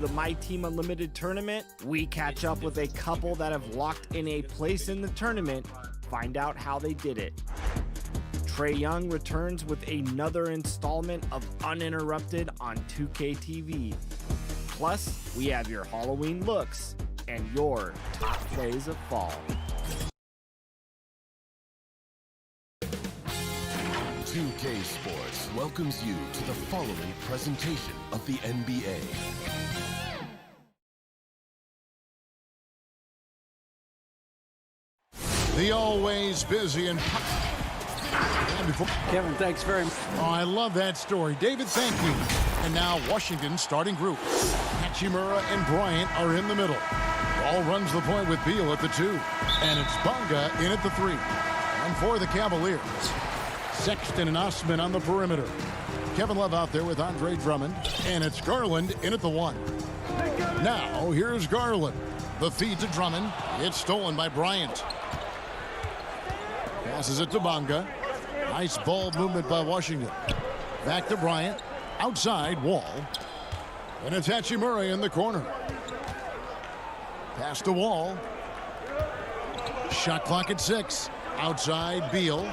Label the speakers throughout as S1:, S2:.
S1: The My Team Unlimited tournament, we catch up with a couple that have locked in a place in the tournament, find out how they did it. Trae Young returns with another installment of Uninterrupted on 2K TV. Plus, we have your Halloween looks and your top plays of fall.
S2: 2K Sports welcomes you to the following presentation of the NBA.
S3: The always busy and
S4: Kevin, thanks very much.
S3: Oh, I love that story. David, thank you. And now Washington's starting group. Hachimura and Bryant are in the middle. Ball runs the point with Beal at the 2. And it's Bonga in at the 3. And for the Cavaliers, Sexton and Osman on the perimeter. Kevin Love out there with Andre Drummond. And it's Garland in at the 1. Now here's Garland. The feed to Drummond. It's stolen by Bryant. Passes it to Bonga. Nice ball movement by Washington. Back to Bryant. Outside, Wall. And it's Hachimura in the corner. Pass to Wall. Shot clock at 6. Outside, Beal.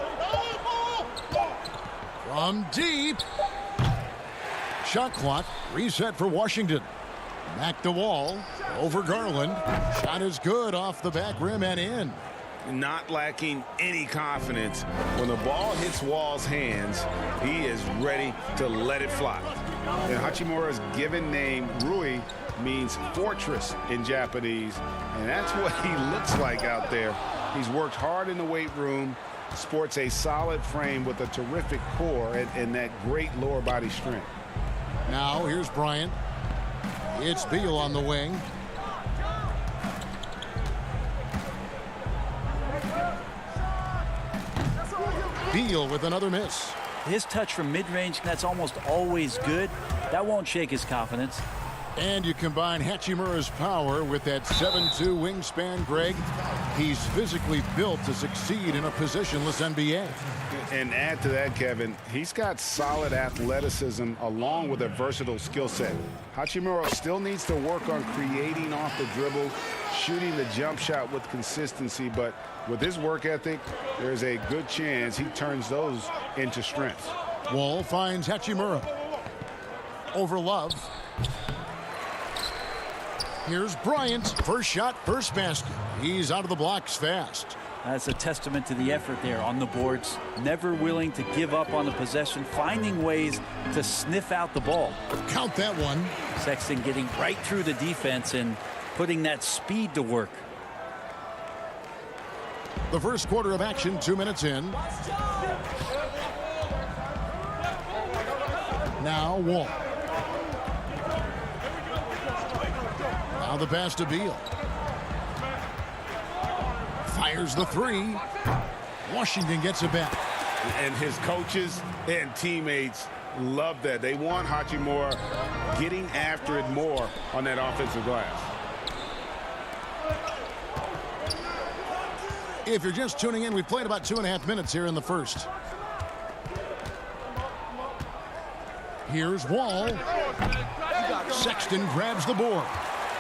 S3: From deep. Shot clock reset for Washington. Back to Wall. Over Garland. Shot is good off the back rim and in.
S5: Not lacking any confidence. When the ball hits Wall's hands, he is ready to let it fly. And Hachimura's given name, Rui, means fortress in Japanese. And that's what he looks like out there. He's worked hard in the weight room, sports a solid frame with a terrific core and that great lower body strength.
S3: Now here's Bryant. It's Beal on the wing. Beal with another miss.
S4: His touch from mid-range, that's almost always good. That won't shake his confidence.
S3: And you combine Hachimura's power with that 7'2" wingspan, Greg. He's physically built to succeed in a positionless NBA.
S5: And add to that, Kevin, he's got solid athleticism along with a versatile skill set. Hachimura still needs to work on creating off the dribble, shooting the jump shot with consistency, but with his work ethic, there's a good chance he turns those into strengths.
S3: Wall finds Hachimura. Over Love. Here's Bryant. First shot, first basket. He's out of the blocks fast.
S4: That's a testament to the effort there on the boards. Never willing to give up on the possession, finding ways to sniff out the ball.
S3: Count that one.
S4: Sexton getting right through the defense and putting that speed to work.
S3: The first quarter of action, 2 minutes in. Now Wall. Now the pass to Beal. Fires the 3. Washington gets it back.
S5: And his coaches and teammates love that. They want Hachimura getting after it more on that offensive glass.
S3: If you're just tuning in, we've played about 2.5 minutes here in the first. Here's Wall. Sexton grabs the board.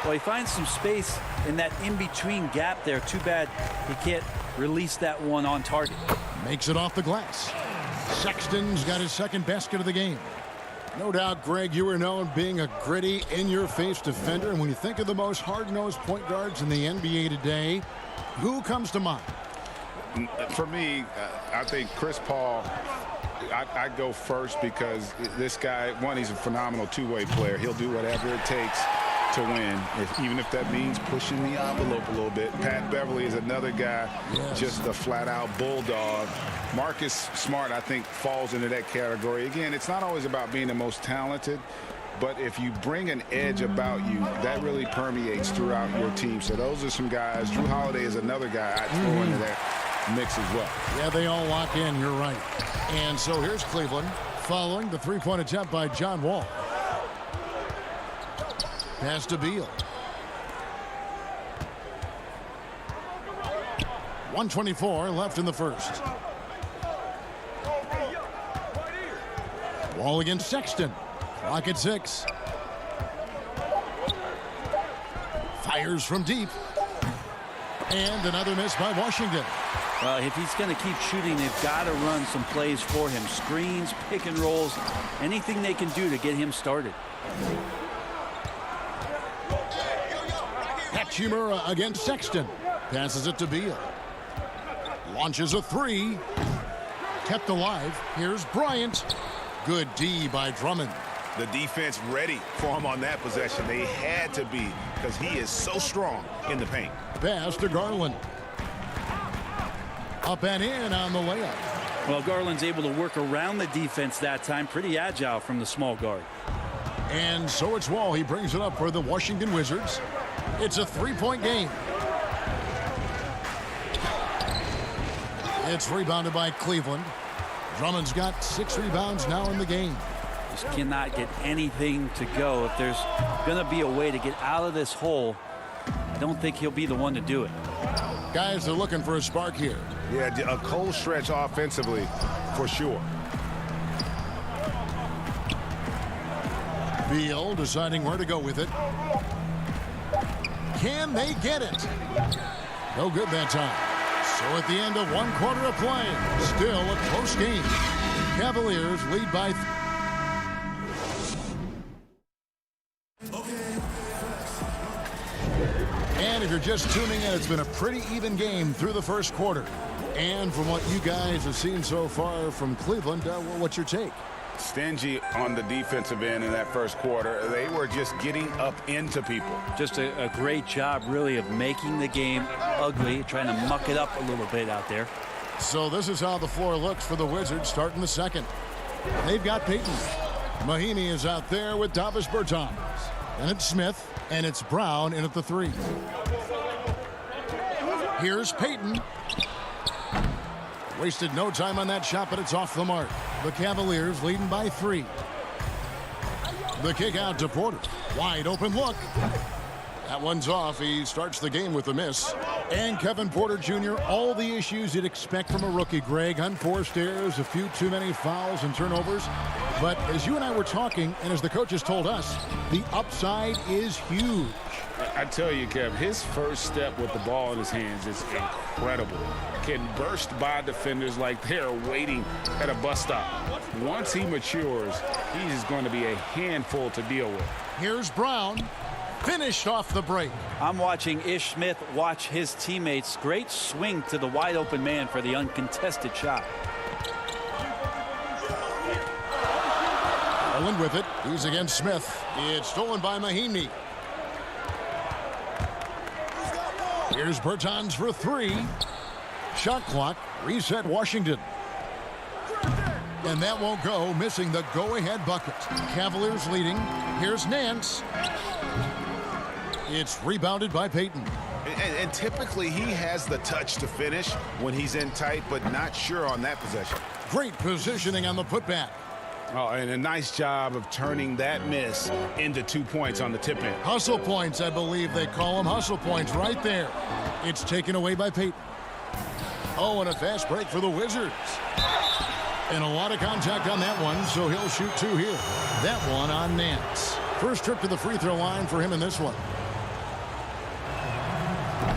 S4: Well, he finds some space in that in-between gap there. Too bad he can't release that one on target.
S3: Makes it off the glass. Sexton's got his second basket of the game. No doubt, Greg, you are known being a gritty, in-your-face defender. And when you think of the most hard-nosed point guards in the NBA today, who comes to mind?
S5: For me, I think Chris Paul, I'd go first because this guy, one, he's a phenomenal two-way player. He'll do whatever it takes to win, even if that means pushing the envelope a little bit. Pat Beverly is another guy, just a flat-out bulldog. Marcus Smart, I think, falls into that category. Again, it's not always about being the most talented, but if you bring an edge about you, that really permeates throughout your team. So those are some guys. Drew Holiday is another guy I'd throw into that mix as well.
S3: Yeah, they all lock in. You're right. And so here's Cleveland following the three-point attempt by John Wall. Pass to Beal. 1:24 left in the first. Wall against Sexton. Clock at 6. Fires from deep. And another miss by Washington.
S4: Well, if he's going to keep shooting, they've got to run some plays for him. Screens, pick and rolls, anything they can do to get him started.
S3: Hachimura against Sexton. Passes it to Beal. Launches a three. Kept alive. Here's Bryant. Good D by Drummond.
S5: The defense ready for him on that possession. They had to be, because he is so strong in the paint.
S3: Pass to Garland. Up and in on the layup.
S4: Well, Garland's able to work around the defense that time. Pretty agile from the small guard.
S3: And so it's Wall. He brings it up for the Washington Wizards. It's a three-point game. It's rebounded by Cleveland. Drummond's got 6 rebounds now in the game.
S4: Just cannot get anything to go. If there's going to be a way to get out of this hole, I don't think he'll be the one to do it.
S3: Guys are looking for a spark here.
S5: Yeah, a cold stretch offensively for sure.
S3: Beal deciding where to go with it. Can they get it? No good that time. So at the end of 1 quarter of play, still a close game. Cavaliers lead by And if you're just tuning in, it's been a pretty even game through the first quarter. And from what you guys have seen so far from Cleveland, what's your take?
S5: Stingy on the defensive end in that first quarter. They were just getting up into people.
S4: Just a great job, really, of making the game ugly, trying to muck it up a little bit out there.
S3: So this is how the floor looks for the Wizards starting the second. They've got Payton. Mahinmi is out there with Davis Bertans. And it's Smith, and it's Brown in at the 3. Here's Payton. Wasted no time on that shot, but it's off the mark. The Cavaliers leading by 3. The kick out to Porter. Wide open look. That one's off. He starts the game with a miss. And Kevin Porter Jr., all the issues you'd expect from a rookie, Greg. Unforced errors, a few too many fouls and turnovers. But as you and I were talking, and as the coaches told us, the upside is huge.
S5: I tell you, Kev, his first step with the ball in his hands is incredible. Can burst by defenders like they're waiting at a bus stop. Once he matures, he's going to be a handful to deal with.
S3: Here's Brown. Finished off the break.
S4: I'm watching Ish Smith watch his teammates. Great swing to the wide open man for the uncontested shot.
S3: Garland with it. He's against Smith. It's stolen by Mahinmi. Here's Bertans for 3. Shot clock reset Washington. And that won't go, missing the go-ahead bucket. Cavaliers leading. Here's Nance. It's rebounded by Payton.
S5: And typically he has the touch to finish when he's in tight, but not sure on that possession.
S3: Great positioning on the putback.
S5: Oh, and a nice job of turning that miss into 2 points on the tip in.
S3: Hustle points, I believe they call them. Hustle points right there. It's taken away by Payton. Oh, and a fast break for the Wizards. And a lot of contact on that one, so he'll shoot 2 here. That one on Nance. First trip to the free throw line for him in this one.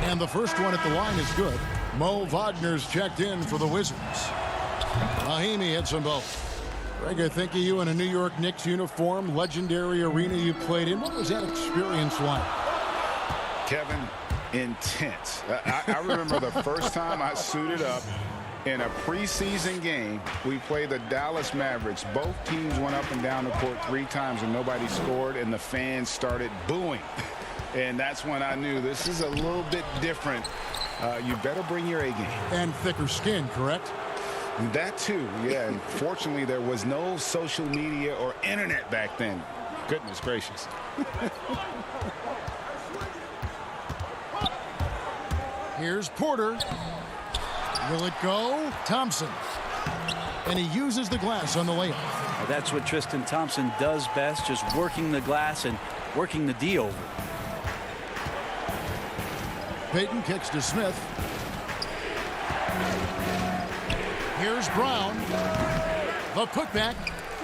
S3: And the first one at the line is good. Mo Wagner's checked in for the Wizards. Mahinmi hits them both. Greg, I think of you in a New York Knicks uniform, legendary arena you played in. What was that experience like?
S5: Kevin, intense. I remember the first time I suited up in a preseason game. We played the Dallas Mavericks. Both teams went up and down the court 3 times and nobody scored, and the fans started booing. And that's when I knew this is a little bit different. You better bring your A game.
S3: And thicker skin, correct?
S5: That too, yeah. And fortunately, there was no social media or internet back then. Goodness gracious.
S3: Here's Porter. Will it go? Thompson. And he uses the glass on the layup.
S4: Well, that's what Tristan Thompson does best, just working the glass and working the D over.
S3: Payton kicks to Smith. Here's Brown. The putback.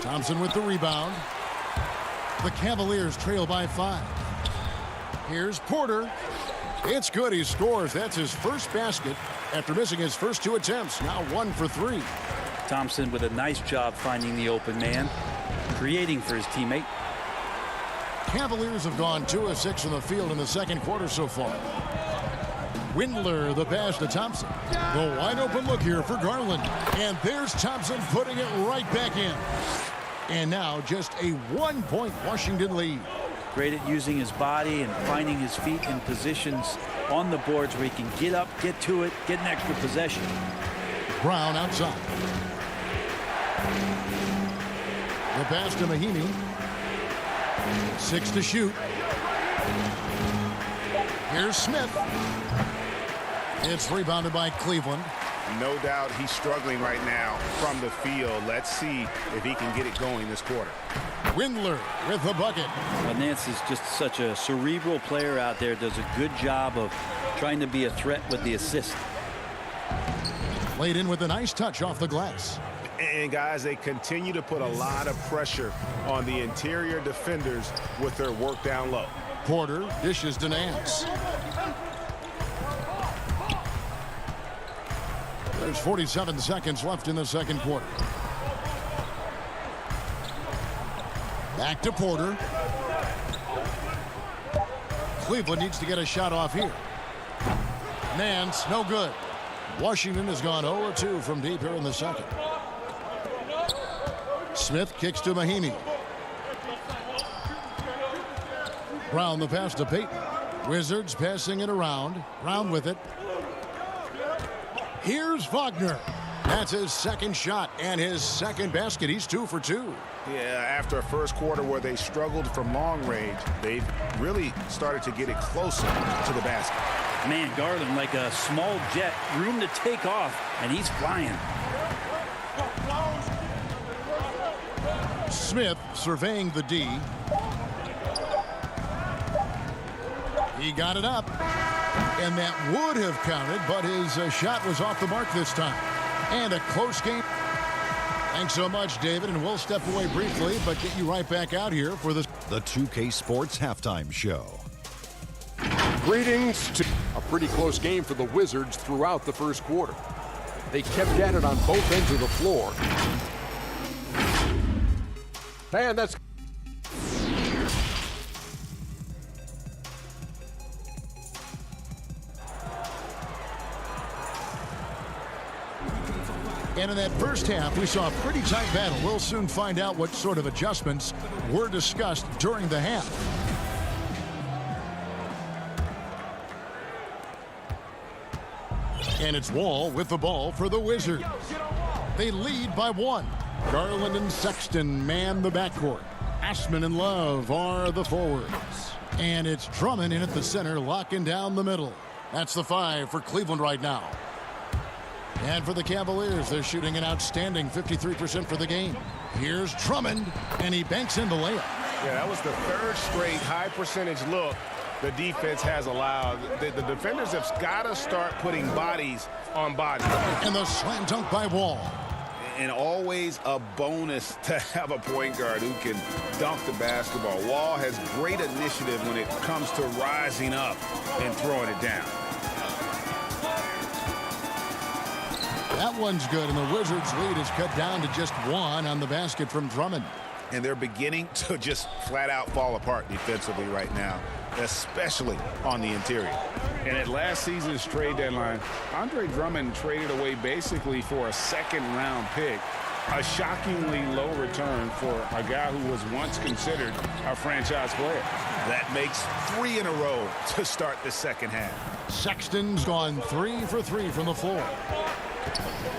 S3: Thompson with the rebound. The Cavaliers trail by 5. Here's Porter. It's good. He scores. That's his first basket after missing his first 2 attempts. Now 1 for 3.
S4: Thompson with a nice job finding the open man, creating for his teammate.
S3: Cavaliers have gone 2 of 6 from the field in the second quarter so far. Windler, the pass to Thompson. The wide open look here for Garland. And there's Thompson putting it right back in. And now just a 1-point Washington lead.
S4: Great at using his body and finding his feet in positions on the boards where he can get up, get to it, get an extra possession.
S3: Brown outside. The pass to Mahinmi. 6 to shoot. Here's Smith. It's rebounded by Cleveland.
S5: No doubt he's struggling right now from the field. Let's see if he can get it going this quarter.
S3: Windler with the bucket.
S4: Well, Nance is just such a cerebral player out there. Does a good job of trying to be a threat with the assist.
S3: Laid in with a nice touch off the glass.
S5: And guys, they continue to put a lot of pressure on the interior defenders with their work down low.
S3: Porter dishes to Nance. There's 47 seconds left in the second quarter. Back to Porter. Cleveland needs to get a shot off here. Nance, no good. Washington has gone 0-2 from deep here in the second. Smith kicks to Mahinmi. Brown the pass to Payton. Wizards passing it around. Brown with it. Here's Wagner. That's his second shot and his second basket. He's 2 for 2.
S5: Yeah, after a first quarter where they struggled from long range, they've really started to get it closer to the basket.
S4: Man, Garland like a small jet, room to take off, and he's flying.
S3: Smith surveying the D. He got it up. And that would have counted, but his shot was off the mark this time. And a close game. Thanks so much, David, and we'll step away briefly, but get you right back out here for the
S6: 2K Sports Halftime Show.
S7: Greetings to a pretty close game for the Wizards throughout the first quarter. They kept at it on both ends of the floor. And that's
S3: And in that first half, we saw a pretty tight battle. We'll soon find out what sort of adjustments were discussed during the half. And it's Wall with the ball for the Wizards. They lead by 1. Garland and Sexton man the backcourt. Ashman and Love are the forwards. And it's Drummond in at the center, locking down the middle. That's the 5 for Cleveland right now. And for the Cavaliers, they're shooting an outstanding 53% for the game. Here's Drummond, and he banks in the layup.
S5: Yeah, that was the third straight high percentage look the defense has allowed. The defenders have got to start putting bodies on bodies.
S3: And the slam dunk by Wall.
S5: And always a bonus to have a point guard who can dunk the basketball. Wall has great initiative when it comes to rising up and throwing it down.
S3: That one's good, and the Wizards' lead is cut down to just 1 on the basket from Drummond.
S5: And they're beginning to just flat out fall apart defensively right now, especially on the interior. And at last season's trade deadline, Andre Drummond traded away basically for a second-round pick, a shockingly low return for a guy who was once considered a franchise player. That makes 3 in a row to start the second half.
S3: Sexton's gone 3 for 3 from the floor.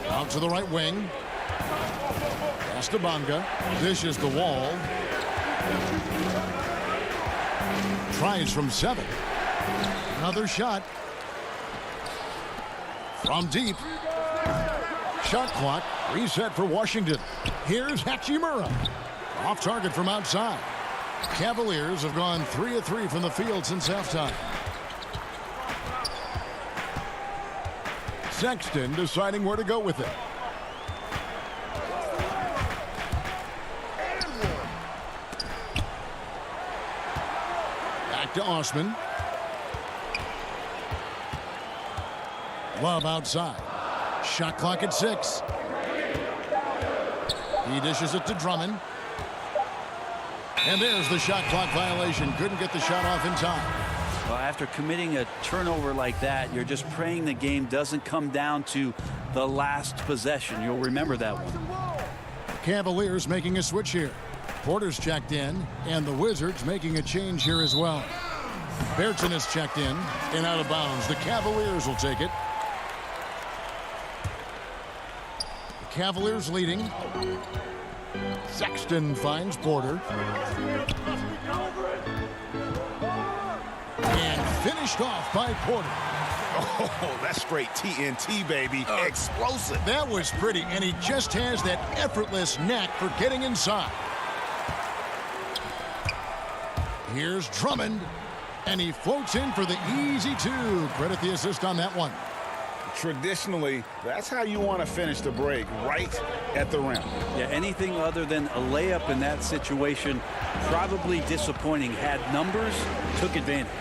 S3: Out to the right wing. Pass to Bonga. Dishes the Wall. Tries from 7. Another shot. From deep. Shot clock reset for Washington. Here's Hachimura. Off target from outside. Cavaliers have gone 3 of 3 from the field since halftime. Sexton deciding where to go with it. Back to Osman. Love outside. Shot clock at 6. He dishes it to Drummond. And there's the shot clock violation. Couldn't get the shot off in time.
S4: Well, after committing a turnover like that, you're just praying the game doesn't come down to the last possession. You'll remember that one.
S3: Cavaliers making a switch here. Porter's checked in, and the Wizards making a change here as well. Berton is checked in and out of bounds. The Cavaliers will take it. The Cavaliers leading. Sexton finds Porter. And finished off by Porter.
S5: Oh, that's straight TNT, baby. Explosive.
S3: That was pretty, and he just has that effortless knack for getting inside. Here's Drummond, and he floats in for the easy 2. Credit the assist on that one.
S5: Traditionally, that's how you want to finish the break, right at the rim.
S4: Yeah, anything other than a layup in that situation, probably disappointing. Had numbers, took advantage.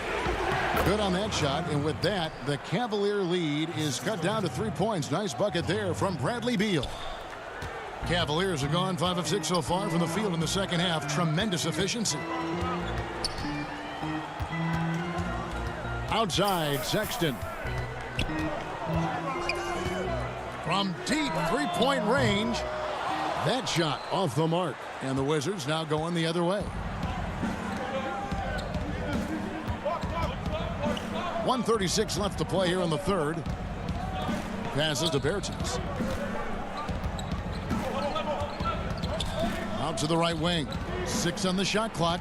S3: Good on that shot, and with that, the Cavalier lead is cut down to 3 points. Nice bucket there from Bradley Beal. Cavaliers have gone 5 of 6 so far from the field in the second half. Tremendous efficiency. Outside, Sexton. From deep three-point range, that shot off the mark. And the Wizards now going the other way. 1:36 left to play here in the third. Passes to Bertens. Out to the right wing. 6 on the shot clock.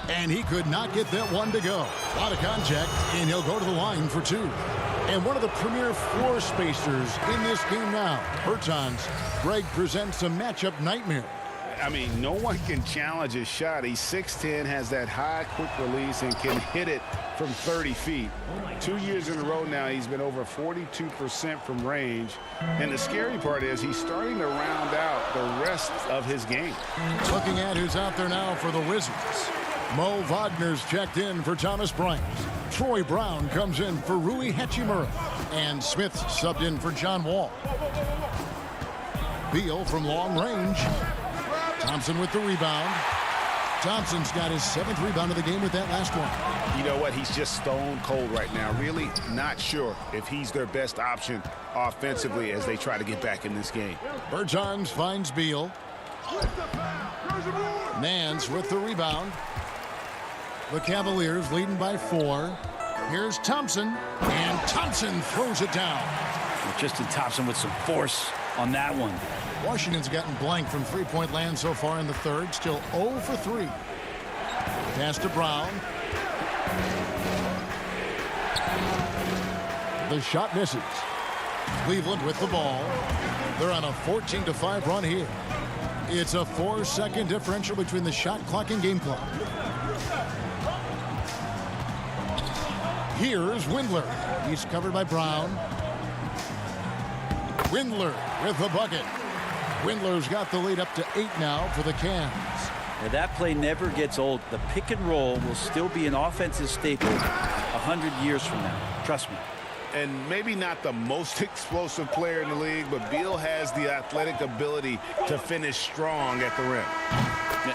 S3: And he could not get that one to go. Out of contact, and he'll go to the line for 2. And one of the premier floor spacers in this game now. Bertans. Greg presents a matchup nightmare.
S5: I mean, no one can challenge his shot. He's 6'10", has that high quick release, and can hit it from 30 feet. 2 years in a row now, he's been over 42% from range. And the scary part is he's starting to round out the rest of his game.
S3: Looking at who's out there now for the Wizards. Mo Wagner's checked in for Thomas Bryant. Troy Brown comes in for Rui Hachimura. And Smith subbed in for John Wall. Beal from long range. Thompson with the rebound. Thompson's got his 7th rebound of the game with that last one.
S5: You know what? He's just stone cold right now. Really not sure if he's their best option offensively as they try to get back in this game.
S3: Bertans finds Beal. Nance with the rebound. The Cavaliers leading by 4. Here's Thompson, and Thompson throws it down.
S4: Tristan Thompson with some force on that one.
S3: Washington's gotten blank from three-point land so far in the third. Still 0 for 3. Pass to Brown. The shot misses. Cleveland with the ball. They're on a 14-5 run here. It's a 4-second differential between the shot clock and game clock. Here's Windler. He's covered by Brown. Windler with the bucket. Windler's got the lead up to 8 now for the Cavs.
S4: Yeah, that play never gets old. The pick and roll will still be an offensive staple 100 years from now. Trust me.
S5: And maybe not the most explosive player in the league, but Beal has the athletic ability to finish strong at the rim.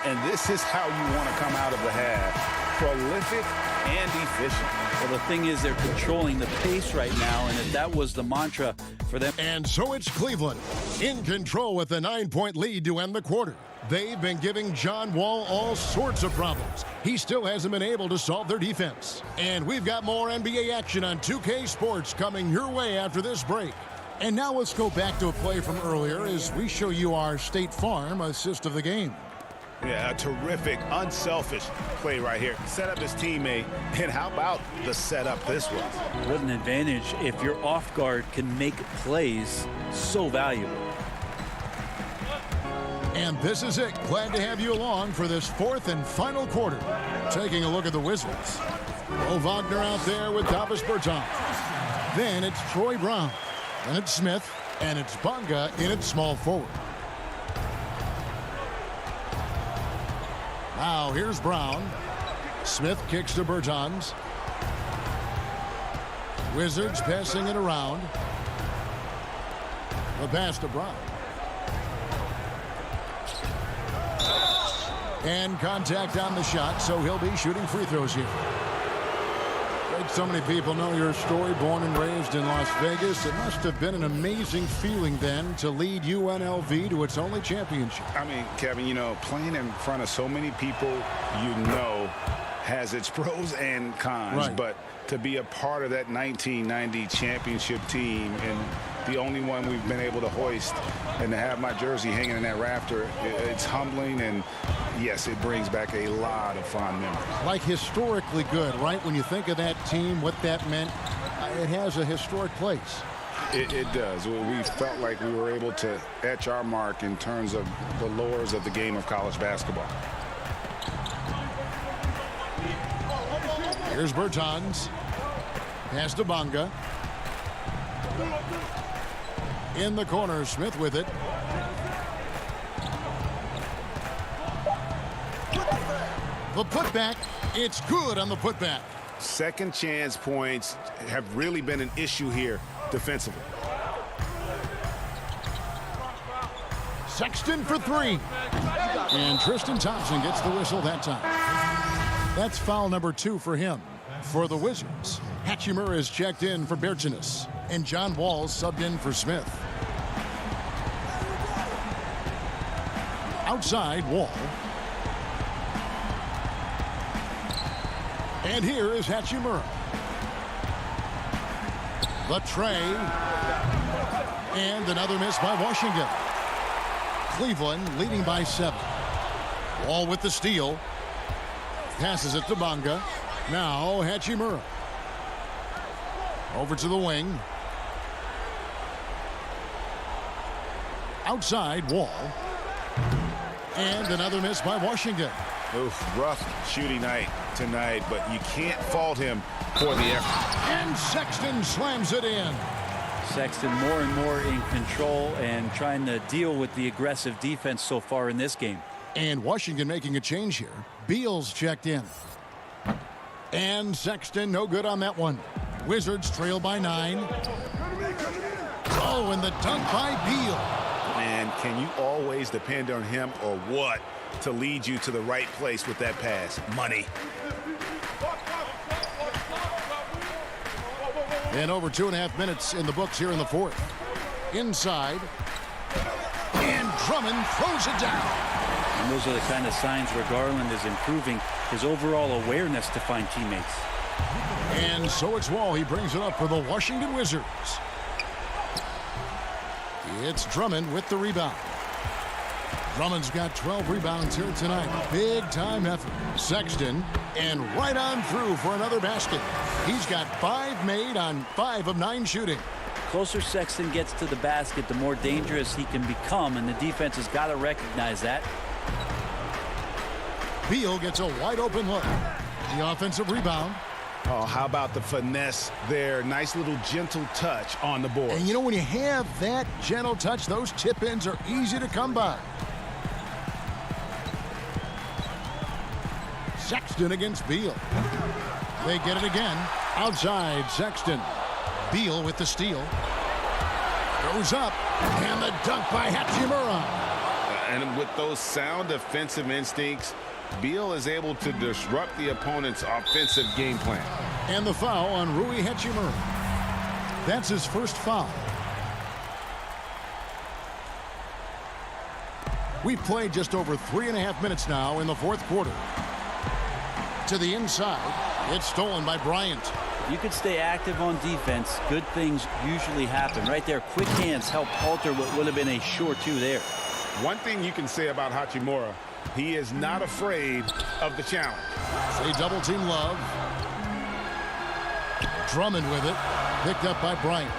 S5: And this is how you want to come out of the half. Prolific and efficient.
S4: Well, the thing is, they're controlling the pace right now, and if that was the mantra for them.
S3: And so it's Cleveland in control with a 9-point lead to end the quarter. They've been giving John Wall all sorts of problems. He still hasn't been able to solve their defense. And we've got more NBA action on 2K Sports coming your way after this break. And now let's go back to a play from earlier as we show you our State Farm assist of the game.
S5: Yeah, a terrific, unselfish play right here. Set up his teammate, and how about the setup this was?
S4: What an advantage if your off guard can make plays so valuable.
S3: And this is it. Glad to have you along for this 4th and final quarter. Taking a look at the Wizards. Mo Wagner out there with Davis Bertans. Then it's Troy Brown. Then it's Smith. And it's Bonga in its small forward. Now here's Brown. Smith kicks to Bertans. Wizards passing it around. The pass to Brown. And contact on the shot, so he'll be shooting free throws here. Like so many people know your story, born and raised in Las Vegas. It must have been an amazing feeling then to lead UNLV to its only championship.
S5: I mean, Kevin, you know, playing in front of so many people you know has its pros and cons.
S3: Right.
S5: But to be a part of that 1990 championship team and the only one we've been able to hoist and to have my jersey hanging in that rafter, it's humbling, and yes, it brings back a lot of fond memories.
S3: Like historically good, right? When you think of that team, what that meant, it has a historic place.
S5: It does. We felt like we were able to etch our mark in terms of the lures of the game of college basketball.
S3: Here's Bertans. Pass to Bonga. In the corner, Smith with it. The putback, it's good on the putback.
S8: Second chance points have really been an issue here defensively.
S3: Sexton for three. And Tristan Thompson gets the whistle that time. That's foul number 2 for him. For the Wizards, Hachimura is checked in for Bertans, and John Wall's subbed in for Smith. Outside, Wall. And here is Hachimura. The tray. And another miss by Washington. Cleveland leading by 7. Wall with the steal. Passes it to Bonga. Now Hachimura. Over to the wing. Outside, Wall. And another miss by Washington.
S8: Oof, rough shooting night tonight, but you can't fault him for the effort.
S3: And Sexton slams it in.
S4: Sexton more and more in control and trying to deal with the aggressive defense so far in this game.
S3: And Washington making a change here. Beal's checked in. And Sexton no good on that one. Wizards trail by 9. Oh, and the dunk by Beal.
S8: And can you always depend on him or what to lead you to the right place with that pass? Money.
S3: And over 2.5 minutes in the books here in the fourth. Inside. And Drummond throws it down.
S4: And those are the kind of signs where Garland is improving his overall awareness to find teammates.
S3: And so it's Wall. He brings it up for the Washington Wizards. It's Drummond with the rebound. Drummond's got 12 rebounds here tonight. Big time effort. Sexton, and right on through for another basket. He's got 5 made on 5 of 9 shooting.
S4: Closer Sexton gets to the basket, the more dangerous he can become, and the defense has got to recognize that.
S3: Beal gets a wide open look. The offensive rebound.
S8: Oh, how about the finesse there? Nice little gentle touch on the board.
S3: And you know, when you have that gentle touch, those tip-ins are easy to come by. Sexton against Beal. They get it again. Outside, Sexton. Beal with the steal. Goes up. And the dunk by Hachimura.
S8: And with those sound defensive instincts, Beal is able to disrupt the opponent's offensive game plan.
S3: And the foul on Rui Hachimura. That's his first foul. We've played just over 3.5 minutes now in the fourth quarter. To the inside, it's stolen by Bryant.
S4: You could stay active on defense. Good things usually happen. Right there, quick hands help alter what would have been a sure 2 there.
S8: One thing you can say about Hachimura, he is not afraid of the challenge.
S3: They double team Love. Drummond with it. Picked up by Bryant.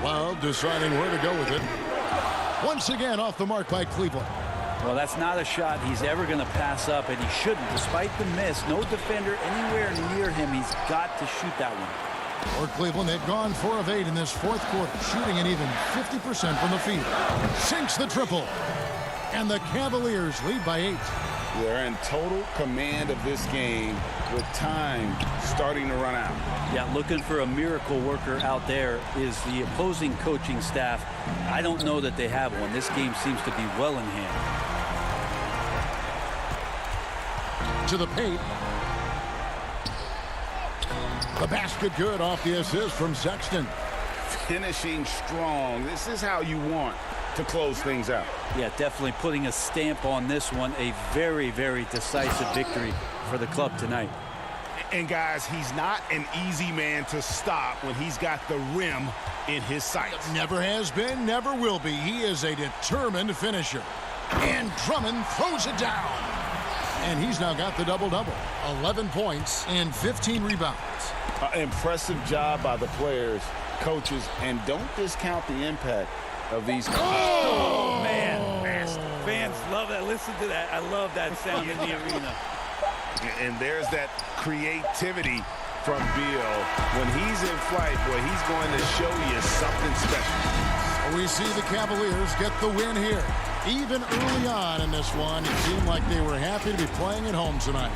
S3: Love deciding where to go with it. Once again off the mark by Cleveland.
S4: Well, that's not a shot he's ever going to pass up, and he shouldn't. Despite the miss, no defender anywhere near him. He's got to shoot that one.
S3: For Cleveland, they've gone 4 of 8 in this fourth quarter, shooting an even 50% from the field. Sinks the triple. And the Cavaliers lead by 8.
S8: They're in total command of this game with time starting to run out.
S4: Yeah, looking for a miracle worker out there is the opposing coaching staff. I don't know that they have one. This game seems to be well in hand.
S3: To the paint. The basket good off the assist from Sexton.
S8: Finishing strong. This is how you want to close things out.
S4: Yeah, definitely putting a stamp on this one. A very, very decisive victory for the club tonight.
S9: And guys, he's not an easy man to stop when he's got the rim in his sights.
S3: Never has been, never will be. He is a determined finisher. And Drummond throws it down. And he's now got the double-double. 11 points and 15 rebounds.
S8: Impressive job by the players, coaches, and don't discount the impact of these.
S4: Oh, man. Fans love that. Listen to that. I love that sound in the arena.
S8: And there's that creativity from Beal. When he's in flight, boy, he's going to show you something special.
S3: We see the Cavaliers get the win here. Even early on in this one, it seemed like they were happy to be playing at home tonight.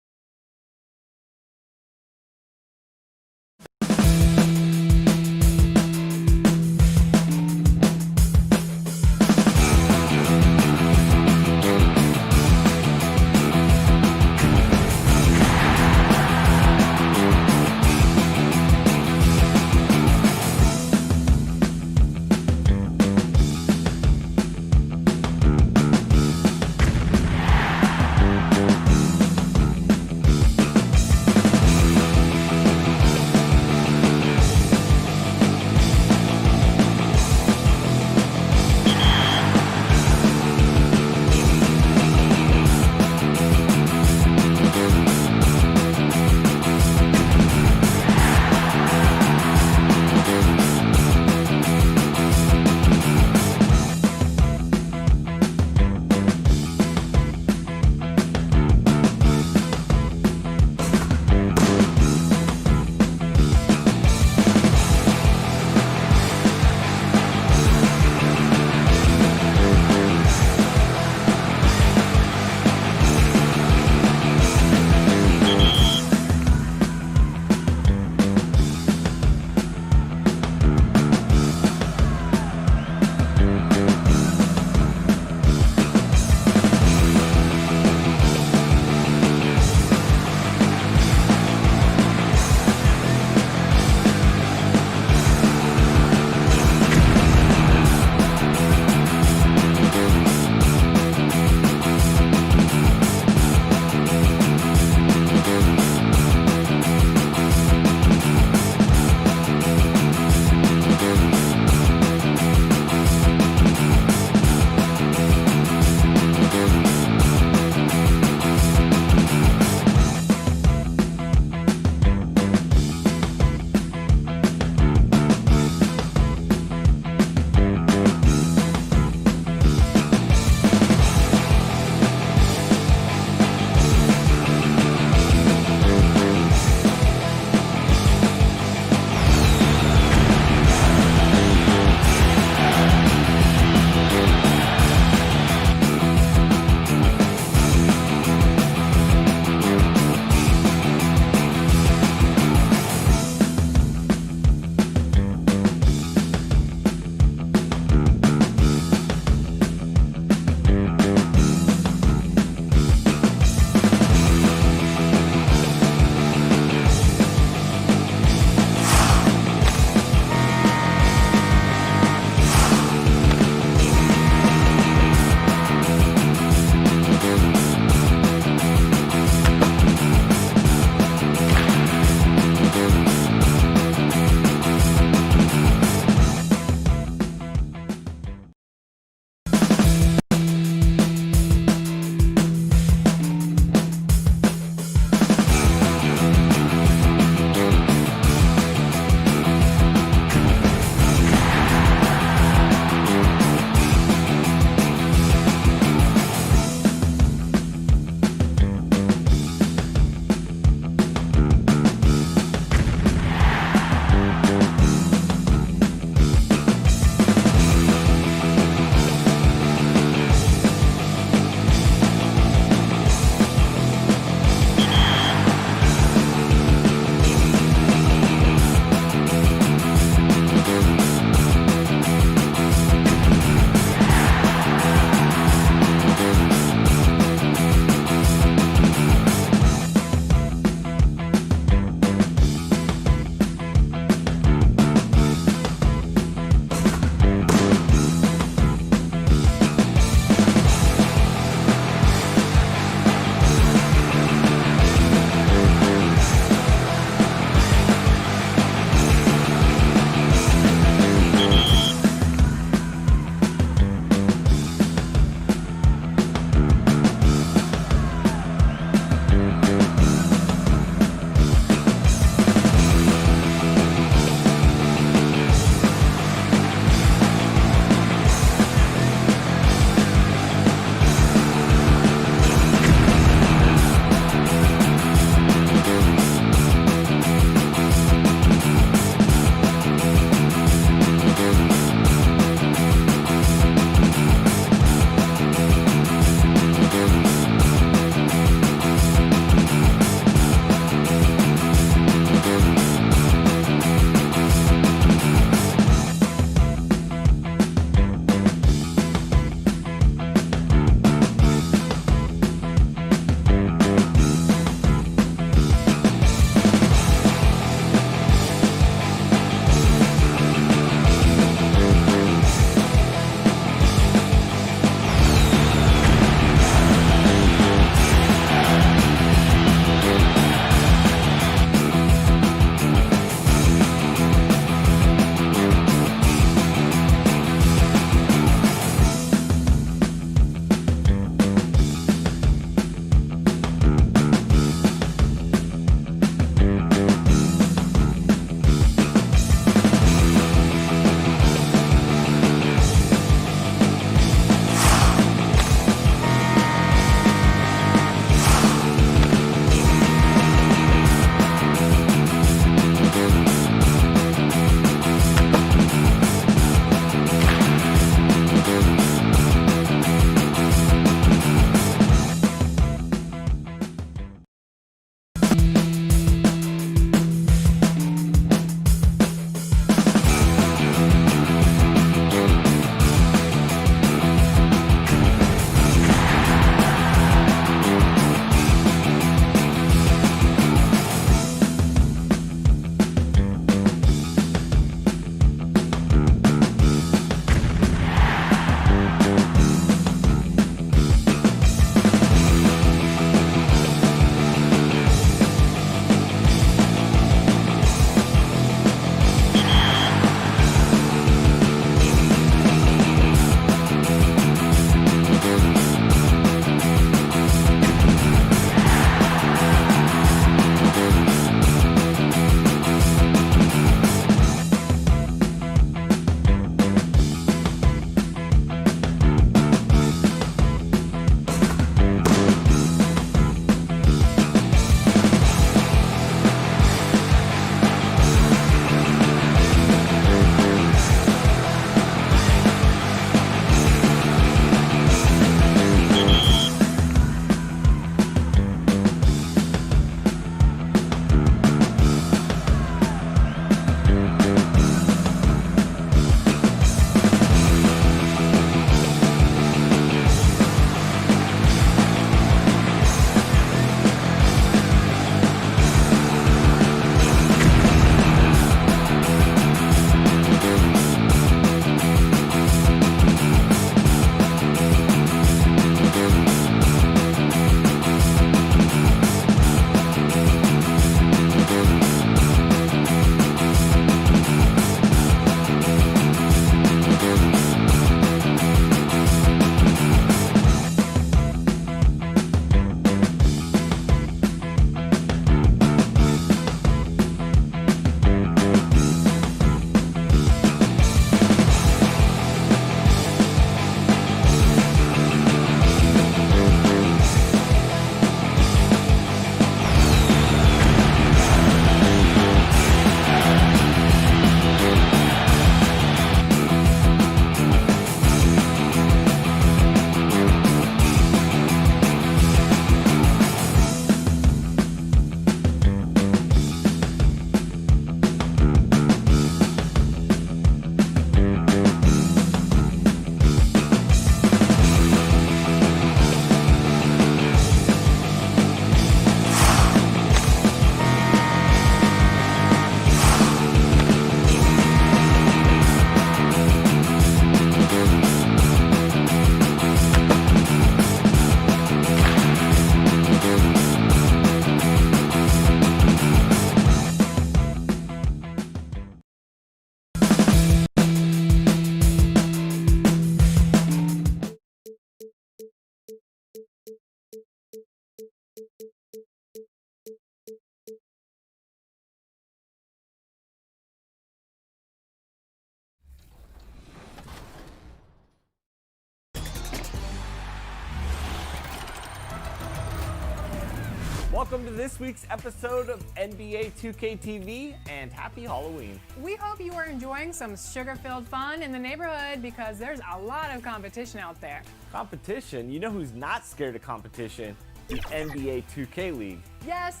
S1: Welcome to this week's episode of NBA 2K TV, and happy Halloween.
S10: We hope you are enjoying some sugar-filled fun in the neighborhood because there's a lot of competition out there.
S1: Competition? You know who's not scared of competition? The NBA 2K League.
S10: Yes.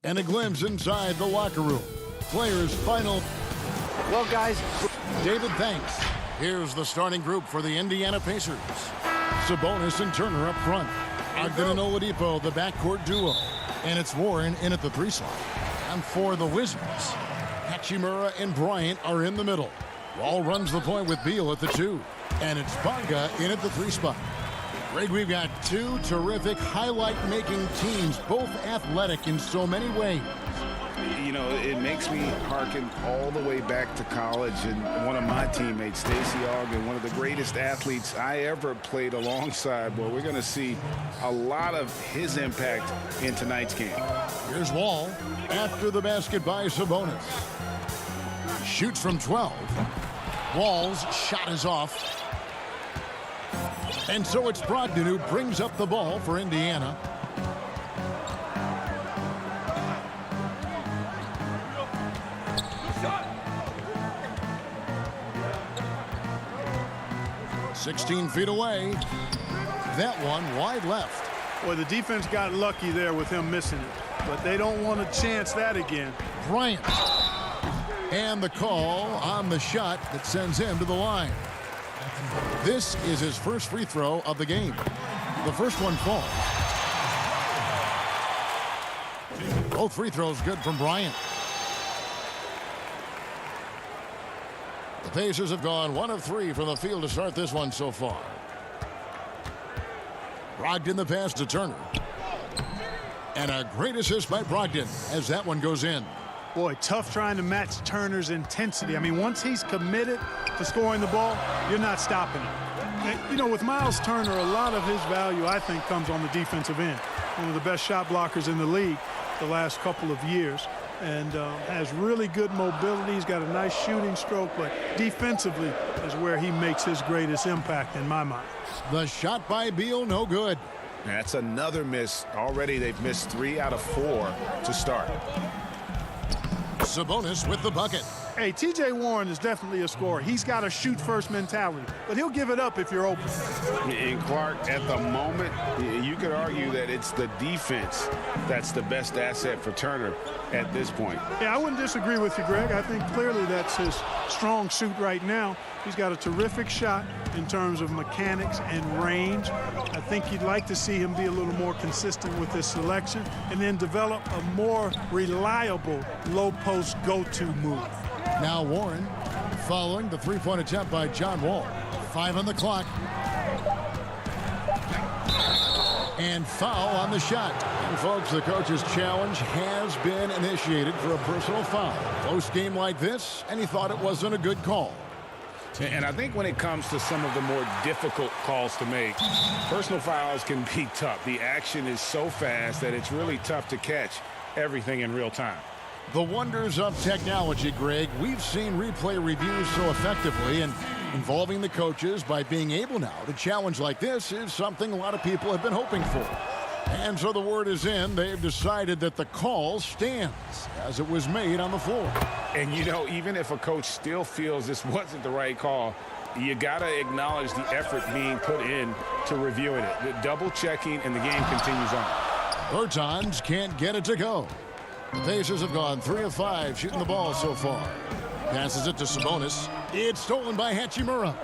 S3: And a glimpse inside the locker room. Players' final.
S1: Well, guys,
S3: David, thanks. Here's the starting group for the Indiana Pacers. Sabonis and Turner up front. Ogden and Oladipo, the backcourt duo. And it's Warren in at the 3 slot. And for the Wizards, Hachimura and Bryant are in the middle. Wall runs the point with Beal at the 2. And it's Bonga in at the 3 spot. Greg, we've got 2 terrific highlight-making teams, both athletic in so many ways.
S5: You know, it makes me hearken all the way back to college, and one of my teammates, Stacey Ogden, one of the greatest athletes I ever played alongside. Well, we're going to see a lot of his impact in tonight's game.
S3: Here's Wall after the basket by Sabonis. Shoots from 12. Wall's shot is off. And so it's Brogdon who brings up the ball for Indiana. "16 feet away." That one wide left.
S11: Well, the defense got lucky there with him missing it, but they don't want to chance that again.
S3: Bryant. And the call on the shot that sends him to the line. This is his first free throw of the game. The first one falls. Both free throws good from Bryant. The Pacers have gone 1 of 3 from the field to start this one so far. Brogdon the pass to Turner. And a great assist by Brogdon as that one goes in.
S11: Boy, tough trying to match Turner's intensity. I mean, once he's committed to scoring the ball, you're not stopping him. And, you know, with Miles Turner, a lot of his value, I think, comes on the defensive end. One of the best shot blockers in the league the last couple of years. And has really good mobility. He's got a nice shooting stroke, but defensively is where he makes his greatest impact in my mind.
S3: The shot by Beal, no good.
S5: That's another miss. Already they've missed 3 out of 4 to start.
S3: Sabonis with the bucket.
S11: Hey, T.J. Warren is definitely a scorer. He's got a shoot-first mentality, but he'll give it up if you're open.
S5: And Clark, at the moment, you could argue that it's the defense that's the best asset for Turner at this point.
S11: Yeah, I wouldn't disagree with you, Greg. I think clearly that's his strong suit right now. He's got a terrific shot in terms of mechanics and range. I think you'd like to see him be a little more consistent with his selection and then develop a more reliable low-post go-to move.
S3: Now Warren following the 3-point attempt by John Wall. 5 on the clock. And foul on the shot. And folks, the coach's challenge has been initiated for a personal foul. Close game like this, and he thought it wasn't a good call.
S5: And I think when it comes to some of the more difficult calls to make, personal fouls can be tough. The action is so fast that it's really tough to catch everything in real time.
S3: The wonders of technology, Greg. We've seen replay reviews so effectively, and involving the coaches by being able now to challenge like this is something a lot of people have been hoping for. And so the word is in. They've decided that the call stands as it was made on the floor.
S5: And, you know, even if a coach still feels this wasn't the right call, you got to acknowledge the effort being put in to reviewing it. The double checking, and the game continues on.
S3: Bertans can't get it to go. The Pacers have gone 3 of 5 shooting the ball so far. Passes it to Sabonis. It's stolen by Hachimura.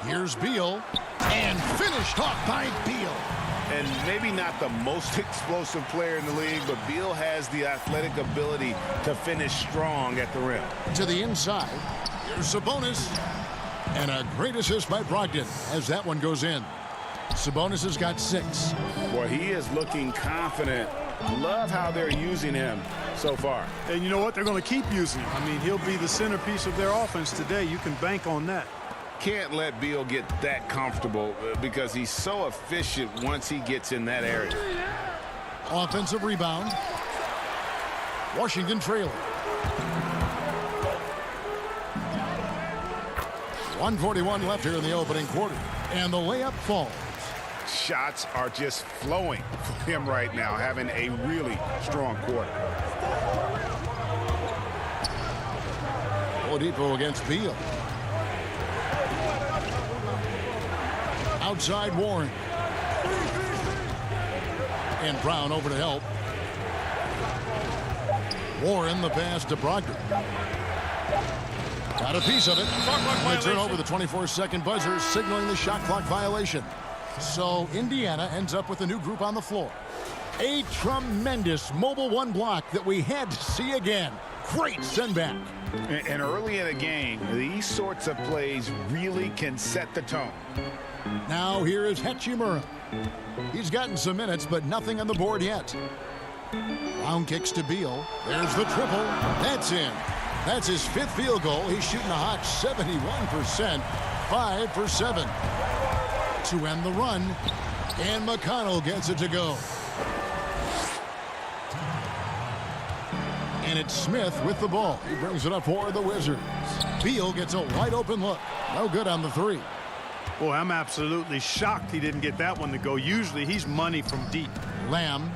S3: Here's Beal. And finished off by Beal.
S5: And maybe not the most explosive player in the league, but Beal has the athletic ability to finish strong at the rim.
S3: To the inside. Here's Sabonis. And a great assist by Brogdon as that one goes in. Sabonis has got 6.
S5: Well, he is looking confident. Love how they're using him so far.
S11: And you know what? They're going to keep using him. I mean, he'll be the centerpiece of their offense today. You can bank on that.
S5: Can't let Beal get that comfortable because he's so efficient once he gets in that area.
S3: Offensive rebound. Washington trailing. 1:41 left here in the opening quarter. And the layup falls.
S5: shots are just flowing for him right now, having a really strong quarter.
S3: Oladipo against Beal. Outside Warren. And Brown over to help. Warren the pass to Brogdon. Got a piece of it. They turn over the 24-second buzzer, signaling the shot clock violation. So Indiana ends up with a new group on the floor. A tremendous mobile one block that we had to see again. Great send back.
S5: And early in a game, these sorts of plays really can set the tone.
S3: Now here is Hachimura. He's gotten some minutes, but nothing on the board yet. Brown kicks to Beal. There's the triple. That's in. That's his 5th field goal. He's shooting a hot 71%. 5 for 7. To end the run. And McConnell gets it to go. And it's Smith with the ball. He brings it up for the Wizards. Beal gets a wide open look. No good on the 3.
S11: Boy, I'm absolutely shocked he didn't get that one to go. Usually he's money from deep.
S3: Lamb.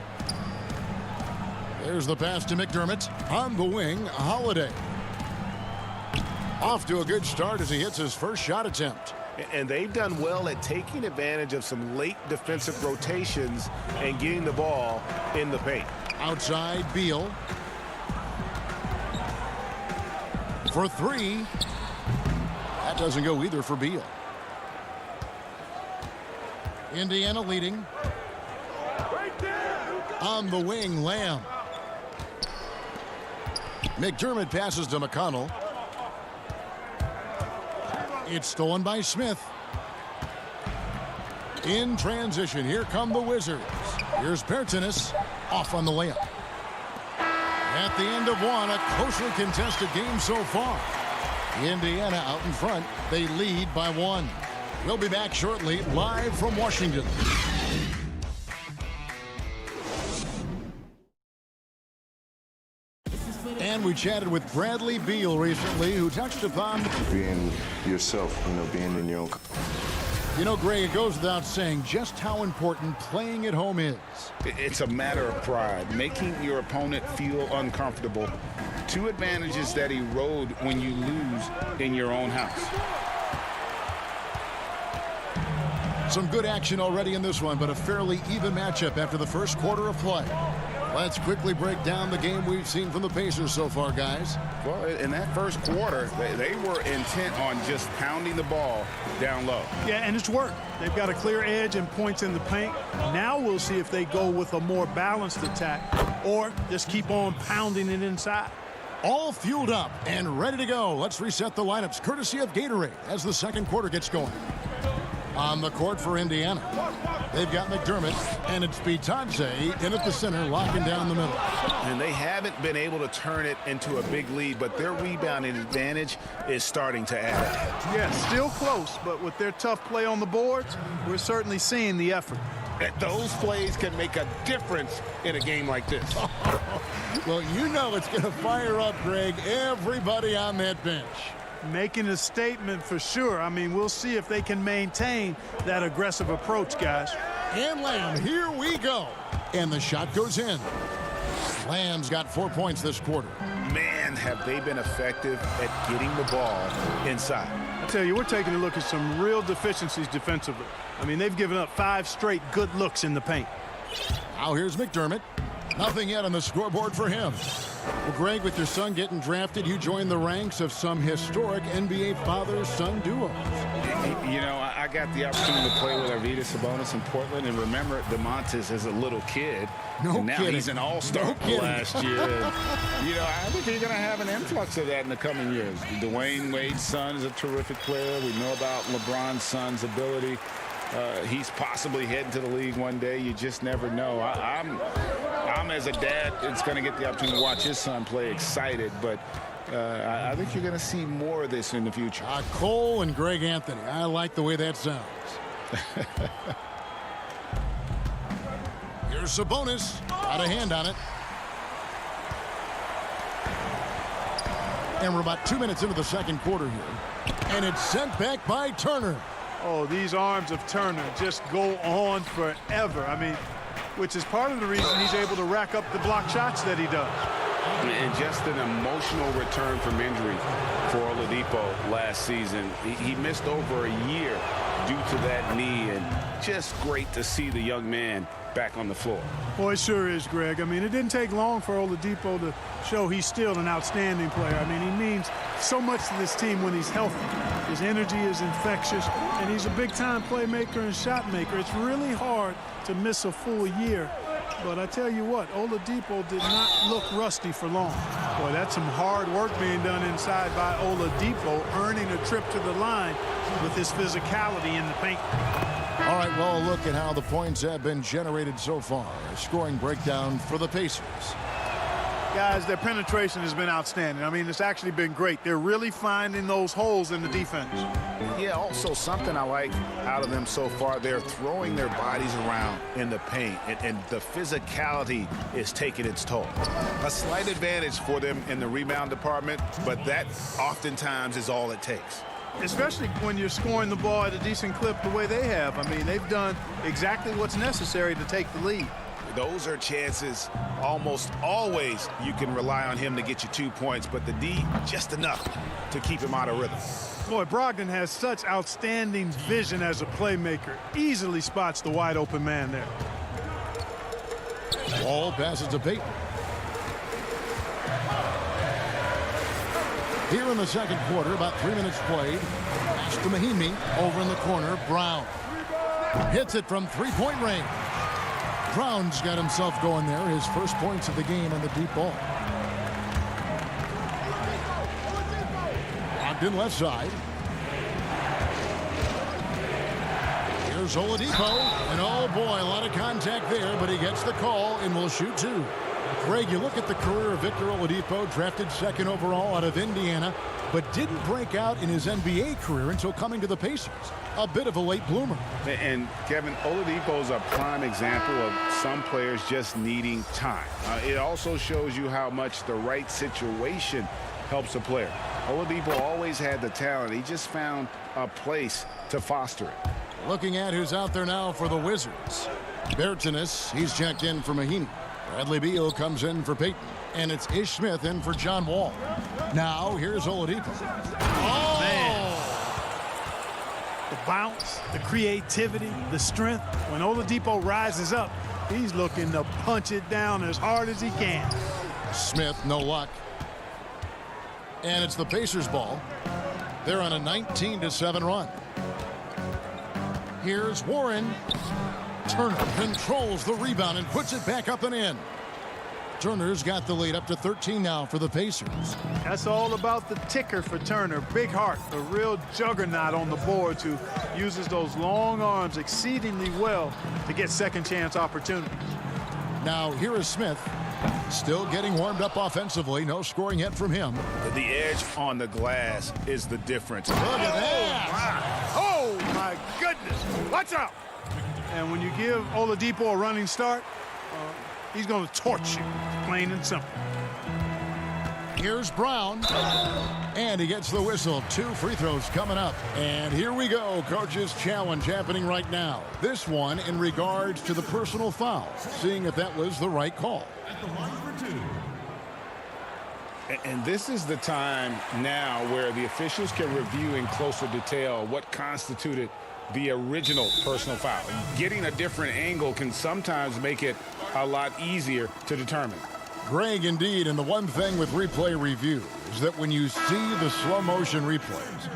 S3: There's the pass to McDermott. On the wing, Holiday. Off to a good start as he hits his first shot attempt.
S8: And they've done well at taking advantage of some late defensive rotations and getting the ball in the paint.
S3: Outside Beal. For 3. That doesn't go either for Beal. Indiana leading. On the wing, Lamb. McDermott passes to McConnell. It's stolen by Smith. In transition, here come the Wizards. Here's Bertanis off on the layup. At the end of one, a closely contested game so far. Indiana out in front. They lead by 1. We'll be back shortly, live from Washington. And we chatted with Bradley Beal recently, who touched upon
S12: being yourself, being in your own.
S3: Greg, it goes without saying just how important playing at home is.
S5: It's a matter of pride, making your opponent feel uncomfortable. 2 advantages that erode when you lose in your own house.
S3: Some good action already in this one, but a fairly even matchup after the first quarter of play. Let's quickly break down the game we've seen from the Pacers so far, guys.
S5: Well, in that first quarter, they were intent on just pounding the ball down low.
S11: Yeah, and it's worked. They've got a clear edge and points in the paint. Now we'll see if they go with a more balanced attack or just keep on pounding it inside.
S3: All fueled up and ready to go. Let's reset the lineups courtesy of Gatorade as the second quarter gets going. On the court for Indiana, they've got McDermott, and it's Bitadze in at the center, locking down the middle.
S5: And they haven't been able to turn it into a big lead, but their rebounding advantage is starting to add up.
S11: Yeah, still close, but with their tough play on the boards, we're certainly seeing the effort.
S8: Those plays can make a difference in a game like this.
S3: Well, it's going to fire up, Greg, everybody on that bench.
S11: Making a statement for sure. I mean, we'll see if they can maintain that aggressive approach, guys.
S3: And Lamb, here we go. And the shot goes in. Lamb's got 4 points this quarter.
S5: Man, have they been effective at getting the ball inside.
S11: I tell you, we're taking a look at some real deficiencies defensively. I mean, they've given up 5 straight good looks in the paint.
S3: Now here's McDermott. Nothing yet on the scoreboard for him. Well, Greg, with your son getting drafted, you joined the ranks of some historic NBA father-son duos.
S5: I got the opportunity to play with Arvydas Sabonis in Portland, and remember DeMontis as a little kid.
S3: No
S5: and now
S3: kidding.
S5: He's an all-star last year. I think you're going to have an influx of that in the coming years. Dwayne Wade's son is a terrific player. We know about LeBron's son's ability. He's possibly heading to the league one day. You just never know. I'm as a dad, it's going to get the opportunity to watch his son play, excited, but I think you're going to see more of this in the future.
S3: Cole and Greg Anthony. I like the way that sounds. Here's Sabonis. Got a hand on it. And we're about 2 minutes into the second quarter here. And it's sent back by Turner.
S11: Oh, these arms of Turner just go on forever. I mean, which is part of the reason he's able to rack up the block shots that he does.
S5: And just an emotional return from injury for Oladipo last season. He missed over a year due to that knee, and just great to see the young man back on the floor.
S11: Boy, it sure is, Greg. I mean, it didn't take long for Oladipo to show he's still an outstanding player. I mean, he means so much to this team when he's healthy. His energy is infectious, and he's a big-time playmaker and shot maker. It's really hard to miss a full year. But I tell you what, Oladipo did not look rusty for long. Boy, that's some hard work being done inside by Oladipo, earning a trip to the line with his physicality in the paint.
S3: All right, well, look at how the points have been generated so far. A scoring breakdown for the Pacers.
S11: Guys, their penetration has been outstanding. I mean, it's actually been great. They're really finding those holes in the defense.
S8: Yeah, also something I like out of them so far, they're throwing their bodies around in the paint, and the physicality is taking its toll. A slight advantage for them in the rebound department, but that oftentimes is all it takes.
S11: Especially when you're scoring the ball at a decent clip the way they have. I mean, they've done exactly what's necessary to take the lead.
S8: Those are chances almost always you can rely on him to get you 2 points, but the D, just enough to keep him out of rhythm.
S11: Boy, Brogdon has such outstanding vision as a playmaker. Easily spots the wide open man there.
S3: Ball passes to Payton. Here in the second quarter, about 3 minutes played. Pass to Mahimi over in the corner. Brown hits it from three-point range. Brown's got himself going there. His first points of the game on the deep ball. Brogdon left side. Here's Oladipo. And oh boy, a lot of contact there, but he gets the call and will shoot two. Greg, you look at the career of Victor Oladipo, drafted second overall out of Indiana, but didn't break out in his NBA career until coming to the Pacers. A bit of a late bloomer.
S5: And Kevin, Oladipo is a prime example of some players just needing time. It also shows you how much the right situation helps a player. Oladipo always had the talent. He just found a place to foster it.
S3: Looking at who's out there now for the Wizards. Bertanis, he's checked in for Mahinmi. Bradley Beal comes in for Payton. And it's Ish Smith in for John Wall. Now, here's Oladipo. Oh!
S11: Man. The bounce, the creativity, the strength. When Oladipo rises up, he's looking to punch it down as hard as he can.
S3: Smith, no luck. And it's the Pacers' ball. They're on a 19-7 run. Here's Warren. Turner controls the rebound and puts it back up and in. Turner's got the lead up to 13 now for the Pacers.
S11: That's all about the ticker for Turner. Big heart, a real juggernaut on the boards who uses those long arms exceedingly well to get second chance opportunities.
S3: Now here is Smith, still getting warmed up offensively. No scoring yet from him.
S8: The edge on the glass is the difference.
S3: Look at that!
S11: Oh my goodness! Watch out! And when you give Oladipo a running start, he's going to torch you, plain and simple.
S3: Here's Brown, and he gets the whistle. 2 free throws coming up. And here we go, coach's challenge happening right now. This one in regards to the personal foul, seeing if that was the right call.
S5: And this is the time now where the officials can review in closer detail what constituted the original personal foul. Getting a different angle can sometimes make it a lot easier to determine.
S3: Greg, indeed, and the one thing with replay review is that when you see the slow motion replays,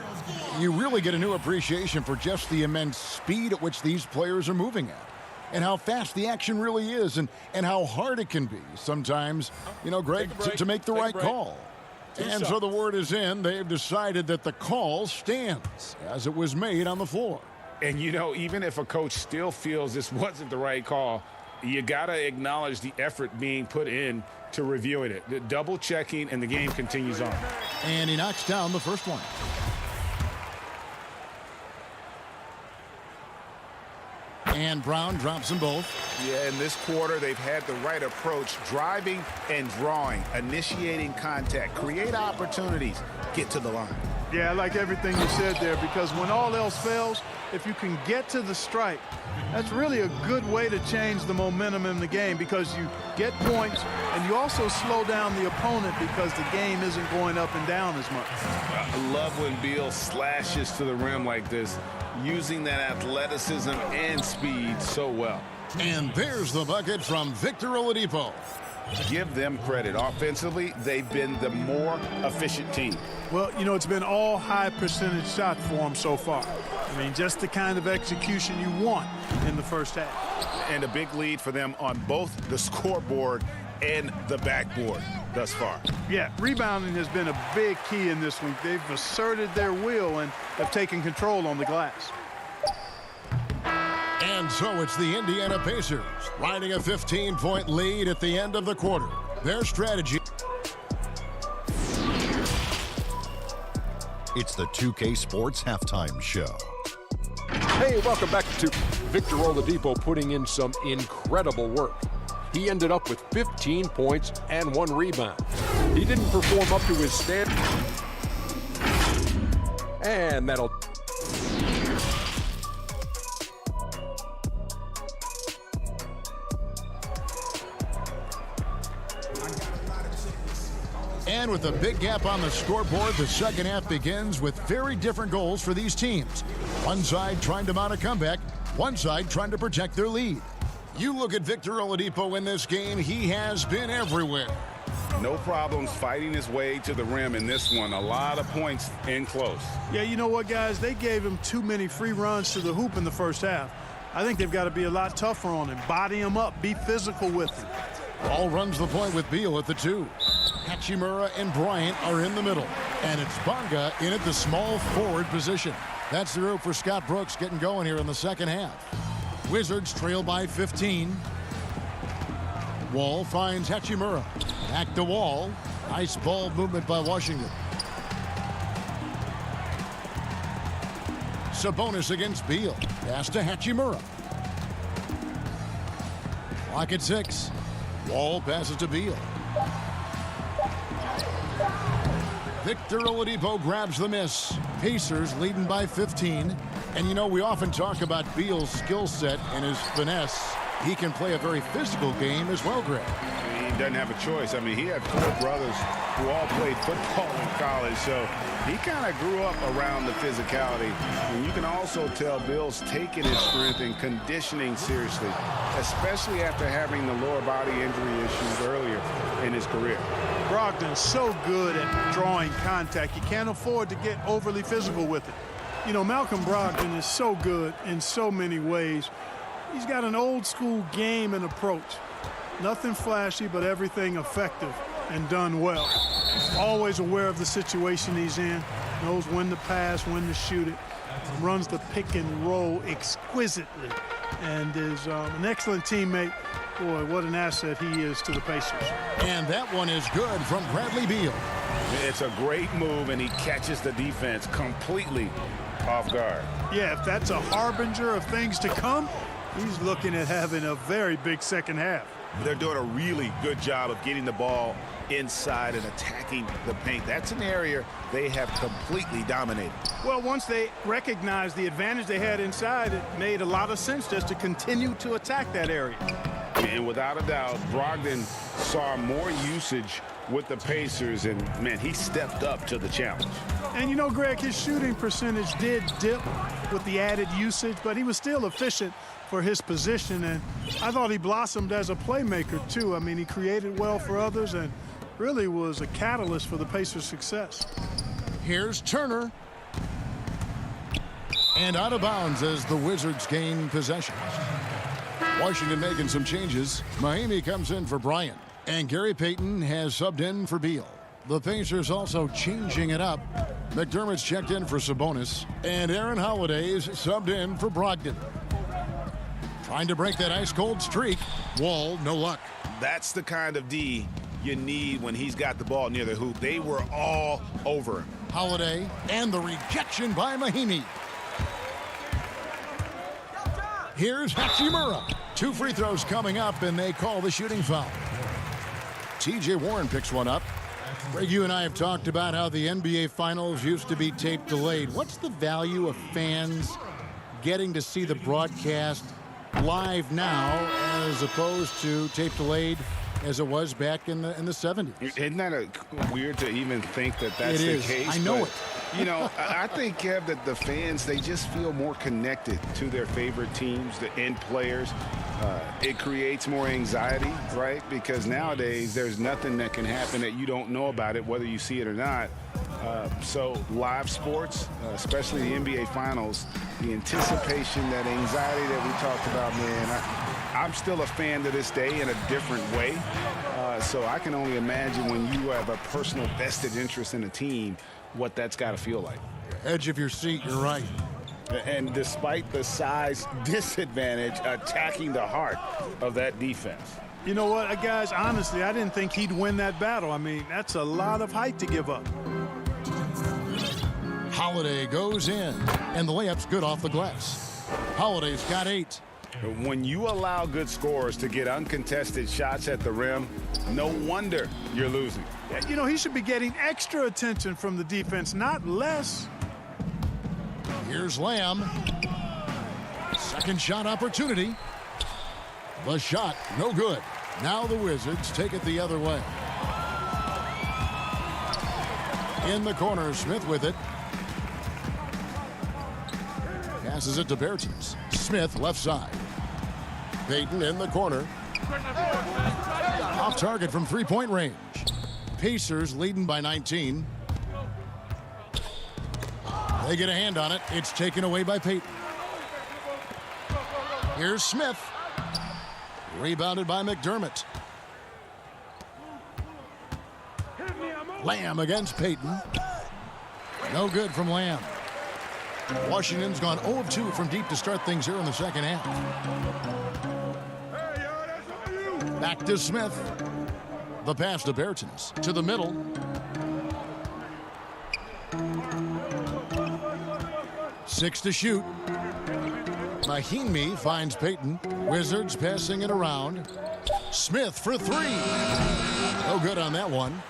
S3: you really get a new appreciation for just the immense speed at which these players are moving at, and how fast the action really is, and how hard it can be sometimes, you know, Greg, to make the right call. And so the word is in. They've decided that the call stands as it was made on the floor.
S5: And, you know, even if a coach still feels this wasn't the right call, you got to acknowledge the effort being put in to reviewing it. The double checking, and the game continues on.
S3: And he knocks down the first one. And Brown drops them both.
S8: Yeah, in this quarter, they've had the right approach, driving and drawing, initiating contact, create opportunities, get to the line.
S11: Yeah, I like everything you said there, because when all else fails, if you can get to the stripe, that's really a good way to change the momentum in the game because you get points and you also slow down the opponent because the game isn't going up and down as much.
S8: I love when Beal slashes to the rim like this, using that athleticism and speed so well.
S3: And there's the bucket from Victor Oladipo.
S8: Give them credit. Offensively, they've been the more efficient team.
S11: Well, you know, it's been all high percentage shots for them so far. I mean, just the kind of execution you want in the first half.
S8: And a big lead for them on both the scoreboard and the backboard thus far.
S11: Yeah, rebounding has been a big key in this week. They've asserted their will and have taken control on the glass.
S3: And so it's the Indiana Pacers riding a 15-point lead at the end of the quarter. Their strategy.
S6: It's the 2K Sports Halftime Show.
S7: Hey, welcome back to Victor Oladipo putting in some incredible work. He ended up with 15 points and 1 rebound. He didn't perform up to his standard. And that'll...
S3: And with a big gap on the scoreboard, the second half begins with very different goals for these teams. One side trying to mount a comeback, one side trying to protect their lead. You look at Victor Oladipo in this game, he has been everywhere.
S8: No problems fighting his way to the rim in this one. A lot of points in close.
S11: Yeah, you know what, guys? They gave him too many free runs to the hoop in the first half. I think they've got to be a lot tougher on him. Body him up. Be physical with him.
S3: Ball runs the point with Beal at the 2. Hachimura and Bryant are in the middle. And it's Bonga in at the small forward position. That's the route for Scott Brooks getting going here in the second half. Wizards trail by 15. Wall finds Hachimura. Back to Wall. Nice ball movement by Washington. Sabonis against Beal. Pass to Hachimura. Clock at 6. Wall passes to Beal. Victor Oladipo grabs the miss. Pacers leading by 15. And you know, we often talk about Beal's skill set and his finesse. He can play a very physical game as well, Greg.
S8: He doesn't have a choice. I mean, he had 4 brothers who all played football in college, so he kind of grew up around the physicality. And you can also tell Bill's taking his strength and conditioning seriously, especially after having the lower body injury issues earlier in his career.
S11: Brogdon's so good at drawing contact. You can't afford to get overly physical with it. You know, Malcolm Brogdon is so good in so many ways. He's got an old school game and approach. Nothing flashy, but everything effective and done well. Always aware of the situation he's in. Knows when to pass, when to shoot it. Runs the pick and roll exquisitely. And is an excellent teammate. Boy, what an asset he is to the Pacers.
S3: And that one is good from Bradley Beal.
S8: It's a great move, and he catches the defense completely off guard.
S11: Yeah, if that's a harbinger of things to come, he's looking at having a very big second half.
S8: They're doing a really good job of getting the ball inside and attacking the paint. That's an area they have completely dominated.
S11: Well, once they recognized the advantage they had inside, it made a lot of sense just to continue to attack that area.
S8: And without a doubt, Brogdon saw more usage with the Pacers, and, man, he stepped up to the challenge.
S11: And, you know, Greg, his shooting percentage did dip with the added usage, but he was still efficient for his position, and I thought he blossomed as a playmaker, too. I mean, he created well for others and really was a catalyst for the Pacers' success.
S3: Here's Turner. And out of bounds as the Wizards gain possession. Washington making some changes. Mahimi comes in for Bryant. And Gary Payton has subbed in for Beal. The Pacers also changing it up. McDermott's checked in for Sabonis. And Aaron Holiday's subbed in for Brogdon. Trying to break that ice-cold streak. Wall, no luck.
S8: That's the kind of D you need when he's got the ball near the hoop. They were all over him.
S3: Holiday and the rejection by Mahimi. Here's Hachimura. 2 free throws coming up, and they call the shooting foul. T.J. Warren picks one up. Greg, you and I have talked about how the NBA Finals used to be tape delayed. What's the value of fans getting to see the broadcast live now as opposed to tape delayed as it was back in the 70s.
S5: Isn't that weird to even think that that's the case?
S3: I know it.
S5: You know, I think, Kev, that the fans, they just feel more connected to their favorite teams, the end players. It creates more anxiety, right? Because nowadays there's nothing that can happen that you don't know about it, whether you see it or not. So live sports, especially the NBA Finals, the anticipation, that anxiety that we talked about, man, I'm still a fan to this day in a different way. So I can only imagine when you have a personal vested interest in a team, what that's got to feel like.
S3: Edge of your seat, you're right.
S5: And despite the size disadvantage, attacking the heart of that defense.
S11: You know what, guys, honestly, I didn't think he'd win that battle. I mean, that's a lot of height to give up.
S3: Holiday goes in, and the layup's good off the glass. Holiday's got 8.
S5: When you allow good scorers to get uncontested shots at the rim, no wonder you're losing.
S11: You know, he should be getting extra attention from the defense, not less.
S3: Here's Lamb. Second shot opportunity. The shot, no good. Now the Wizards take it the other way. In the corner, Smith with it. Passes it to Bertens. Smith left side. Payton in the corner. Off target from three-point range. Pacers leading by 19. They get a hand on it. It's taken away by Payton. Here's Smith. Rebounded by McDermott. Lamb against Payton. No good from Lamb. Washington's gone 0 of 2 from deep to start things here in the second half. Back to Smith. The pass to Bertens. To the middle. Six to shoot. Mahimi finds Payton. Wizards passing it around. Smith for 3. No good on that one.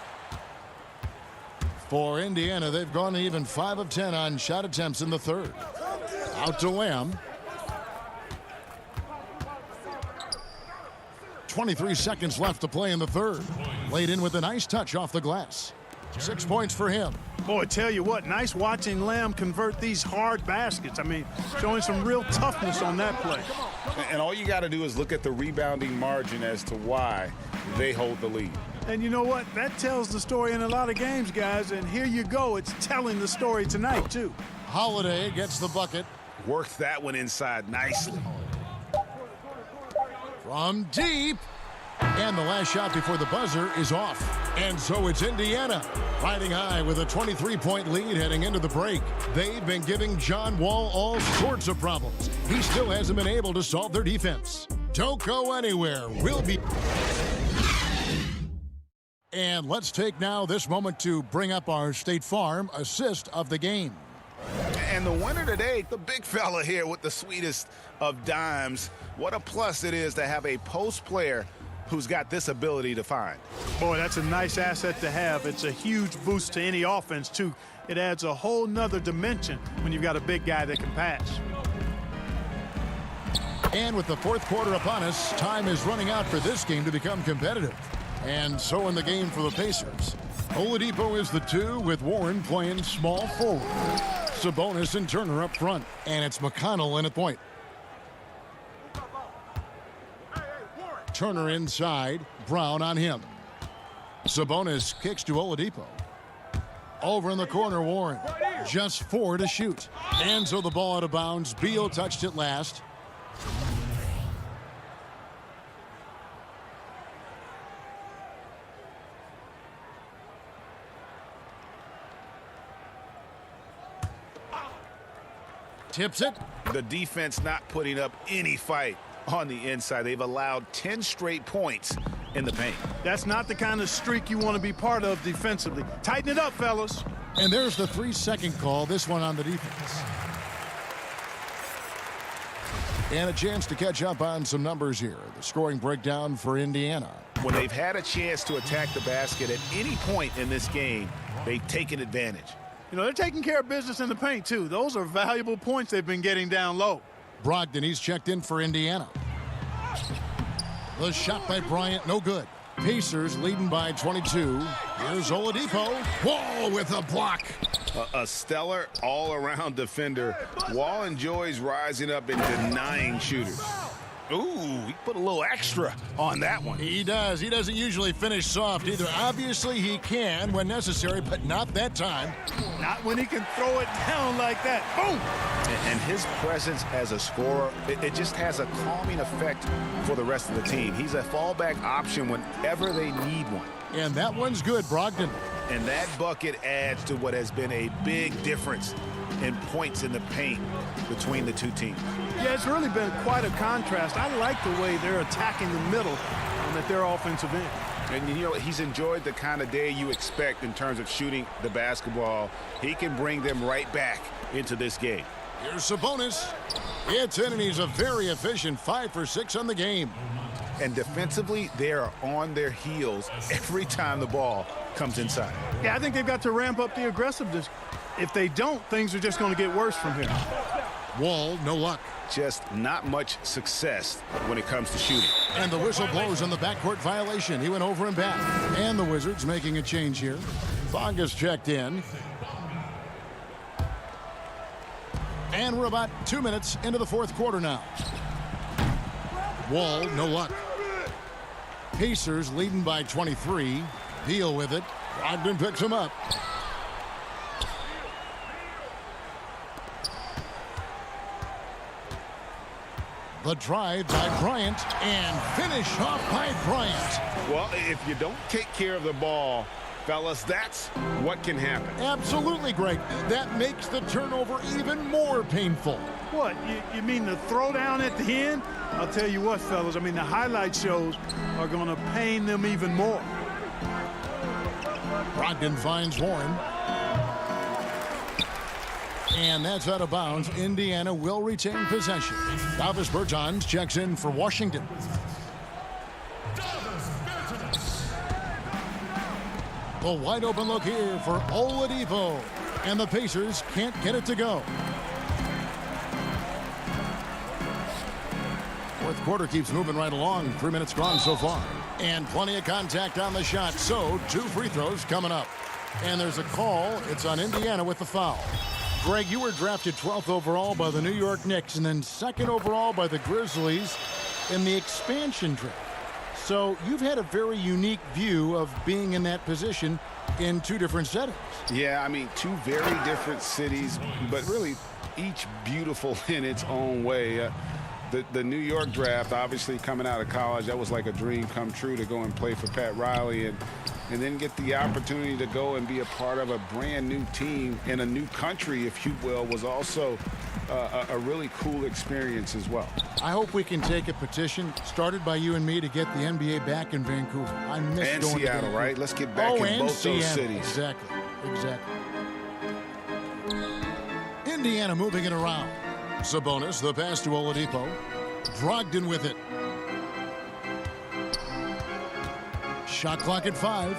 S3: For Indiana, they've gone even 5 of 10 on shot attempts in the third. Out to Lamb. 23 seconds left to play in the third. Laid in with a nice touch off the glass. 6 points for him.
S11: Boy, tell you what, nice watching Lamb convert these hard baskets. I mean, showing some real toughness on that play.
S5: And all you got to do is look at the rebounding margin as to why they hold the lead.
S11: And you know what? That tells the story in a lot of games, guys. And here you go. It's telling the story tonight, too.
S3: Holiday gets the bucket.
S8: Worked that one inside nicely.
S3: From deep. And the last shot before the buzzer is off. And so it's Indiana riding high with a 23-point lead heading into the break. They've been giving John Wall all sorts of problems. He still hasn't been able to solve their defense. Don't go anywhere. We'll be... And let's take now this moment to bring up our State Farm assist of the game.
S8: And the winner today, the big fella here with the sweetest of dimes. What a plus it is to have a post player who's got this ability to find.
S11: Boy, that's a nice asset to have. It's a huge boost to any offense, too. It adds a whole nother dimension when you've got a big guy that can pass.
S3: And with the fourth quarter upon us, time is running out for this game to become competitive. And so in the game for the Pacers. Oladipo is the 2 with Warren playing small forward. Sabonis and Turner up front. And it's McConnell in at point. Turner inside. Brown on him. Sabonis kicks to Oladipo. Over in the corner, Warren. Just 4 to shoot. And so the ball out of bounds. Beal touched it last. Tips it.
S8: The defense not putting up any fight on the inside. They've allowed 10 straight points in the paint.
S11: That's not the kind of streak you want to be part of defensively. Tighten it up, fellas.
S3: And there's the 3-second call, this one on the defense. And a chance to catch up on some numbers here. The scoring breakdown for Indiana.
S8: When they've had a chance to attack the basket at any point in this game, they've taken advantage.
S11: You know, they're taking care of business in the paint, too. Those are valuable points they've been getting down low.
S3: Brogdon, he's checked in for Indiana. The shot by Bryant, no good. Pacers leading by 22. Here's Oladipo. Wall with a block.
S8: A stellar all-around defender. Wall enjoys rising up and denying shooters. Ooh, he put a little extra on that one.
S3: He does. He doesn't usually finish soft either. Obviously, he can when necessary, but not that time.
S11: Not when he can throw it down like that. Boom!
S8: And his presence as a scorer, it just has a calming effect for the rest of the team. He's a fallback option whenever they need one.
S3: And that one's good, Brogdon.
S8: And that bucket adds to what has been a big difference in points in the paint between the two teams.
S11: Yeah, it's really been quite a contrast. I like the way they're attacking the middle at their offensive end.
S8: And, you know, he's enjoyed the kind of day you expect in terms of shooting the basketball. He can bring them right back into this game.
S3: Here's Sabonis. It's in, and he's a very efficient 5 for 6 on the game.
S8: And defensively, they are on their heels every time the ball comes inside.
S11: Yeah, I think they've got to ramp up the aggressiveness. If they don't, things are just going to get worse from here.
S3: Wall, no luck.
S8: Just not much success when it comes to shooting.
S3: And the whistle blows on the backcourt violation. He went over and back. And the Wizards making a change here. Bonga's checked in. And we're about 2 minutes into the fourth quarter now. Wall, no luck. Pacers leading by 23. Deal with it. Brogdon picks him up. The drive by Bryant, and finish off by Bryant.
S9: Well, if you don't take care of the ball, fellas, that's what can happen.
S3: Absolutely, Greg. That makes the turnover even more painful.
S11: What, you mean the throwdown at the end? I'll tell you what, fellas, I mean, the highlight shows are going to pain them even more.
S3: Brogdon finds Warren. And that's out of bounds. Indiana will retain possession. Davis Bertans checks in for Washington. The wide open look here for Oladipo. And the Pacers can't get it to go. Fourth quarter keeps moving right along. 3 minutes gone so far. And plenty of contact on the shot. So 2 free throws coming up. And there's a call. It's on Indiana with the foul. Greg, you were drafted 12th overall by the New York Knicks and then 2nd overall by the Grizzlies in the expansion draft. So you've had a very unique view of being in that position in 2 different settings.
S8: Yeah, I mean, 2 very different cities, but really each beautiful in its own way. The New York draft, obviously coming out of college, that was like a dream come true to go and play for Pat Riley and then get the opportunity to go and be a part of a brand new team in a new country, if you will, was also a really cool experience as well.
S3: I hope we can take a petition started by you and me to get the NBA back in Vancouver. I miss
S8: and
S3: going
S8: Seattle,
S3: to
S8: right? Let's get back in both
S3: Seattle.
S8: those cities.
S3: Exactly. Indiana moving it around. Sabonis, the pass to Oladipo. Brogdon with it. Shot clock at 5.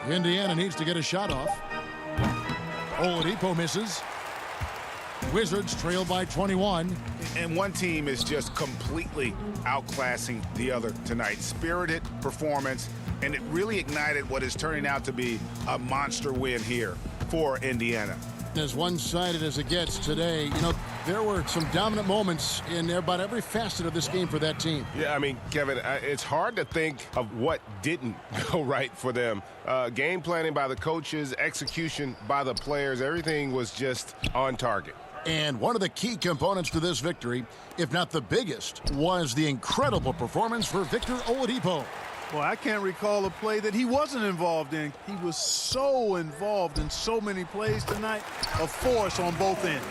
S3: Indiana needs to get a shot off. Oladipo misses. Wizards trail by 21.
S8: And one team is just completely outclassing the other tonight. Spirited performance, and it really ignited what is turning out to be a monster win here for Indiana.
S3: As one-sided as it gets today, you know, there were some dominant moments in about every facet of this game for that team.
S9: Yeah, I mean, Kevin, it's hard to think of what didn't go right for them. Game planning by the coaches, execution by the players, everything was just on target.
S3: And one of the key components to this victory, if not the biggest, was the incredible performance for Victor Oladipo.
S11: Well, I can't recall a play that he wasn't involved in. He was so involved in so many plays tonight, a force on both ends.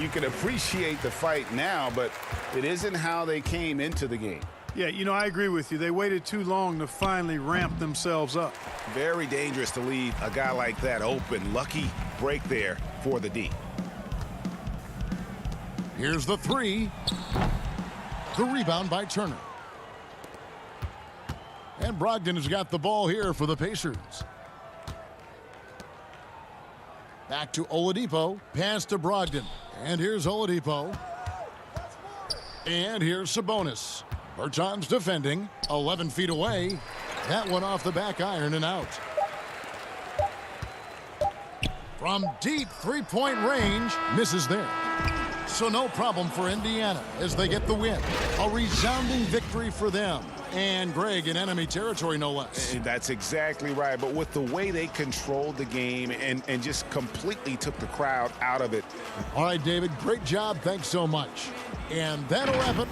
S8: You can appreciate the fight now, but it isn't how they came into the game.
S11: Yeah, you know, I agree with you. They waited too long to finally ramp themselves up.
S8: Very dangerous to leave a guy like that open. Lucky break there for the D.
S3: Here's the 3. The rebound by Turner. And Brogdon has got the ball here for the Pacers. Back to Oladipo. Pass to Brogdon. And here's Oladipo. And here's Sabonis. Bertans defending. 11 feet away. That one off the back iron and out. From deep three-point range. Misses there. So no problem for Indiana as they get the win. A resounding victory for them. And Greg in enemy territory, no less.
S8: That's exactly right. But with the way they controlled the game and just completely took the crowd out of it.
S3: All right, David, great job. Thanks so much. And that'll wrap it.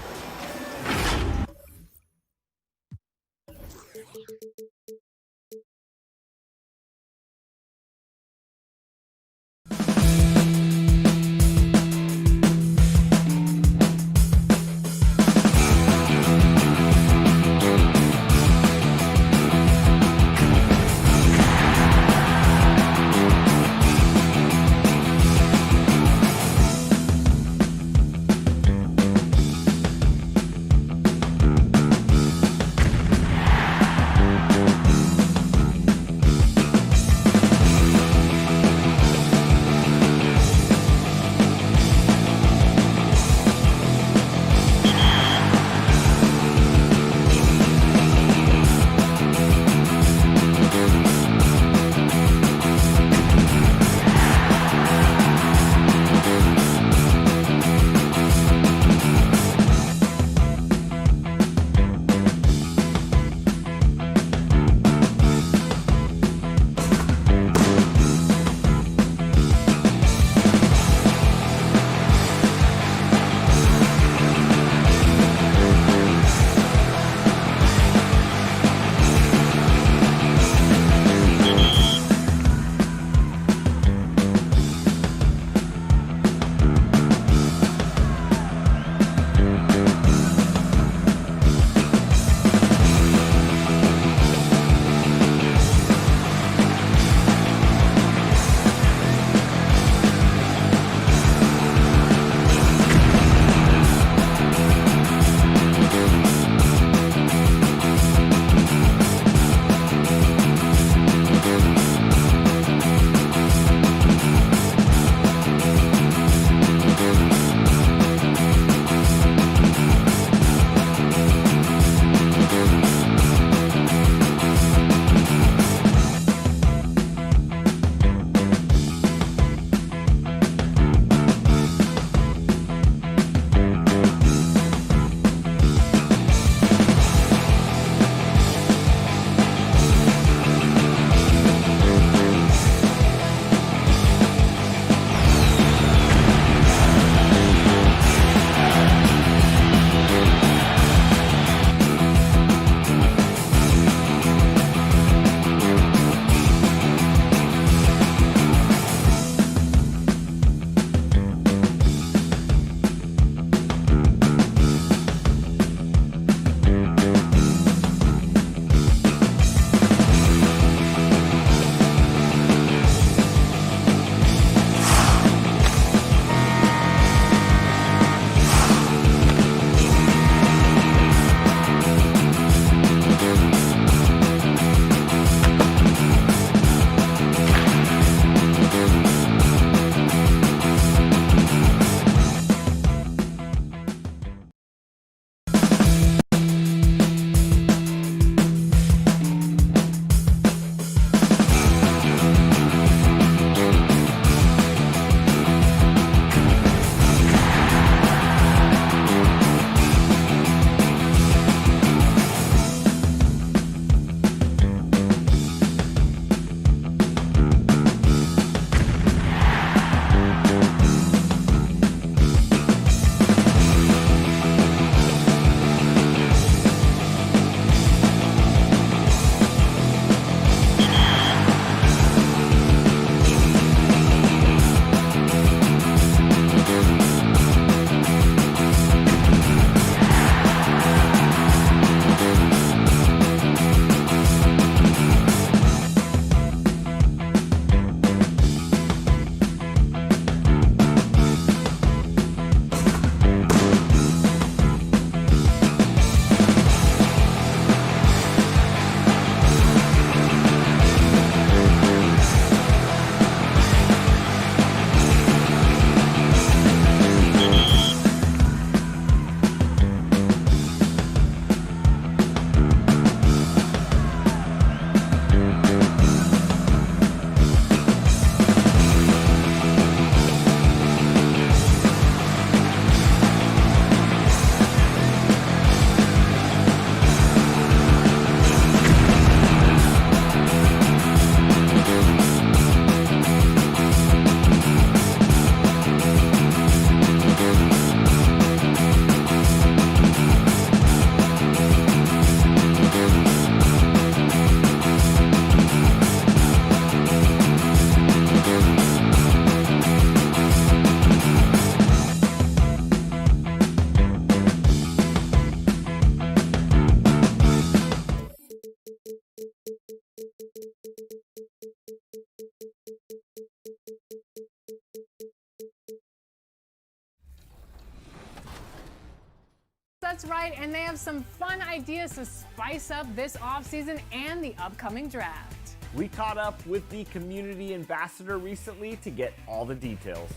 S10: That's right, and they have some fun ideas to spice up this offseason and the upcoming draft.
S1: We caught up with the community ambassador recently to get all the details.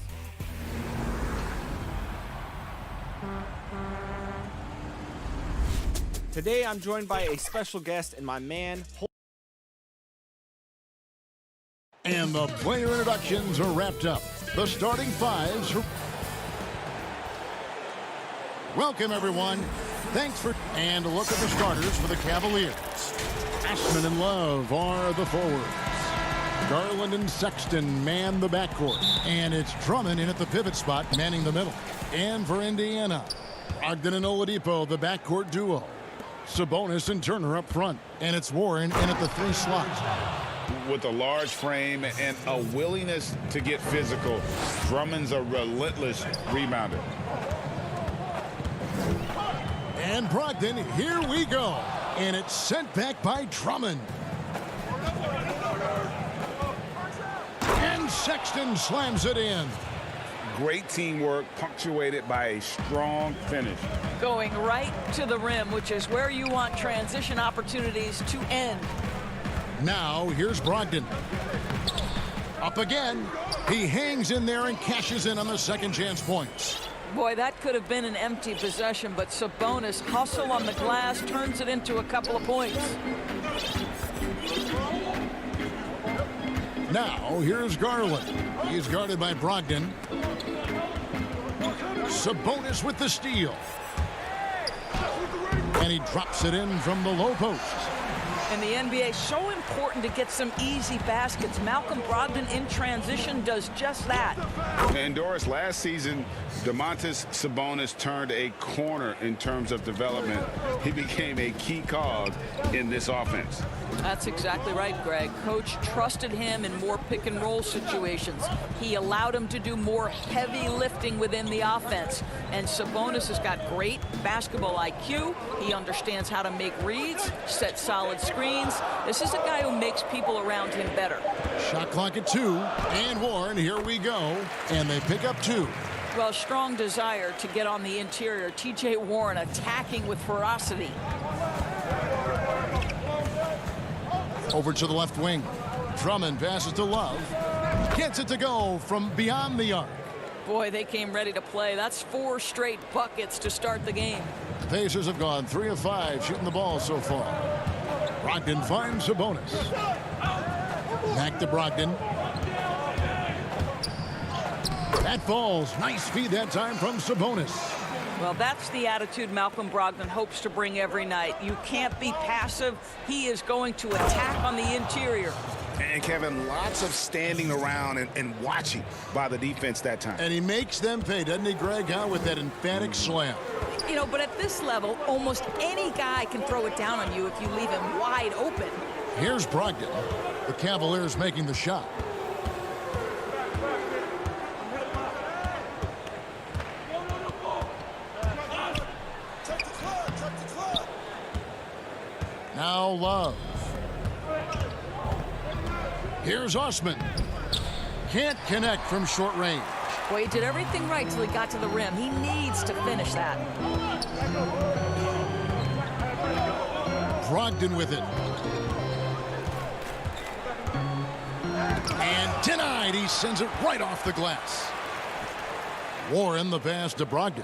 S1: Today, I'm joined by a special guest and my man.
S3: And the player introductions are wrapped up. The starting fives are... Welcome, everyone. Thanks for... And a look at the starters for the Cavaliers. Ashman and Love are the forwards. Garland and Sexton man the backcourt. And it's Drummond in at the pivot spot, manning the middle. And for Indiana, Brogdon and Oladipo, the backcourt duo. Sabonis and Turner up front. And it's Warren in at the 3 slots.
S5: With a large frame and a willingness to get physical, Drummond's a relentless rebounder.
S3: And Brogdon, here we go. And it's sent back by Drummond. And Sexton slams it in.
S5: Great teamwork punctuated by a strong finish.
S13: Going right to the rim, which is where you want transition opportunities to end.
S3: Now, here's Brogdon. Up again. He hangs in there and cashes in on the second chance points.
S13: Boy, that could have been an empty possession, but Sabonis hustle on the glass, turns it into a couple of points.
S3: Now, here's Garland. He's guarded by Brogdon. Sabonis with the steal. And he drops it in from the low post.
S13: In the NBA, so important to get some easy baskets. Malcolm Brogdon in transition does just that.
S5: And Doris, last season, Domantas Sabonis turned a corner in terms of development. He became a key cog in this offense.
S13: That's exactly right, Greg. Coach trusted him in more pick and roll situations. He allowed him to do more heavy lifting within the offense. And Sabonis has got great basketball IQ. He understands how to make reads, set solid screens. This is a guy who makes people around him better.
S3: Shot clock at 2. And Warren, here we go. And they pick up 2.
S13: Well, strong desire to get on the interior. T.J. Warren attacking with ferocity.
S3: Over to the left wing. Drummond passes to Love. Gets it to go from beyond the arc.
S13: Boy, they came ready to play. That's 4 straight buckets to start the game.
S3: Pacers have gone 3 of 5 shooting the ball so far. Brogdon finds Sabonis. Back to Brogdon. That falls. Nice feed that time from Sabonis.
S13: Well, that's the attitude Malcolm Brogdon hopes to bring every night. You can't be passive. He is going to attack on the interior.
S8: And Kevin, lots of standing around and watching by the defense that time.
S3: And he makes them pay, doesn't he, Greg, with that emphatic slam.
S13: You know, but at this level, almost any guy can throw it down on you if you leave him wide open.
S3: Here's Brogdon. The Cavaliers making the shot. Now Love. Here's Osman. Can't connect from short range.
S13: Well, he did everything right till he got to the rim. He needs to finish that.
S3: Brogdon with it. And denied. He sends it right off the glass. Warren the pass to Brogdon.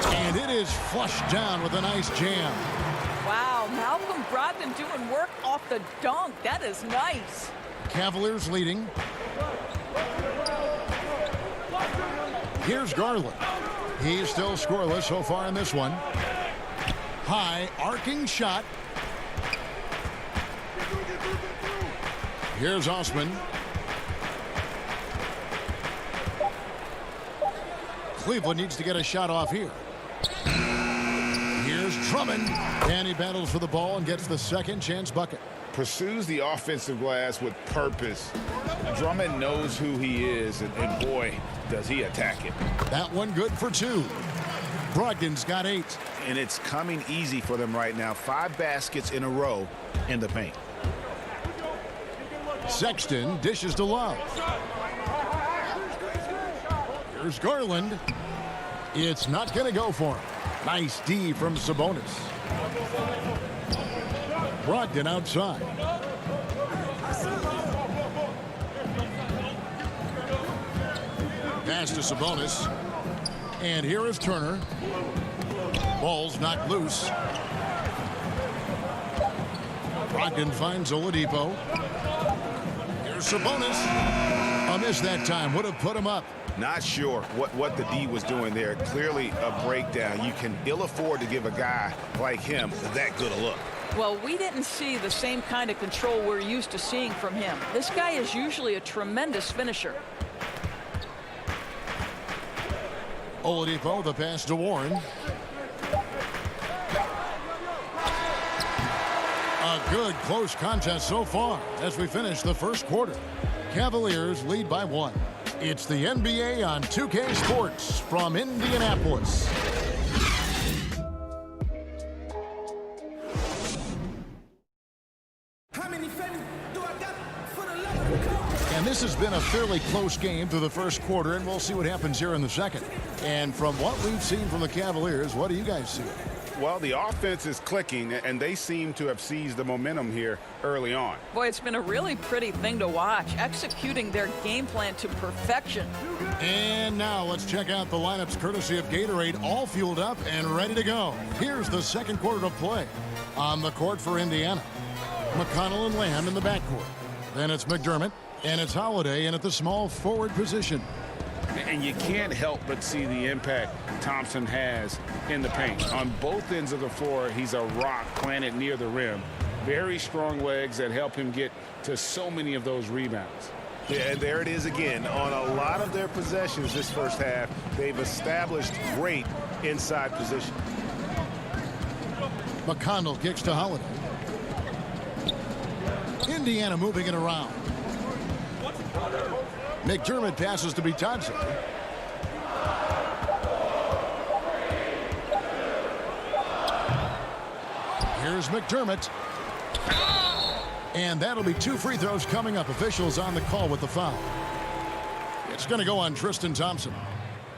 S3: And it is flushed down with a nice jam.
S13: Wow, Malcolm Brogdon doing work off the dunk. That is nice.
S3: Cavaliers leading. Here's Garland. He's still scoreless so far in this one. High arcing shot. Here's Osman. Cleveland needs to get a shot off here. Here's Drummond. And he battles for the ball and gets the second chance bucket.
S5: Pursues the offensive glass with purpose. Drummond knows who he is, and boy, does he attack it.
S3: That one good for 2. Brogdon's got 8.
S8: And it's coming easy for them right now. 5 baskets in a row in the paint.
S3: Sexton dishes to Love. Here's Garland. It's not going to go for him. Nice D from Sabonis. Brogdon outside. Pass to Sabonis. And here is Turner. Ball's knocked loose. Brogdon finds Oladipo. Here's Sabonis. A miss that time. Would have put him up.
S8: Not sure what the D was doing there. Clearly a breakdown. You can ill afford to give a guy like him that good a look.
S13: Well, we didn't see the same kind of control we're used to seeing from him. This guy is usually a tremendous finisher.
S3: Oladipo, the pass to Warren. A good close contest so far as we finish the first quarter. Cavaliers lead by 1. It's the NBA on 2K Sports from Indianapolis. And this has been a fairly close game through the first quarter, and we'll see what happens here in the second. And from what we've seen from the Cavaliers, what do you guys see?
S5: Well, the offense is clicking, and they seem to have seized the momentum here early on.
S13: Boy, it's been a really pretty thing to watch, executing their game plan to perfection.
S3: And now let's check out the lineups courtesy of Gatorade, all fueled up and ready to go. Here's the second quarter of play. On the court for Indiana, McConnell and Lamb in the backcourt. Then it's McDermott, and it's Holiday in at the small forward position.
S5: And you can't help but see the impact Thompson has in the paint. On both ends of the floor, he's a rock planted near the rim. Very strong legs that help him get to so many of those rebounds.
S8: Yeah, and there it is again. On a lot of their possessions this first half, they've established great inside position.
S3: McConnell kicks to Holiday. Indiana moving it around. McDermott passes to Bitadze. Here's McDermott. And that'll be 2 free throws coming up. Officials on the call with the foul. It's going to go on Tristan Thompson.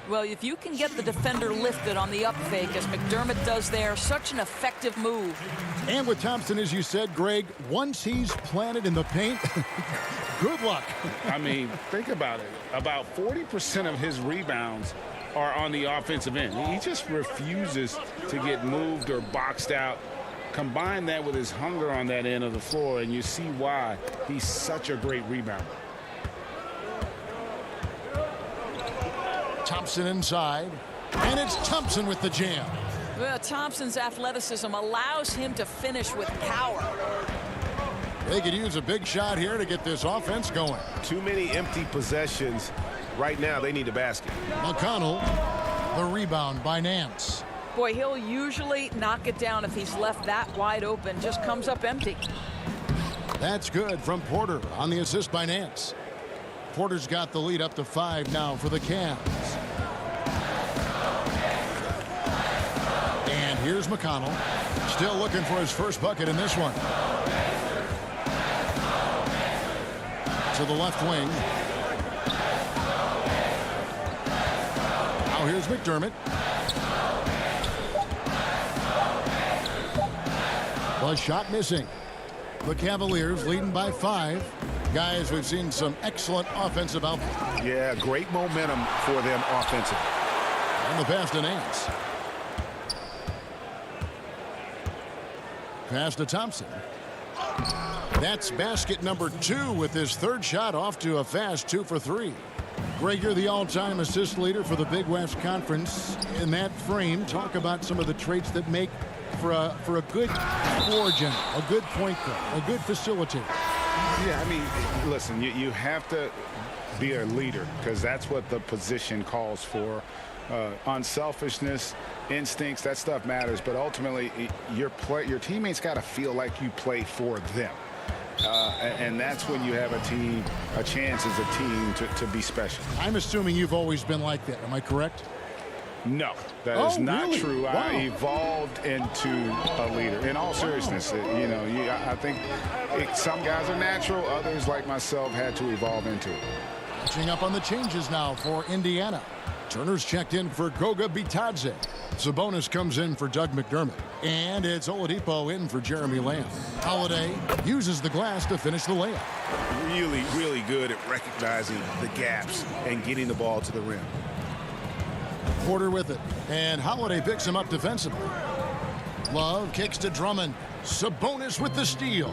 S13: Well, if you can get the defender lifted on the up fake, as McDermott does there, such an effective move.
S3: And with Thompson, as you said, Greg, once he's planted in the paint, good luck.
S5: I mean, think about it. About 40% of his rebounds are on the offensive end. He just refuses to get moved or boxed out. Combine that with his hunger on that end of the floor, and you see why he's such a great rebounder.
S3: Thompson inside, and it's Thompson with the jam.
S13: Well, Thompson's athleticism allows him to finish with power.
S3: They could use a big shot here to get this offense going.
S8: Too many empty possessions. Right now, they need a basket.
S3: McConnell, the rebound by Nance.
S13: Boy, he'll usually knock it down if he's left that wide open. Just comes up empty.
S3: That's good from Porter on the assist by Nance. Porter's got the lead up to 5 now for the Cavs. And here's McConnell. Still looking for his first bucket in this one. To the left wing. Now here's McDermott. The shot missing. The Cavaliers leading by 5. Guys, we've seen some excellent offensive output.
S8: Yeah, great momentum for them offensively.
S3: And the pass to Nance. Pass to Thompson. That's basket number 2 with his third shot off to a fast 2 for 3. Greg, you're the all-time assist leader for the Big West Conference. In that frame, talk about some of the traits that make for a good floor general, a good point guard, a good facilitator.
S5: Yeah, I mean, listen, you have to be a leader because that's what the position calls for. Unselfishness, instincts, that stuff matters. But ultimately, your teammates got to feel like you play for them. And that's when you have a chance as a team to be special.
S3: I'm assuming you've always been like that. Am I correct?
S5: No, that is not
S3: really?
S5: true.
S3: Wow.
S5: I evolved into a leader. In all seriousness, I think some guys are natural. Others, like myself, had to evolve into it.
S3: Catching up on the changes now for Indiana. Turner's checked in for Goga Bitadze. Sabonis comes in for Doug McDermott. And it's Oladipo in for Jeremy Lamb. Holiday uses the glass to finish the layup.
S8: Really, really good at recognizing the gaps and getting the ball to the rim.
S3: Porter with it. And Holiday picks him up defensively. Love kicks to Drummond. Sabonis with the steal.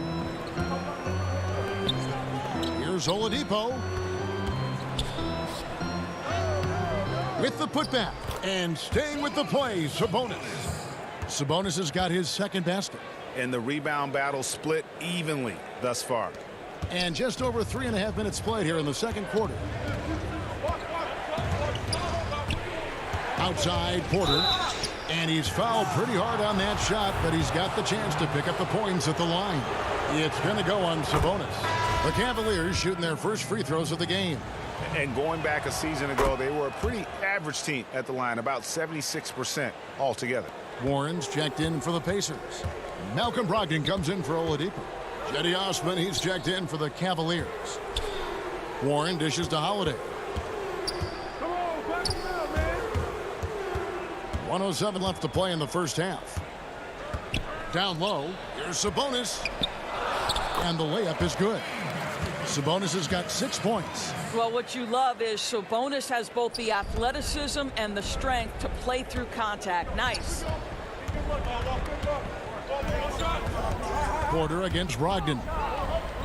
S3: Here's Oladipo. With the putback. And staying with the play, Sabonis. Sabonis has got his second basket.
S8: And the rebound battle split evenly thus far.
S3: And just over 3.5 minutes played here in the second quarter. Outside Porter. And he's fouled pretty hard on that shot, but he's got the chance to pick up the points at the line. It's going to go on Sabonis. The Cavaliers shooting their first free throws of the game.
S8: And going back a season ago, they were a pretty average team at the line, about 76% altogether.
S3: Warren's checked in for the Pacers. Malcolm Brogdon comes in for Oladipo. Cedi Osman, he's checked in for the Cavaliers. Warren dishes to Holiday. 1:07 left to play in the first half. Down low, here's Sabonis. And the layup is good. Sabonis has got 6 points.
S13: Well, what you love is Sabonis has both the athleticism and the strength to play through contact. Nice.
S3: Porter against Brogdon.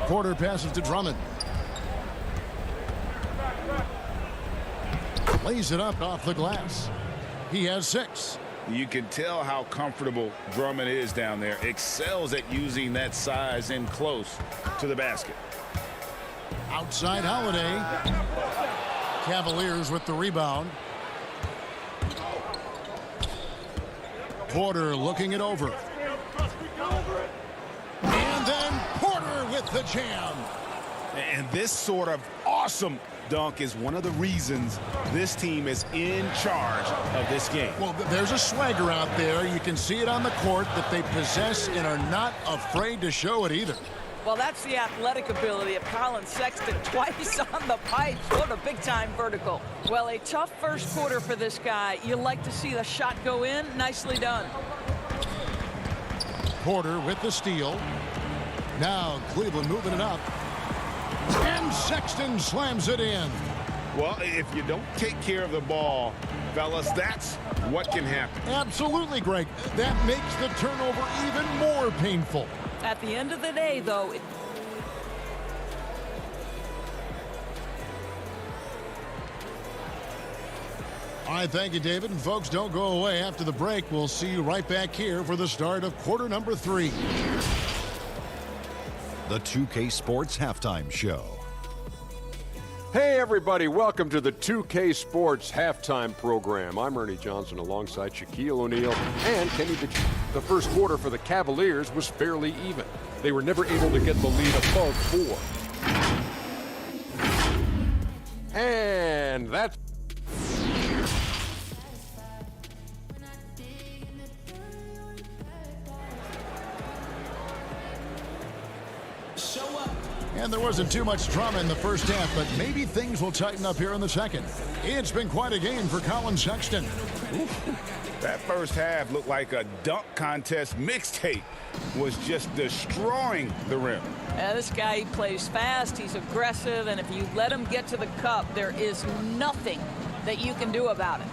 S3: Porter passes to Drummond. Lays it up off the glass. He has 6.
S8: You can tell how comfortable Drummond is down there. Excels at using that size in close to the basket.
S3: Outside Holiday. Cavaliers with the rebound. Porter looking it over. And then Porter with the jam.
S8: And this sort of awesome dunk is one of the reasons this team is in charge of this game.
S3: Well, there's a swagger out there. You can see it on the court that they possess and are not afraid to show it either.
S13: Well, that's the athletic ability of Colin Sexton. Twice on the pipe. What a big-time vertical. Well, a tough first quarter for this guy. You like to see the shot go in. Nicely done.
S3: Porter with the steal. Now Cleveland moving it up. And Sexton slams it in.
S8: Well, if you don't take care of the ball, fellas, that's what can happen.
S3: Absolutely, Greg. That makes the turnover even more painful.
S13: At the end of the day, though,
S3: all right, thank you, David. And folks, don't go away. After the break, we'll see you right back here for the start of quarter number 3.
S6: The 2K Sports Halftime Show.
S7: Hey, everybody. Welcome to the 2K Sports Halftime Program. I'm Ernie Johnson alongside Shaquille O'Neal and Kenny the first quarter for the Cavaliers was fairly even. They were never able to get the lead above 4. And that's...
S3: And there wasn't too much drama in the first half, but maybe things will tighten up here in the second. It's been quite a game for Colin Sexton.
S8: Oof. That first half looked like a dunk contest mixtape. Was just destroying the rim.
S13: This guy, he plays fast, he's aggressive, and if you let him get to the cup, there is nothing that you can do about it.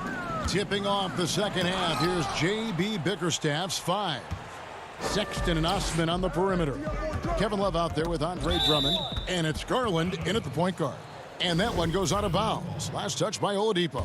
S3: Tipping off the second half, here's J.B. Bickerstaff's 5. Sexton and Osman on the perimeter. Kevin Love out there with Andre Drummond. And it's Garland in at the point guard. And that one goes out of bounds. Last touch by Oladipo.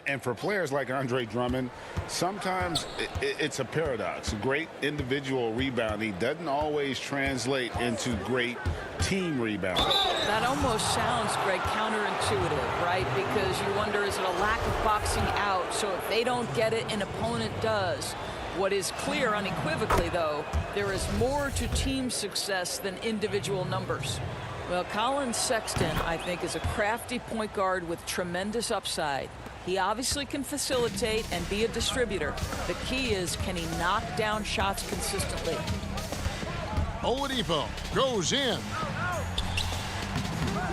S8: And for players like Andre Drummond, sometimes it's a paradox. Great individual rebounding doesn't always translate into great team rebounding.
S13: That almost sounds, Greg, counterintuitive, right? Because you wonder, is it a lack of boxing out? So if they don't get it, an opponent does. What is clear unequivocally, though, there is more to team success than individual numbers. Well, Colin Sexton, I think, is a crafty point guard with tremendous upside. He obviously can facilitate and be a distributor. The key is, can he knock down shots consistently?
S3: Oladipo goes in.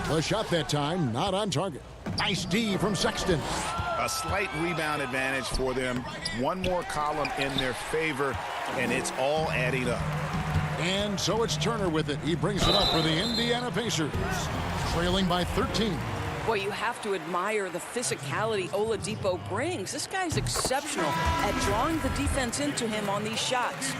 S3: The shot that time, not on target. Nice D from Sexton.
S8: A slight rebound advantage for them. One more column in their favor, and it's all adding up.
S3: And so it's Turner with it. He brings it up for the Indiana Pacers, trailing by 13.
S13: Boy, you have to admire the physicality Oladipo brings. This guy's exceptional at drawing the defense into him on these shots.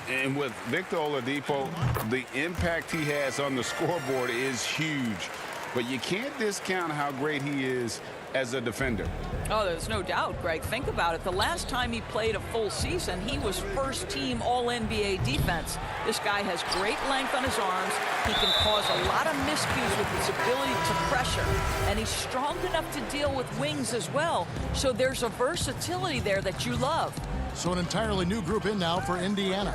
S5: And with Victor Oladipo, the impact he has on the scoreboard is huge. But you can't discount how great he is as a defender.
S13: Oh, there's no doubt, Greg. Think about it. The last time he played a full season, he was first-team All-NBA defense. This guy has great length on his arms. He can cause a lot of miscues with his ability to pressure. And he's strong enough to deal with wings as well. So there's a versatility there that you love.
S3: So an entirely new group in now for Indiana.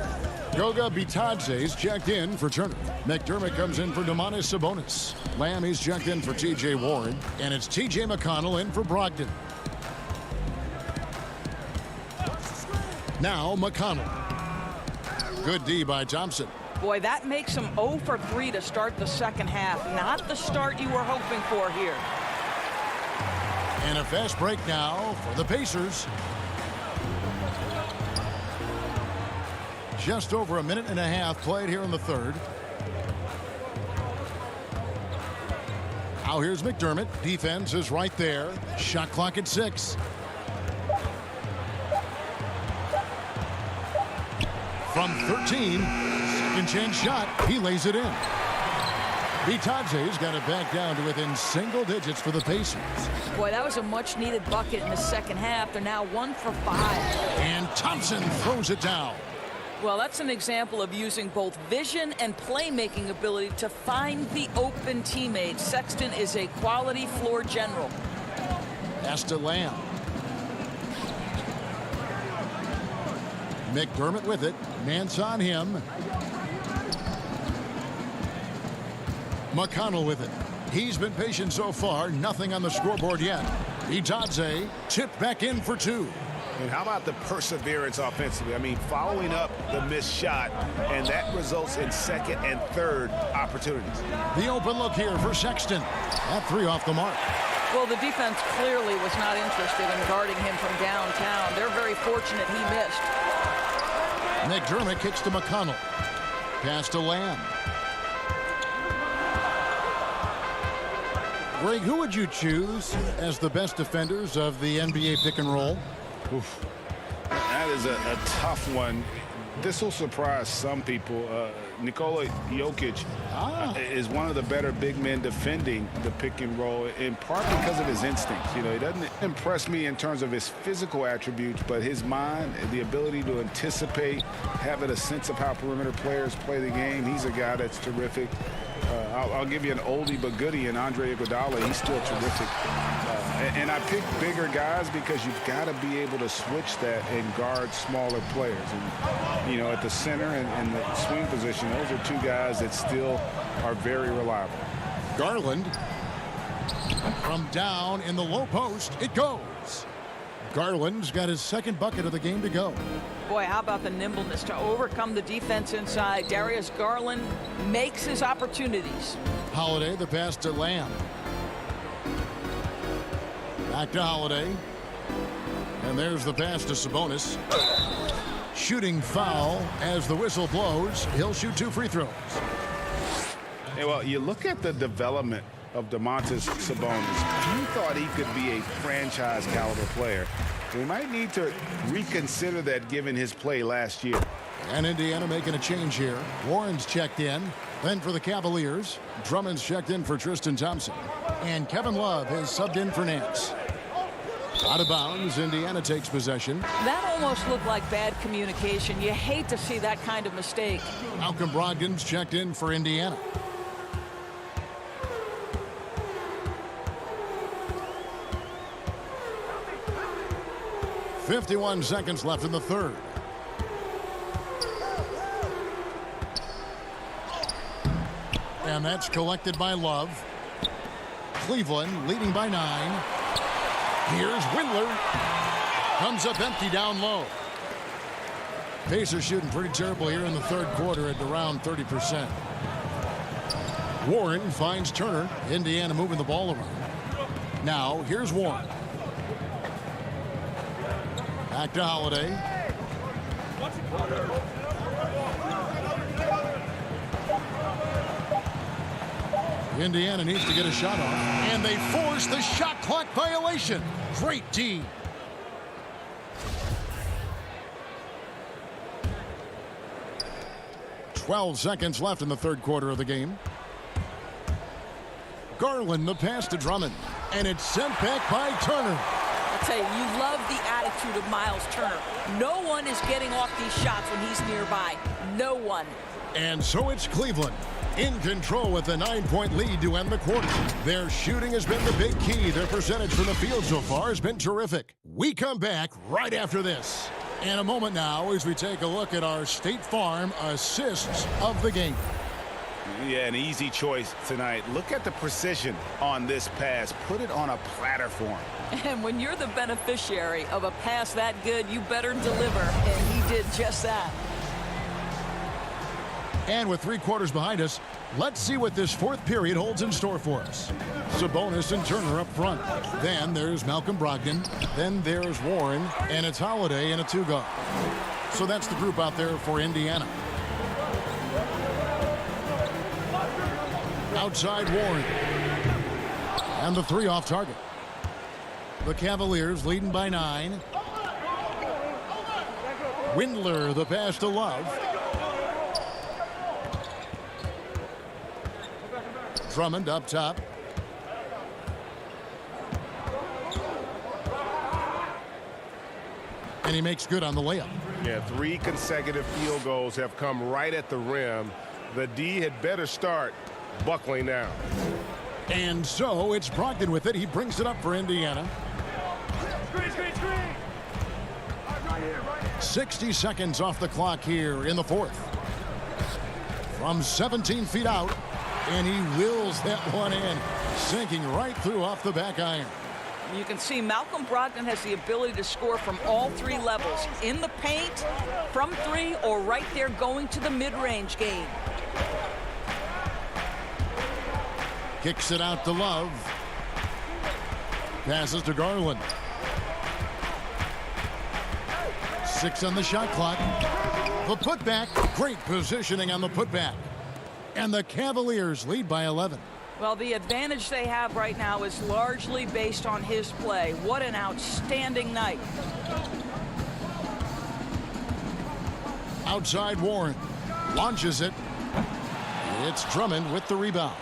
S3: Goga Bitadze's checked in for Turner. McDermott comes in for Domantas Sabonis. Lamb, he's checked in for T.J. Warren. And it's T.J. McConnell in for Brogdon. Now McConnell. Good D by Thompson.
S13: Boy, that makes him 0 for 3 to start the second half. Not the start you were hoping for here.
S3: And a fast break now for the Pacers. Just over a minute and a half played here in the third. Now here's McDermott. Defense is right there. Shot clock at 6. From 13, second chance shot. He lays it in. Bitadze's got it back down to within single digits for the Pacers.
S13: Boy, that was a much-needed bucket in the second half. They're now 1 for 5.
S3: And Thompson throws it down.
S13: Well, that's an example of using both vision and playmaking ability to find the open teammate. Sexton is a quality floor general.
S3: Pass to Lamb. McDermott with it. Nance on him. McConnell with it. He's been patient so far. Nothing on the scoreboard yet. Bitadze tipped back in for 2.
S8: And how about the perseverance offensively? I mean, following up the missed shot, and that results in second and third opportunities.
S3: The open look here for Sexton. That 3 off the mark.
S13: Well, the defense clearly was not interested in guarding him from downtown. They're very fortunate he missed.
S3: McDermott kicks to McConnell. Pass to Lamb. Greg, who would you choose as the best defenders of the NBA pick and roll?
S5: Oof. That is a tough one. This will surprise some people. Nikola Jokic is one of the better big men defending the pick and roll, in part because of his instincts. You know, he doesn't impress me in terms of his physical attributes, but his mind, the ability to anticipate, having a sense of how perimeter players play the game. He's a guy that's terrific. I'll give you an oldie but goodie in Andre Iguodala. He's still terrific. And I pick bigger guys because you've got to be able to switch that and guard smaller players. And, you know, at the center and the swing position, those are 2 guys that still are very reliable.
S3: Garland from down in the low post. It goes. Garland's got his second bucket of the game to go.
S13: Boy, how about the nimbleness to overcome the defense inside. Darius Garland makes his opportunities.
S3: Holiday, the pass to Lamb. Back to Holiday. And there's the pass to Sabonis. Shooting foul as the whistle blows. He'll shoot 2 free throws.
S5: Hey, well, you look at the development of Domantas Sabonis. You thought he could be a franchise caliber player. We might need to reconsider that given his play last year.
S3: And Indiana making a change here. Warren's checked in. Then for the Cavaliers, Drummond's checked in for Tristan Thompson. And Kevin Love has subbed in for Nance. Out of bounds, Indiana takes possession.
S13: That almost looked like bad communication. You hate to see that kind of mistake.
S3: Malcolm Brogdon's checked in for Indiana. .51 seconds left in the third. And that's collected by Love. Cleveland leading by 9. Here's Windler. Comes up empty down low. Pacers shooting pretty terrible here in the third quarter at around 30%. Warren finds Turner. Indiana moving the ball around. Now here's Warren. Back to Holiday. Indiana needs to get a shot off, and they force the shot clock violation. Great D. "12 seconds left in the third quarter of the game. Garland, the pass to Drummond, and it's sent back by Turner.
S13: I'll tell you, you love the attitude of Miles Turner. No one is getting off these shots when he's nearby. No one.
S3: And so it's Cleveland in control with a 9-point lead to end the quarter. Their shooting has been the big key. Their percentage from the field so far has been terrific. We come back right after this. In a moment now as we take a look at our State Farm assists of the game.
S8: Yeah, an easy choice tonight. Look at the precision on this pass. Put it on a platter for him.
S13: And when you're the beneficiary of a pass that good, you better deliver. And he did just that.
S3: And with 3 quarters behind us, let's see what this fourth period holds in store for us. Sabonis and Turner up front. Then there's Malcolm Brogdon. Then there's Warren. And it's Holiday and a 2-guard. So that's the group out there for Indiana. Outside Warren. And the 3 off target. The Cavaliers leading by 9. Windler, the pass to Love. Drummond up top. And he makes good on the layup.
S9: Yeah, 3 consecutive field goals have come right at the rim. The D had better start buckling down.
S3: And so it's Brogdon with it. He brings it up for Indiana. 60 seconds off the clock here in the fourth. From 17 feet out. And he wills that one in, sinking right through off the back iron.
S13: You can see Malcolm Brogdon has the ability to score from all 3 levels. In the paint, from 3, or right there going to the mid-range game.
S3: Kicks it out to Love. Passes to Garland. 6 on the shot clock. The putback. Great positioning on the putback. And the Cavaliers lead by 11.
S13: Well, the advantage they have right now is largely based on his play. What an outstanding night.
S3: Outside Warren. Launches it. It's Drummond with the rebound.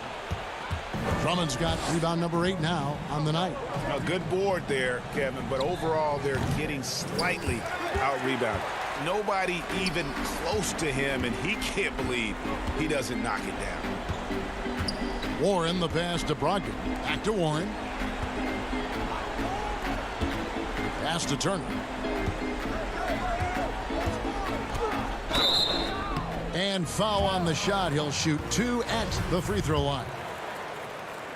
S3: Drummond's got rebound number 8 now on the night.
S8: A good board there, Kevin, but overall they're getting slightly out-rebounded. Nobody even close to him, and he can't believe he doesn't knock it down.
S3: Warren, the pass to Brogdon. Back to Warren. Pass to Turner. And foul on the shot. He'll shoot 2 at the free throw line.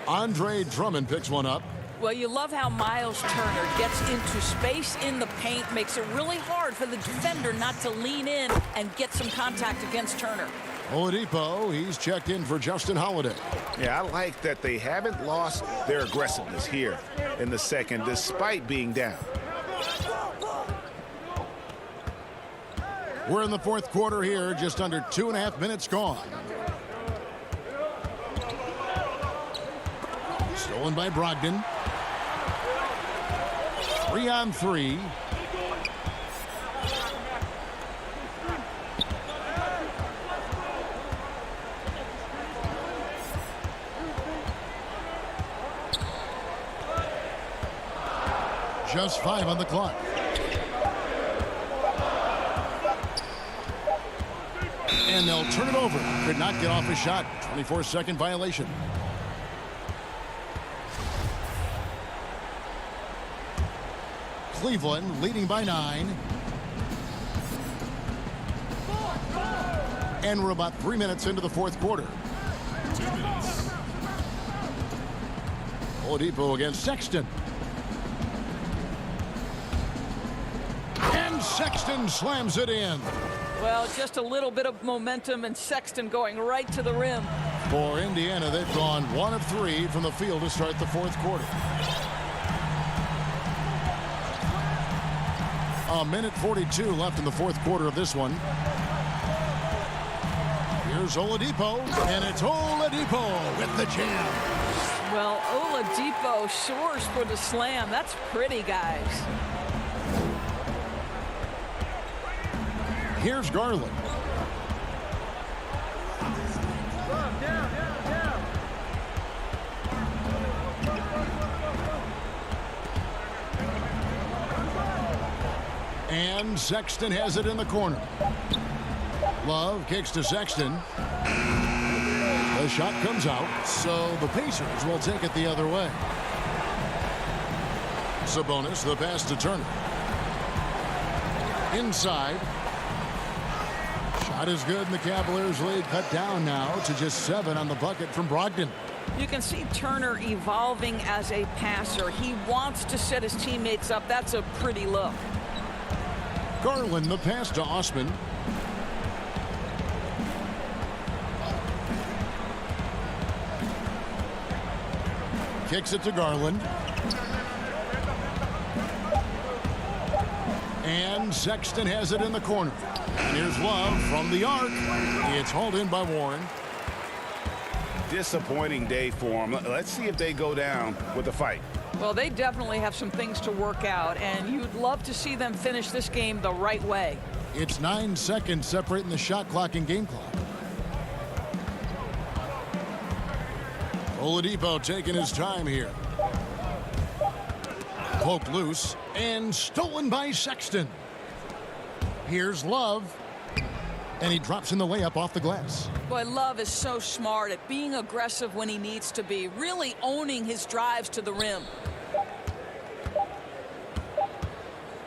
S3: Andre Drummond picks one up.
S13: Well, you love how Miles Turner gets into space in the paint, makes it really hard for the defender not to lean in and get some contact against Turner.
S3: Oladipo, he's checked in for Justin Holiday.
S8: Yeah, I like that they haven't lost their aggressiveness here in the second, despite being down.
S3: We're in the fourth quarter here, just under 2.5 minutes gone. Stolen by Brogdon. 3-on-3. Just 5 on the clock. And they'll turn it over. Could not get off a shot. 24-second violation. Cleveland leading by 9. And we're about 3 minutes into the fourth quarter.
S6: 2 minutes.
S3: Oladipo against Sexton. And Sexton slams it in.
S13: Well, just a little bit of momentum and Sexton going right to the rim.
S3: For Indiana, they've gone 1 of 3 from the field to start the fourth quarter. A minute 42 left in the fourth quarter of this one. Here's Oladipo, and it's Oladipo with the jam.
S13: Well, Oladipo soars for the slam. That's pretty, guys.
S3: Here's Garland. And Sexton has it in the corner. Love kicks to Sexton. The shot comes out, so the Pacers will take it the other way. Sabonis, the pass to Turner. Inside. Shot is good, and the Cavaliers lead cut down now to just 7 on the bucket from Brogdon.
S13: You can see Turner evolving as a passer. He wants to set his teammates up. That's a pretty look.
S3: Garland, the pass to Osman. Kicks it to Garland. And Sexton has it in the corner. And here's Love from the arc. It's hauled in by Warren.
S8: Disappointing day for them. Let's see if they go down with a fight.
S13: Well, they definitely have some things to work out, and you'd love to see them finish this game the right way.
S3: It's 9 seconds separating the shot clock and game clock. Oladipo taking his time here. Poked loose and stolen by Sexton. Here's Love. And he drops in the layup off the glass.
S13: Boy, Love is so smart at being aggressive when he needs to be, really owning his drives to the rim.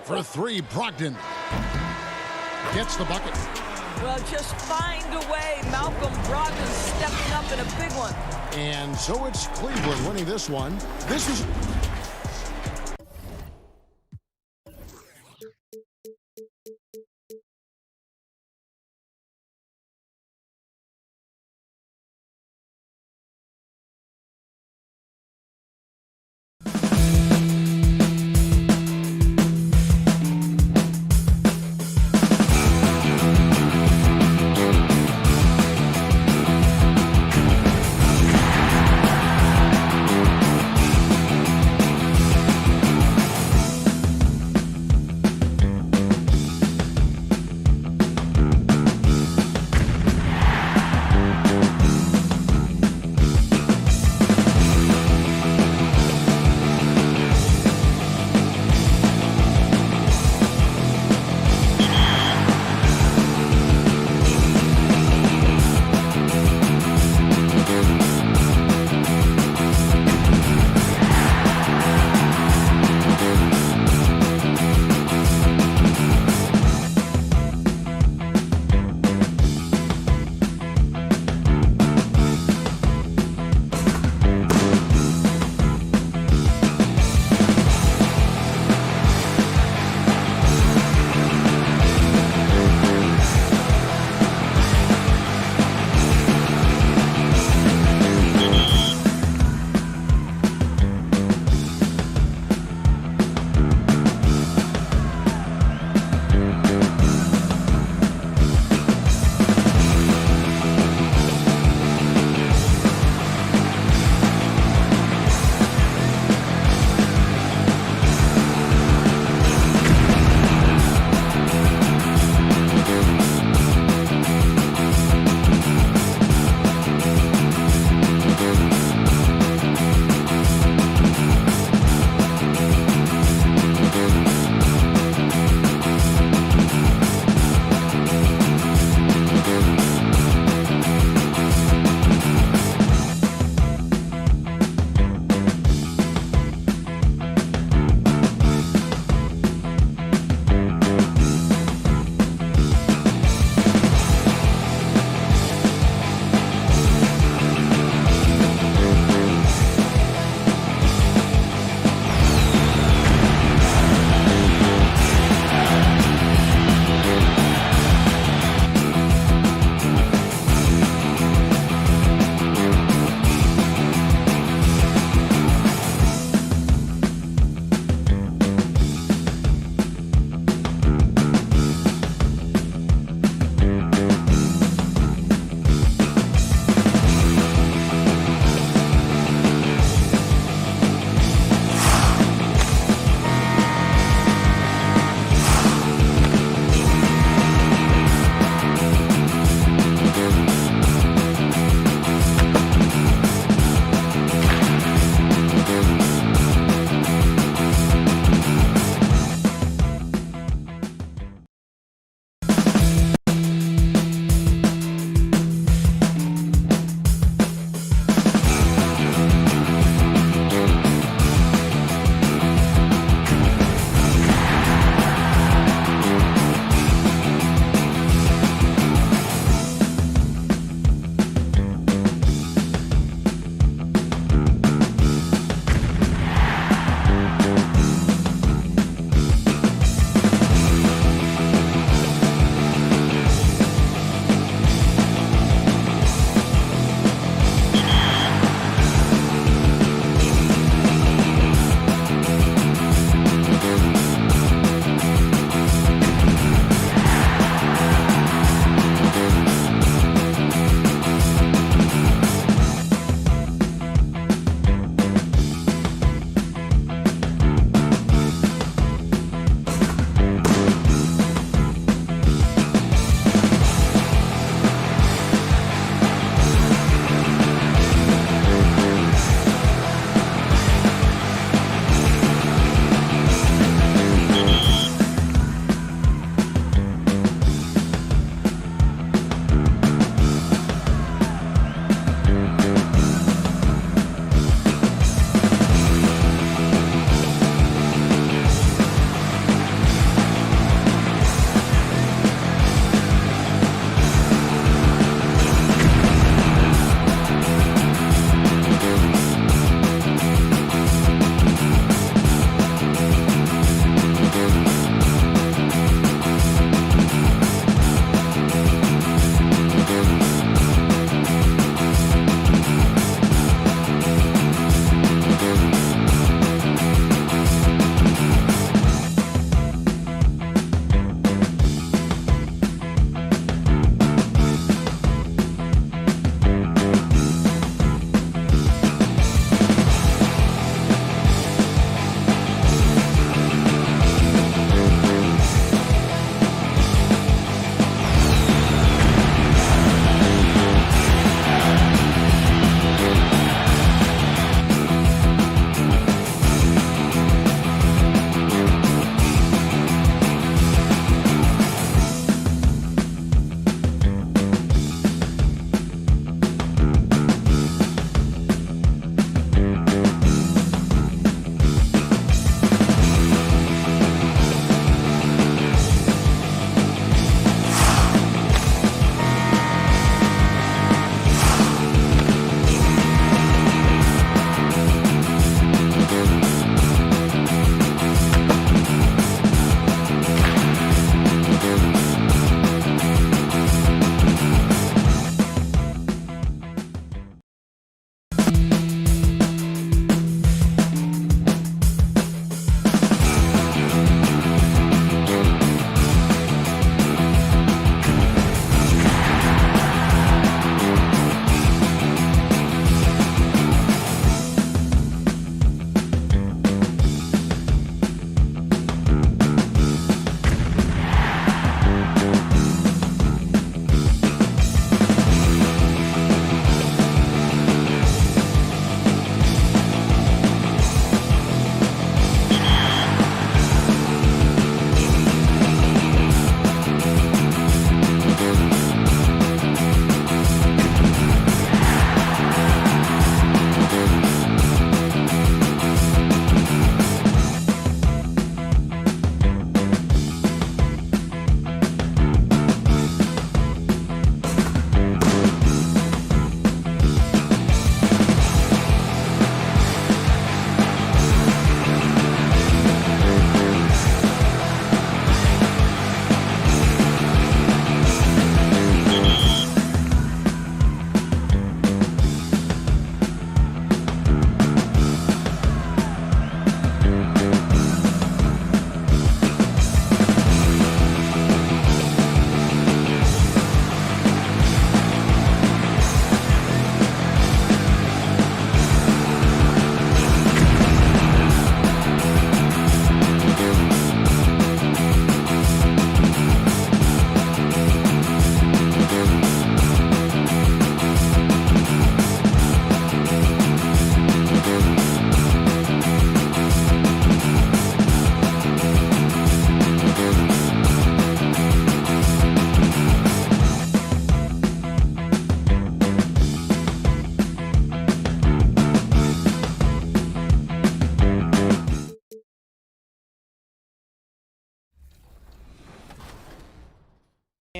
S3: For 3, Brogdon gets the bucket.
S13: Well, just find a way. Malcolm Brogdon stepping up in a big one.
S3: And so it's Cleveland winning this one. This is...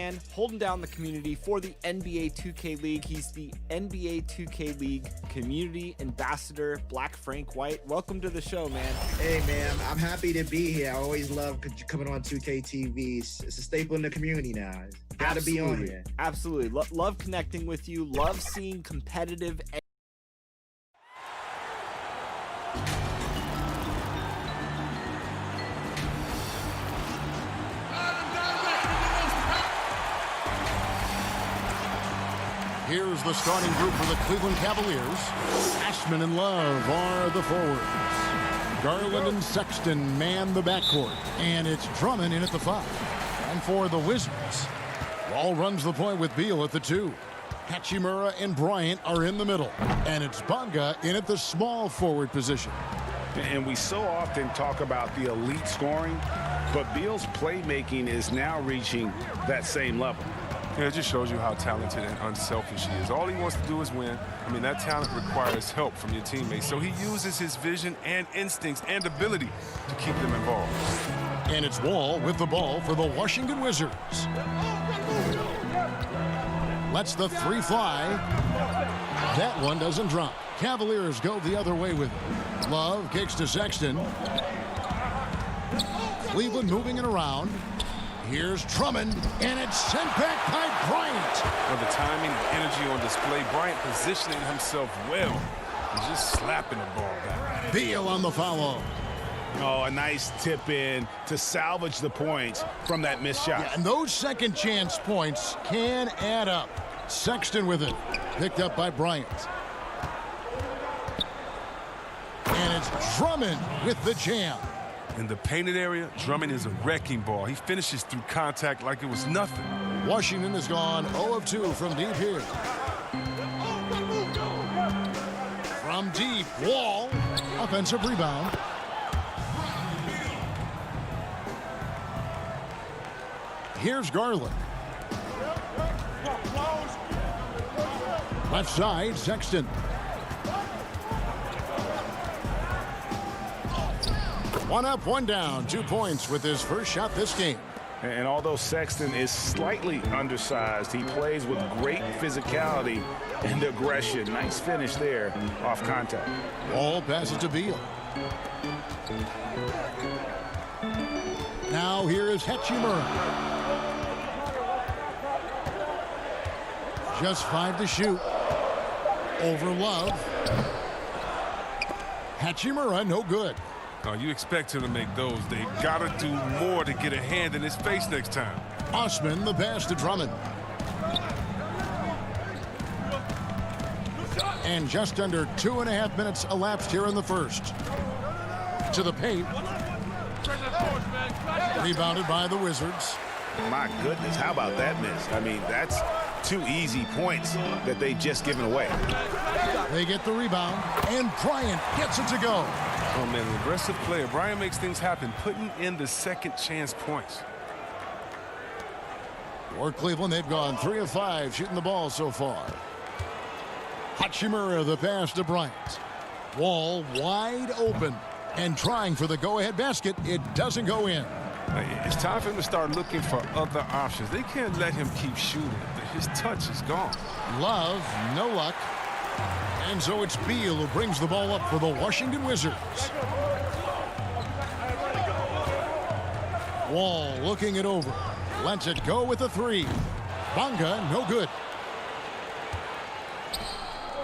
S1: man holding down the community for the NBA 2K League. He's the NBA 2K League Community Ambassador, Black Frank White. Welcome to the show, man.
S14: Hey, man, I'm happy to be here. I always love coming on 2K TV. It's a staple in the community now. Gotta be on here.
S1: Absolutely. Love connecting with you. Love seeing competitive.
S3: Here's the starting group for the Cleveland Cavaliers. Ashman and Love are the forwards. Garland and Sexton man the backcourt. And it's Drummond in at the 5. And for the Wizards, Wall runs the point with Beal at the 2. Hachimura and Bryant are in the middle. And it's Bonga in at the small forward position.
S5: And we so often talk about the elite scoring, but Beal's playmaking is now reaching that same level.
S6: Yeah, it just shows you how talented and unselfish he is. All he wants to do is win. I mean, that talent requires help from your teammates. So he uses his vision and instincts and ability to keep them involved.
S3: And it's Wall with the ball for the Washington Wizards. Lets the 3 fly. That one doesn't drop. Cavaliers go the other way with it. Love kicks to Sexton. Cleveland moving it around. Here's Drummond, and it's sent back by Bryant.
S6: Well, the timing and energy on display. Bryant positioning himself well and just slapping the ball back.
S3: Beal on the follow.
S8: Oh, a nice tip in to salvage the points from that missed shot.
S3: Yeah, and those second chance points can add up. Sexton with it. Picked up by Bryant. And it's Drummond with the jam.
S6: In the painted area, Drummond is a wrecking ball. He finishes through contact like it was nothing.
S3: Washington has gone 0 of 2 from deep here. From deep, Wall. Offensive rebound. Here's Garland. Left side, Sexton. One up, one down, 2 points with his first shot this game.
S5: And although Sexton is slightly undersized, he plays with great physicality and aggression. Nice finish there off contact.
S3: Ball passes to Beal. Now here is Hachimura. Just 5 to shoot. Over Love. Hachimura, no good.
S6: Oh, you expect him to make those. They gotta do more to get a hand in his face next time.
S3: Osman, the pass to Drummond. And just under 2.5 minutes elapsed here in the first. To the paint. Rebounded by the Wizards.
S8: My goodness, how about that miss? I mean, that's 2 easy points that they've just given away.
S3: They get the rebound, and Bryant gets it to go.
S6: Oh, man, an aggressive player. Bryant makes things happen, putting in the second chance points.
S3: For Cleveland, they've gone 3 of 5 shooting the ball so far. Hachimura, the pass to Bryant. Wall wide open and trying for the go-ahead basket. It doesn't go in.
S6: It's time for him to start looking for other options. They can't let him keep shooting. His touch is gone.
S3: Love, no luck. And so it's Beal who brings the ball up for the Washington Wizards. Wall looking it over. Lets it go with a 3. Bonga, no good.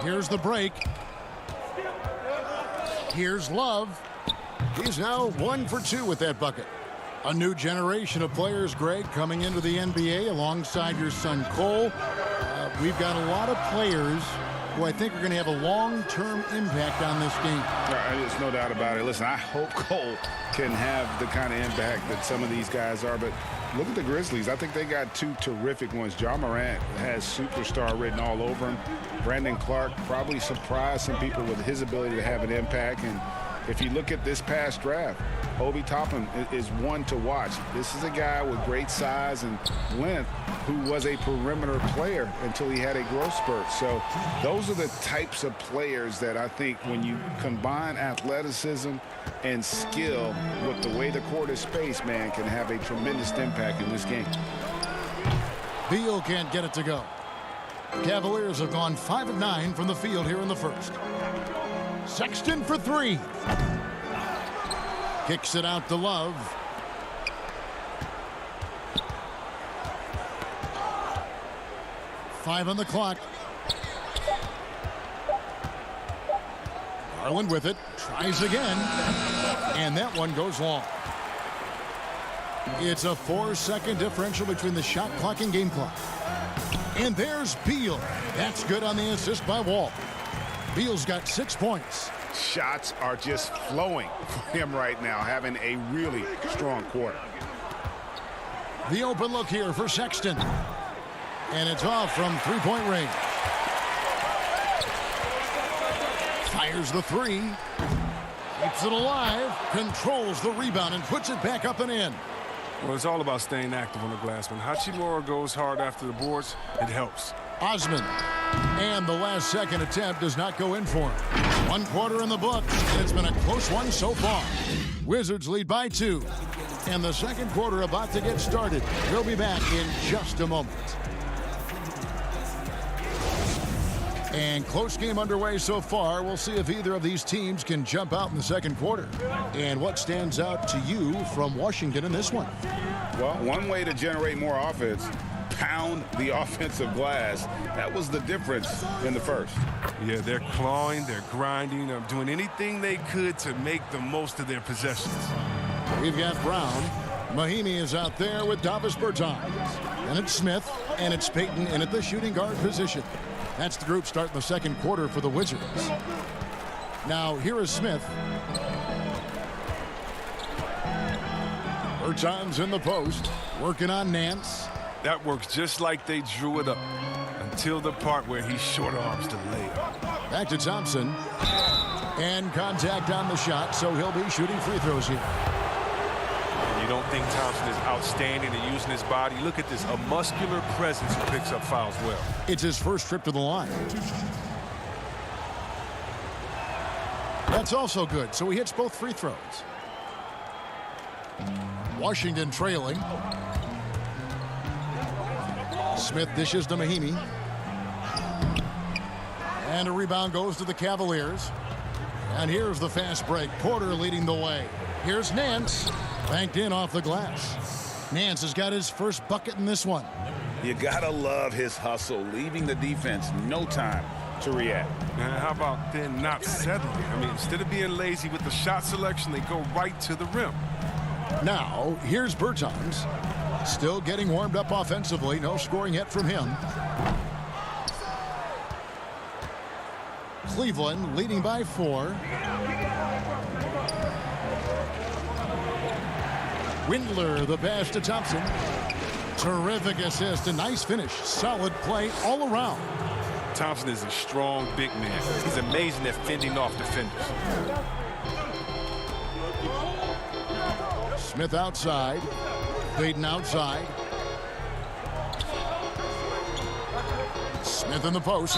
S3: Here's the break. Here's Love. He's now 1 for 2 with that bucket. A new generation of players, Greg, coming into the NBA alongside your son Cole. We've got a lot of players who I think are going to have a long-term impact on this game.
S5: There's no doubt about it. Listen, I hope Cole can have the kind of impact that some of these guys are, but look at the Grizzlies. I think they got 2 terrific ones. Ja Morant has superstar written all over him. Brandon Clark probably surprised some people with his ability to have an impact. And if you look at this past draft, Obi Toppin is one to watch. This is a guy with great size and length who was a perimeter player until he had a growth spurt. So those are the types of players that I think when you combine athleticism and skill with the way the court is spaced, man, can have a tremendous impact in this game.
S3: Beal can't get it to go. Cavaliers have gone 5 of 9 from the field here in the first. Sexton for 3. Kicks it out to Love. Five on the clock. Garland with it. Tries again. And that one goes long. It's a 4-second differential between the shot clock and game clock. And there's Beal. That's good on the assist by Wall. Beal's got 6 points.
S8: Shots are just flowing for him right now, having a really strong quarter.
S3: The open look here for Sexton. And it's off from three-point range. Fires the 3. Keeps it alive. Controls the rebound and puts it back up and in.
S6: Well, it's all about staying active on the glass. When Hachimura goes hard after the boards, it helps.
S3: Osman. And the last second attempt does not go in for him. 1 quarter in the books. And it's been a close one so far. Wizards lead by 2. And the second quarter about to get started. We'll be back in just a moment. And close game underway so far. We'll see if either of these teams can jump out in the second quarter. And what stands out to you from Washington in this one?
S8: Well, one way to generate more offense, pound the offensive glass. That was the difference in the first.
S6: Yeah, they're clawing, they're grinding, doing anything they could to make the most of their possessions.
S3: We've got Brown. Mahimi is out there with Davis Bertans. And it's Smith, and it's Payton in at the shooting guard position. That's the group starting the second quarter for the Wizards. Now, here is Smith. Bertans in the post, working on Nance.
S6: That works just like they drew it up until the part where he short arms the layup.
S3: Back to Thompson. And contact on the shot, so he'll be shooting free throws here.
S6: You don't think Thompson is outstanding at using his body? Look at this, a muscular presence who picks up fouls well.
S3: It's his first trip to the line. That's also good, so he hits both free throws. Washington trailing. Smith dishes to Mahimi. And a rebound goes to the Cavaliers. And here's the fast break. Porter leading the way. Here's Nance. Banked in off the glass. Nance has got his first bucket in this one.
S8: You gotta love his hustle, leaving the defense no time to react.
S6: And how about then not settling? I mean, instead of being lazy with the shot selection, they go right to the rim.
S3: Now, here's Bertans. Still getting warmed up offensively. No scoring yet from him. Cleveland leading by 4. Windler, the pass to Thompson. Terrific assist, a nice finish. Solid play all around.
S6: Thompson is a strong big man. He's amazing at fending off defenders.
S3: Smith outside. Payton outside. Smith in the post.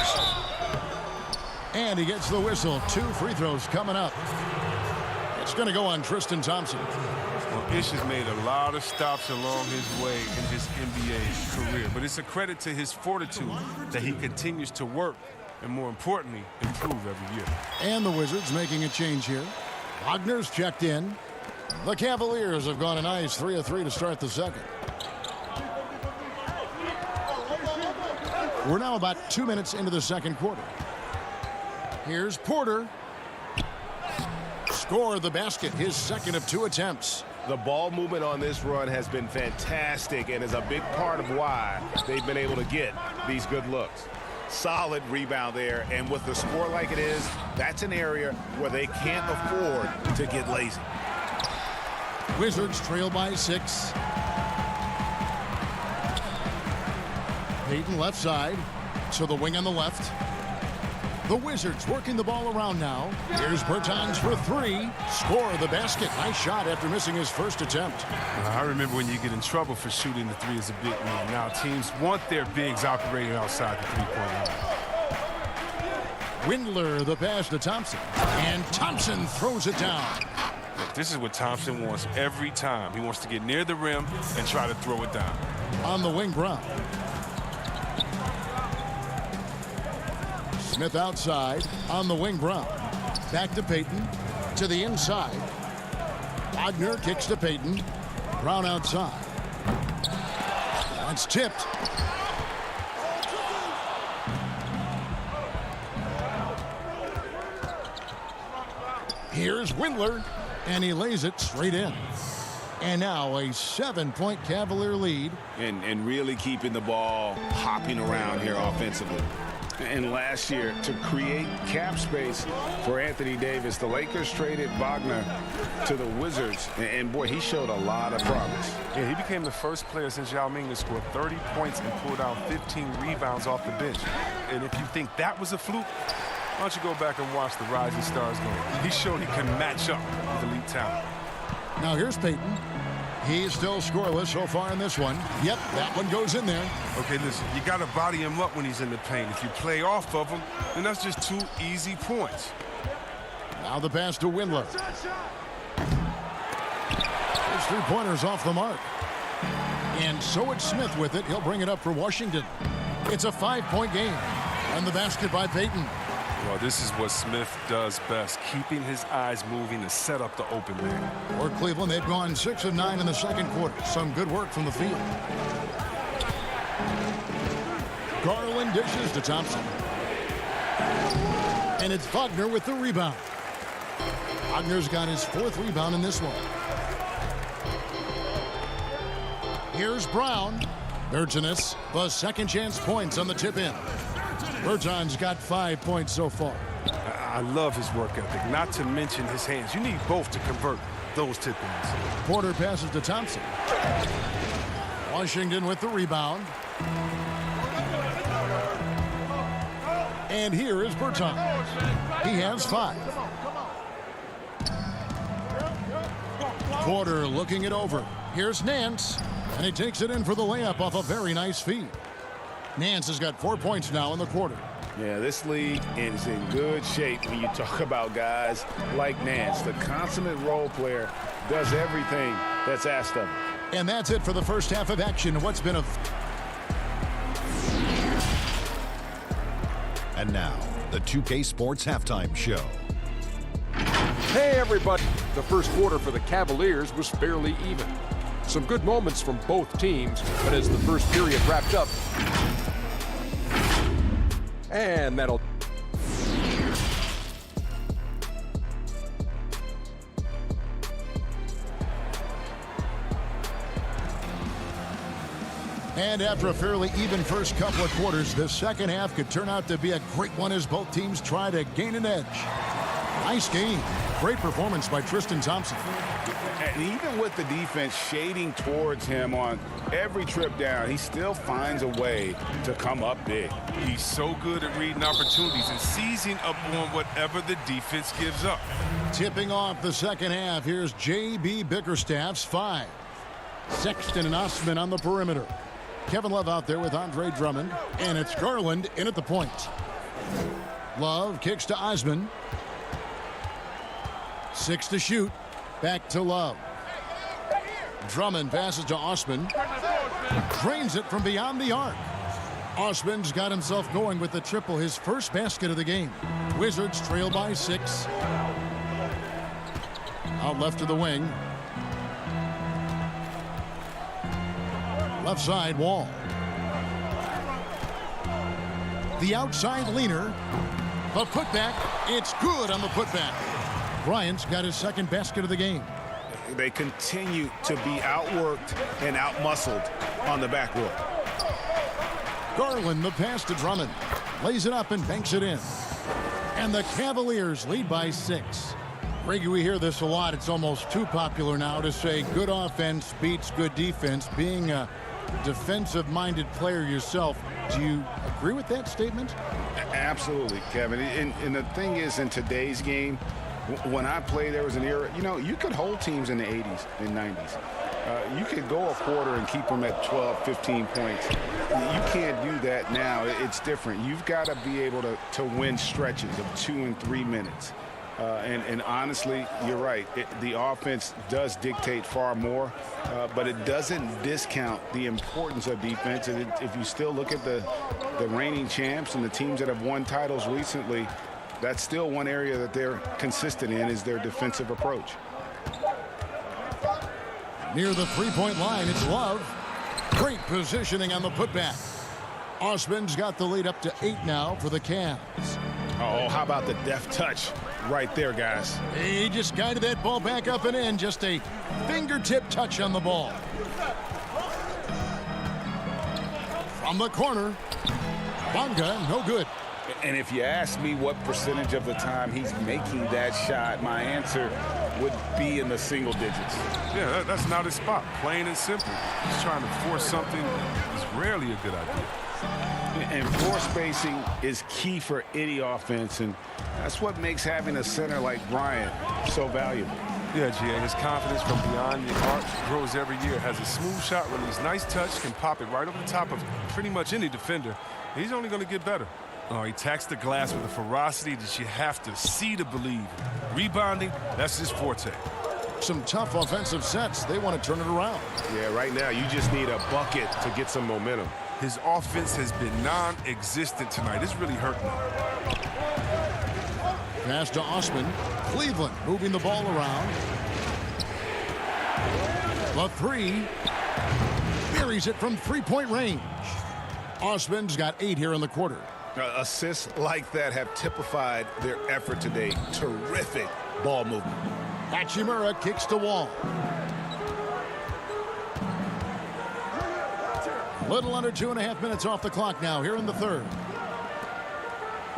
S3: And he gets the whistle. 2 free throws coming up. It's going to go on Tristan Thompson.
S6: Well, Ish has made a lot of stops along his way in his NBA career, but it's a credit to his fortitude that he continues to work and, more importantly, improve every year.
S3: And the Wizards making a change here. Wagner's checked in. The Cavaliers have gone a nice 3 of 3 to start the second. We're now about 2 minutes into the second quarter. Here's Porter. Score the basket, his second of 2 attempts.
S9: The ball movement on this run has been fantastic and is a big part of why they've been able to get these good looks.
S8: Solid rebound there, and with the score like it is, that's an area where they can't afford to get lazy.
S3: Wizards trail by 6. Payton left side to the wing on the left. The Wizards working the ball around now. Here's Bertans for 3. Score the basket. Nice shot after missing his first attempt.
S6: I remember when you get in trouble for shooting the 3 as a big man. Now teams want their bigs operating outside the three-point line.
S3: Windler, the pass to Thompson. And Thompson throws it down.
S6: Look, this is what Thompson wants every time. He wants to get near the rim and try to throw it down.
S3: On the wing, Brown. Smith outside on the wing. Brown. Back to Payton. To the inside. Wagner kicks to Payton. Brown outside. That's tipped. Here's Windler, and he lays it straight in. And now a 7-point Cavalier lead.
S8: And really keeping the ball hopping around here offensively. And last year, to create cap space for Anthony Davis, the Lakers traded Wagner to the Wizards. And boy, he showed a lot of promise.
S6: Yeah, he became the first player since Yao Ming to score 30 points and pulled out 15 rebounds off the bench. And if you think that was a fluke, why don't you go back and watch the Rising Stars game? He showed he can match up with elite talent.
S3: Now here's Payton. He's still scoreless so far in this one. Yep, that one goes in there.
S6: Okay, listen, you got to body him up when he's in the paint. If you play off of him, then that's just 2 easy points.
S3: Now the pass to Windler. His 3-pointers off the mark. And so it's Smith with it. He'll bring it up for Washington. It's a 5-point game. And the basket by Payton.
S6: Well, this is what Smith does best, keeping his eyes moving to set up the open man.
S3: For Cleveland, they've gone 6 of 9 in the second quarter. Some good work from the field. Garland dishes to Thompson. And it's Wagner with the rebound. Wagner's got his 4th rebound in this one. Here's Brown. Bertanis, the second chance points on the tip in. Bertan's got 5 points so far.
S6: I love his work ethic, not to mention his hands. You need both to convert those tip-ins.
S3: Porter passes to Thompson. Washington with the rebound. And here is Bertan. He has 5. Porter looking it over. Here's Nance. And he takes it in for the layup off a very nice feed. Nance has got 4 points now in the quarter.
S8: Yeah, this league is in good shape when you talk about guys like Nance. The consummate role player does everything that's asked of him.
S3: And that's it for the first half of action. What's been a...
S15: And now, the 2K Sports Halftime Show.
S7: Hey, everybody. The first quarter for the Cavaliers was fairly even. Some good moments from both teams, but as the first period wrapped up, and that'll...
S3: And after a fairly even first couple of quarters, the second half could turn out to be a great one as both teams try to gain an edge. Nice game. Great performance by Tristan Thompson.
S8: And even with the defense shading towards him on every trip down, he still finds a way to come up big.
S6: He's so good at reading opportunities and seizing up on whatever the defense gives up.
S3: Tipping off the second half, here's J.B. Bickerstaff's 5. Sexton and Osman on the perimeter. Kevin Love out there with Andre Drummond. And it's Garland in at the point. Love kicks to Osman. 6 to shoot. Back to Love. Drummond passes to Osman. Drains it from beyond the arc. Osman's got himself going with the triple, his first basket of the game. Wizards trail by 6. Out left to the wing. Left side, Wall. The outside leaner. The putback. It's good on the putback. Bryant's got his second basket of the game.
S8: They continue to be outworked and outmuscled on the backboard.
S3: Garland, the pass to Drummond. Lays it up and banks it in. And the Cavaliers lead by 6. Greggy, we hear this a lot. It's almost too popular now to say good offense beats good defense. Being a defensive-minded player yourself, do you agree with that statement?
S8: Absolutely, Kevin. And the thing is, in today's game, when I played, there was an era, you could hold teams in the 80s and 90s. You could go a quarter and keep them at 12, 15 points. You can't do that now. It's different. You've got to be able to win stretches of 2 and 3 minutes.
S5: And honestly, you're right. The offense does dictate far more, but it doesn't discount the importance of defense. And if you still look at the reigning champs and the teams that have won titles recently, that's still one area that they're consistent in, is their defensive approach.
S3: Near the three-point line, it's Love. Great positioning on the putback. Osman's got the lead up to 8 now for the Cavs.
S5: Oh, how about the deft touch right there, guys?
S3: He just guided that ball back up and in. Just a fingertip touch on the ball. From the corner, Bonga, no good.
S5: And if you ask me what percentage of the time he's making that shot, my answer would be in the single digits.
S6: Yeah, that's not his spot, plain and simple. He's trying to force something that's rarely a good idea.
S5: And floor spacing is key for any offense, and that's what makes having a center like Bryant so valuable.
S6: Yeah, GA, his confidence from beyond the arc grows every year. Has a smooth shot release, nice touch, can pop it right over the top of pretty much any defender. He's only going to get better. Oh, he attacks the glass with a ferocity that you have to see to believe. Rebounding, that's his forte.
S3: Some tough offensive sets. They want to turn it around.
S9: Yeah, right now you just need a bucket to get some momentum.
S6: His offense has been non-existent tonight. It's really hurting him.
S3: Pass to Osman. Cleveland moving the ball around. The three. Buries it from three-point range. Osman's got 8 here in the quarter.
S8: Assists like that have typified their effort today. Terrific ball movement.
S3: Hachimura kicks the wall. Little under 2.5 minutes off the clock now here in the third.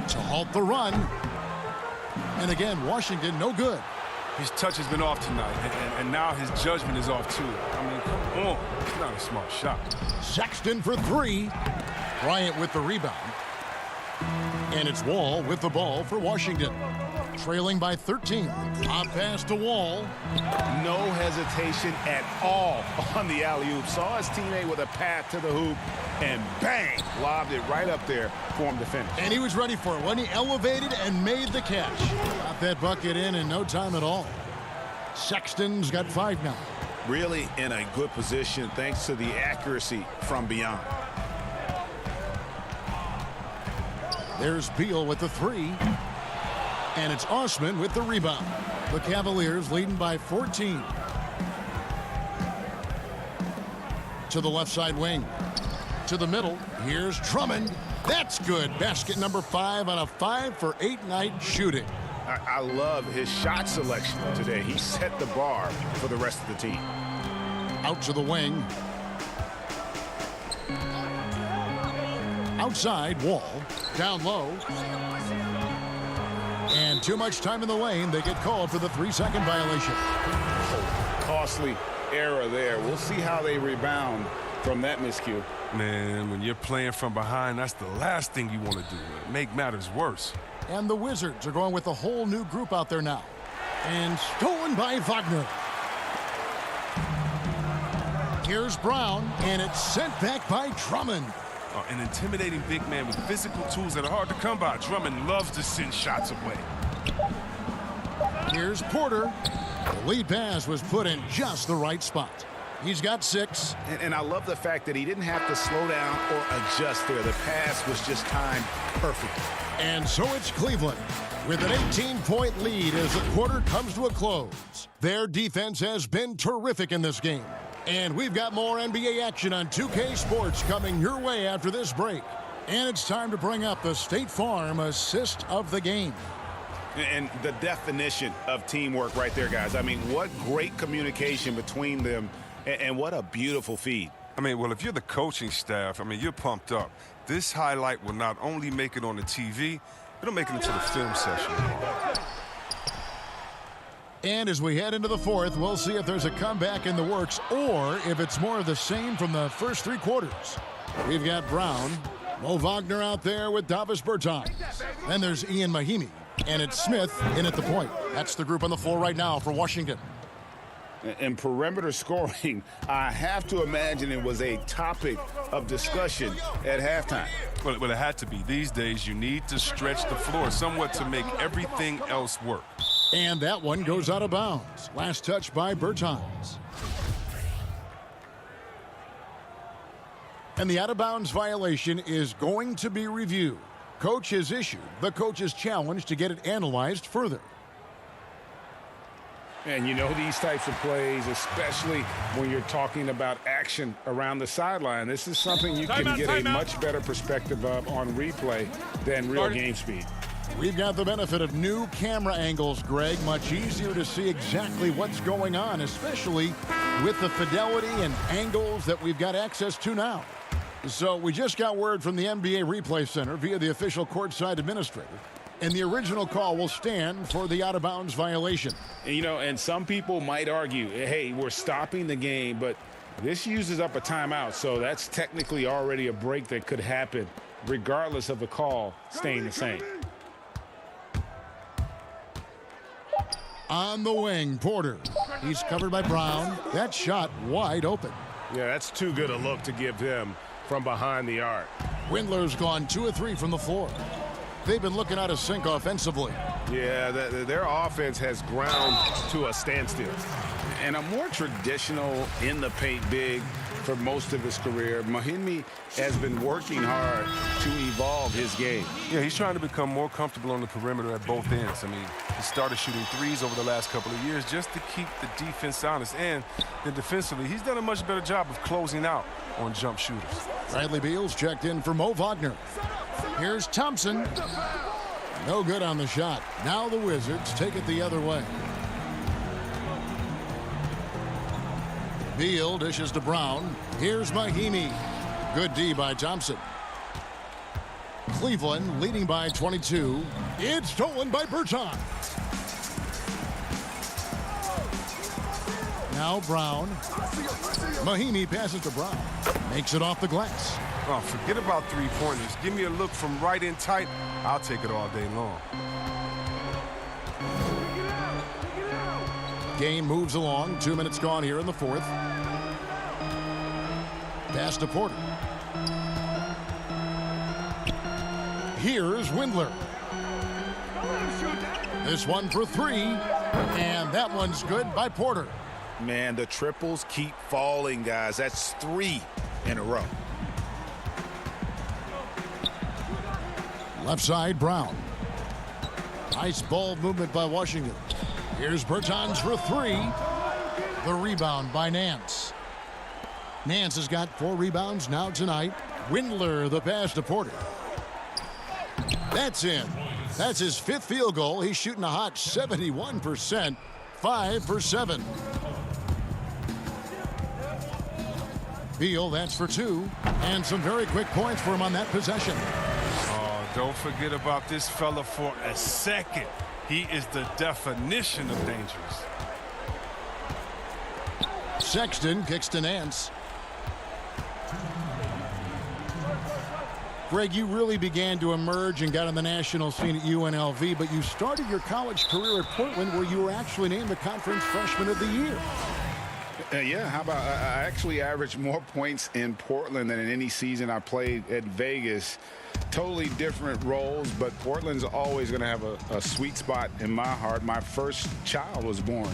S3: To halt the run. And again, Washington, no good.
S6: His touch has been off tonight, and now his judgment is off too. I mean, come on. It's not a smart shot.
S3: Sexton for 3. Bryant with the rebound. And it's Wall with the ball for Washington. Trailing by 13. On pass to Wall.
S8: No hesitation at all on the alley-oop. Saw his teammate with a path to the hoop, and bang, lobbed it right up there for him to finish.
S3: And he was ready for it when he elevated and made the catch. Got that bucket in no time at all. Sexton's got 5 now.
S8: Really in a good position thanks to the accuracy from beyond.
S3: There's Beal with the 3. And it's Osman with the rebound. The Cavaliers leading by 14. To the left side wing. To the middle. Here's Drummond. That's good. Basket number 5 on a 5-for-8 night shooting.
S8: I love his shot selection today. He set the bar for the rest of the team.
S3: Out to the wing. Outside, Wall. Down low. And too much time in the lane. They get called for the 3-second violation.
S5: Costly error there. We'll see how they rebound from that miscue.
S6: Man, when you're playing from behind, that's the last thing you want to do. Make matters worse.
S3: And the Wizards are going with a whole new group out there now. And stolen by Wagner. Here's Brown, and it's sent back by Drummond.
S6: An intimidating big man with physical tools that are hard to come by. Drummond loves to send shots away.
S3: Here's Porter. The lead pass was put in just the right spot. He's got 6.
S8: And I love the fact that he didn't have to slow down or adjust there. The pass was just timed perfectly.
S3: And so it's Cleveland with an 18-point lead as the quarter comes to a close. Their defense has been terrific in this game. And we've got more NBA action on 2K Sports coming your way after this break. And it's time to bring up the State Farm assist of the game.
S8: And the definition of teamwork right there, guys. I mean, what great communication between them, and what a beautiful feed.
S6: I mean, well, if you're the coaching staff, I mean, you're pumped up. This highlight will not only make it on the TV, it'll make it into the film session.
S3: And as we head into the fourth, we'll see if there's a comeback in the works or if it's more of the same from the first 3 quarters. We've got Brown, Mo Wagner out there with Davis Bertans. Then there's Ian Mahimi, and it's Smith in at the point. That's the group on the floor right now for Washington.
S5: And perimeter scoring, I have to imagine it was a topic of discussion at halftime.
S6: Well, it had to be. These days, you need to stretch the floor somewhat to make everything else work.
S3: And that one goes out of bounds. Last touch by Bertans. And the out-of-bounds violation is going to be reviewed. Coach has issued the coach's challenge to get it analyzed further.
S5: And you know these types of plays, especially when you're talking about action around the sideline, this is something you can get a much better perspective of on replay than real game speed.
S3: We've got the benefit of new camera angles, Greg. Much easier to see exactly what's going on, especially with the fidelity and angles that we've got access to now. So we just got word from the NBA Replay Center via the official courtside administrator. And the original call will stand for the out-of-bounds violation.
S5: You know, and some people might argue, hey, we're stopping the game, but this uses up a timeout, so that's technically already a break that could happen, regardless of the call staying the same.
S3: On the wing, Porter. He's covered by Brown. That shot wide open.
S9: Yeah, that's too good a look to give him from behind the arc.
S3: Windler's gone 2 of 3 from the floor. They've been looking out of sync offensively.
S9: Yeah, their offense has ground to a standstill.
S5: And a more traditional in the paint big for most of his career, Mahimi has been working hard to evolve his game.
S6: Yeah, he's trying to become more comfortable on the perimeter at both ends. I mean, he started shooting threes over the last couple of years just to keep the defense honest. And then defensively, he's done a much better job of closing out on jump shooters.
S3: Bradley Beal's checked in for Mo Wagner. Here's Thompson. No good on the shot. Now the Wizards take it the other way. Beal dishes to Brown. Here's Mahimi. Good D by Thompson. Cleveland leading by 22. It's stolen by Bertans. Now Brown. Mahimi passes to Brown. Makes it off the glass.
S6: Oh, forget about three-pointers. Give me a look from right in tight. I'll take it all day long.
S3: Game moves along. 2 minutes gone here in the fourth. Pass to Porter. Here's Windler. This one for 3. And that one's good by Porter.
S8: Man, the triples keep falling, guys. That's 3 in a row.
S3: Left side, Brown. Nice ball movement by Washington. Here's Bertans for 3. The rebound by Nance. Nance has got 4 rebounds now tonight. Windler the pass to Porter. That's in. That's his 5th field goal. He's shooting a hot 71%. 5 for 7. Beal, that's for 2. And some very quick points for him on that possession.
S6: Don't forget about this fella for a second. He is the definition of dangerous.
S3: Sexton kicks to Nance. Greg, you really began to emerge and got on the national scene at UNLV, but you started your college career at Portland where you were actually named the Conference Freshman of the Year.
S5: Yeah, how about I actually averaged more points in Portland than in any season I played at Vegas. Totally different roles, but Portland's always going to have a sweet spot in my heart. My first child was born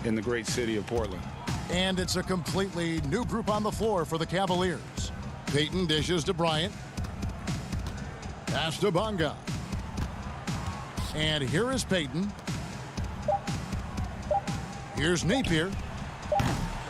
S5: in the great city of Portland.
S3: And it's a completely new group on the floor for the Cavaliers. Payton dishes to Bryant. Pass to Bonga. And here is Payton. Here's Napier.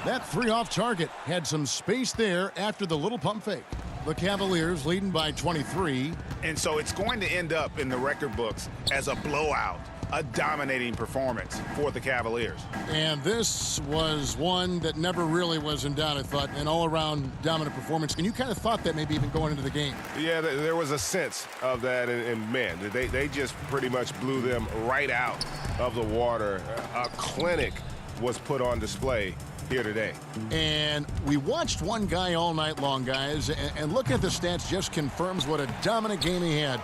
S3: That 3 off target had some space there after the little pump fake. The Cavaliers leading by 23.
S8: And so it's going to end up in the record books as a blowout, a dominating performance for the Cavaliers.
S3: And this was one that never really was in doubt, I thought, an all-around dominant performance. And you kind of thought that maybe even going into the game.
S9: Yeah, there was a sense of that, and man, they just pretty much blew them right out of the water. A clinic was put on display here today.
S3: And we watched one guy all night long, guys, and looking at the stats just confirms what a dominant game he had.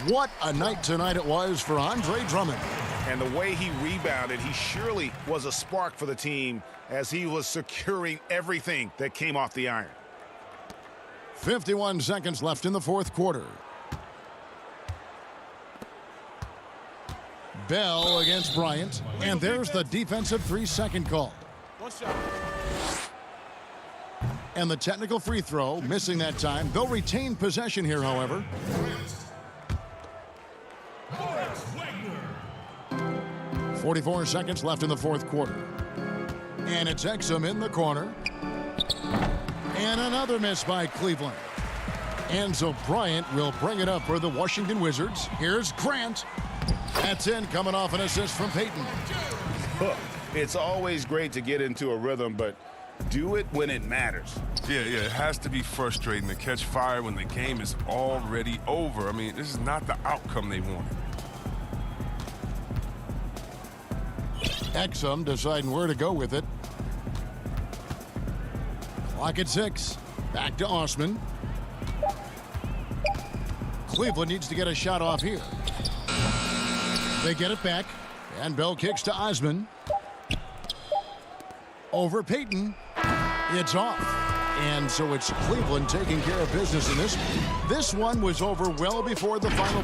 S3: What a night tonight it was for Andre Drummond.
S8: And the way he rebounded, he surely was a spark for the team as he was securing everything that came off the iron.
S3: 51 seconds left in the fourth quarter. Bell against Bryant, and there's the defensive 3-second call. And the technical free throw, missing that time. They'll retain possession here, however. 44 seconds left in the fourth quarter. And it's Exum in the corner. And another miss by Cleveland. And so Bryant will bring it up for the Washington Wizards. Here's Grant. That's in, coming off an assist from Payton.
S8: It's always great to get into a rhythm, but do it when it matters.
S6: Yeah, it has to be frustrating to catch fire when the game is already over. I mean, this is not the outcome they wanted.
S3: Exum deciding where to go with it. Clock at 6. Back to Osman. Cleveland needs to get a shot off here. They get it back. And Bell kicks to Osman. Over Payton. It's off. And so it's Cleveland taking care of business in this one. This one was over well before the final.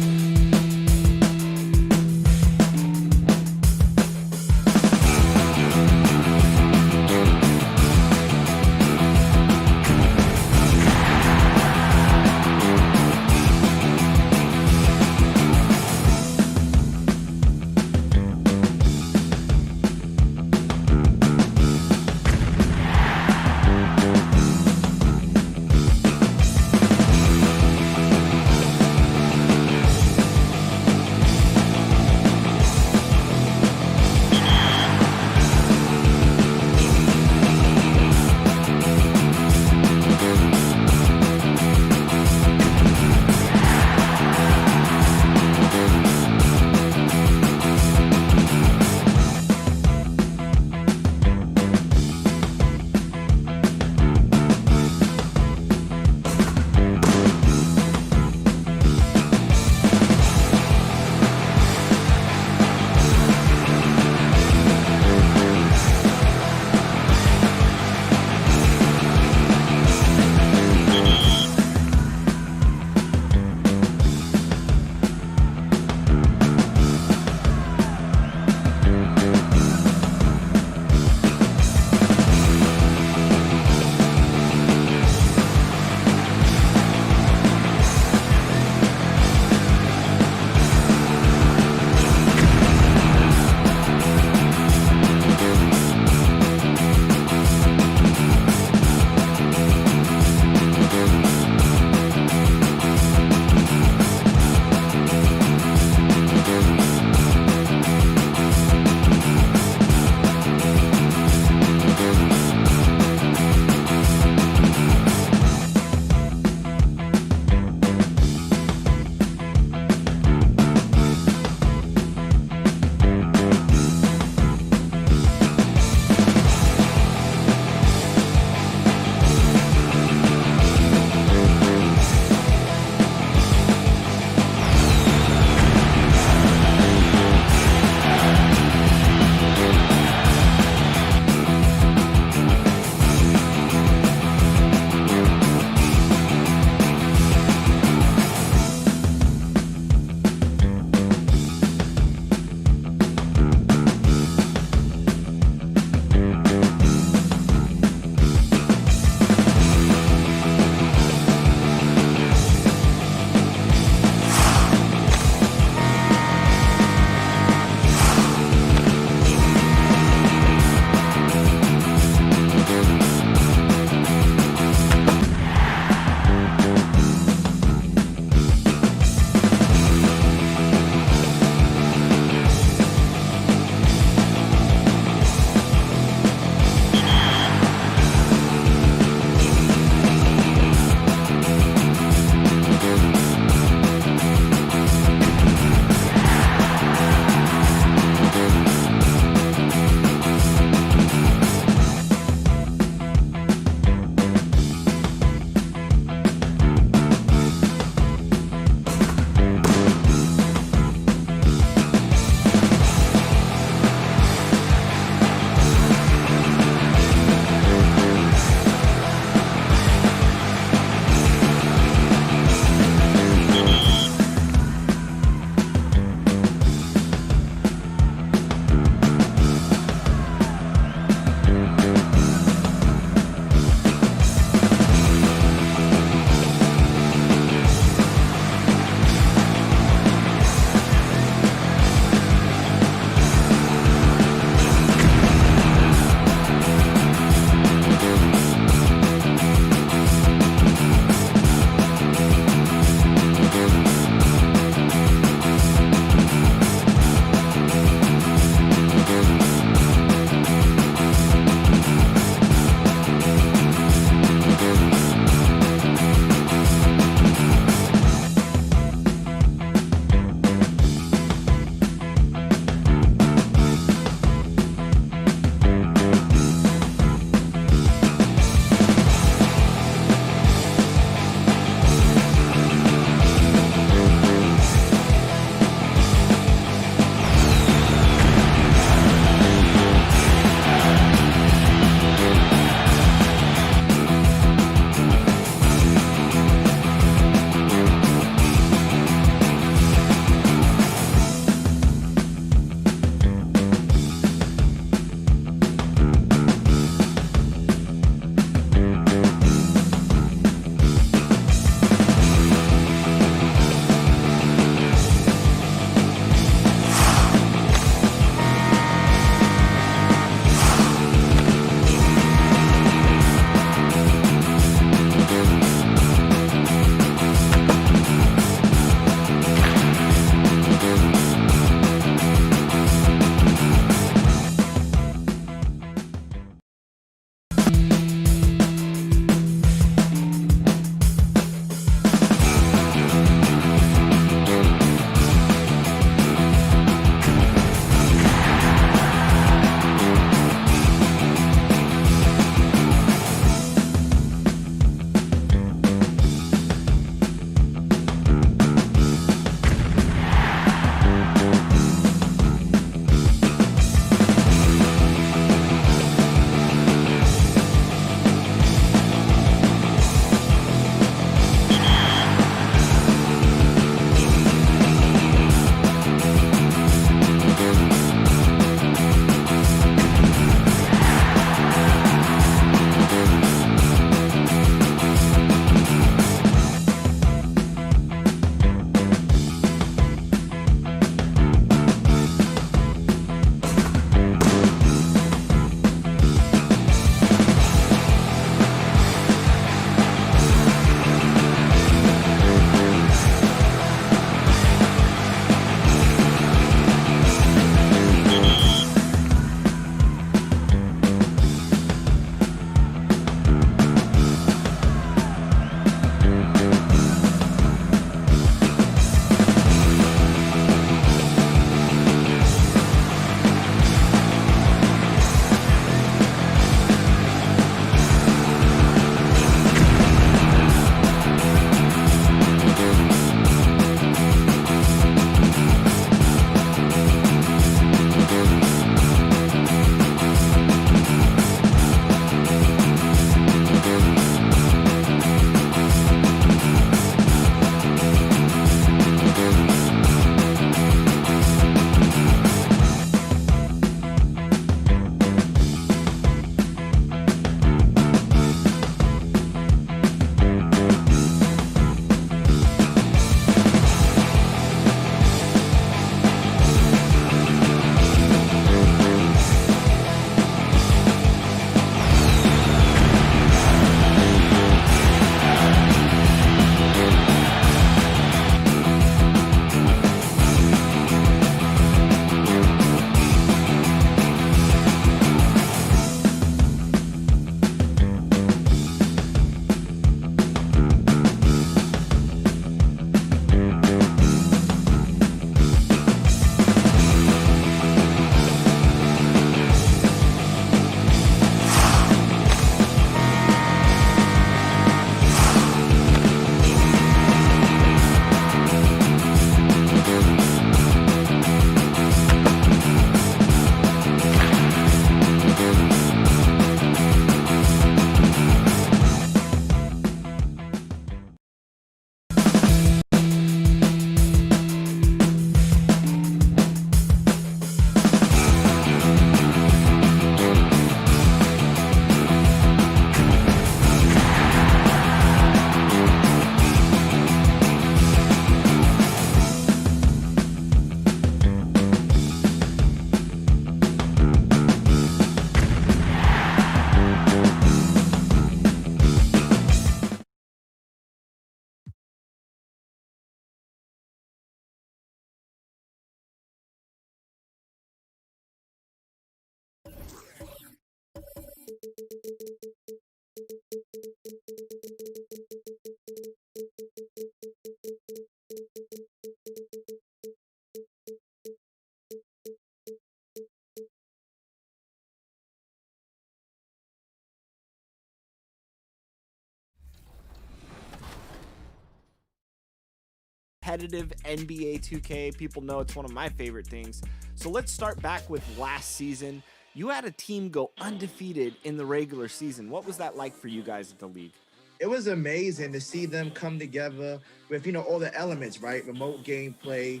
S1: competitive NBA 2K. People know it's one of my favorite things. So let's start back with last season. You had a team go undefeated in the regular season. What was that like for you guys at the league?
S14: It was amazing to see them come together with, all the elements, right? Remote gameplay,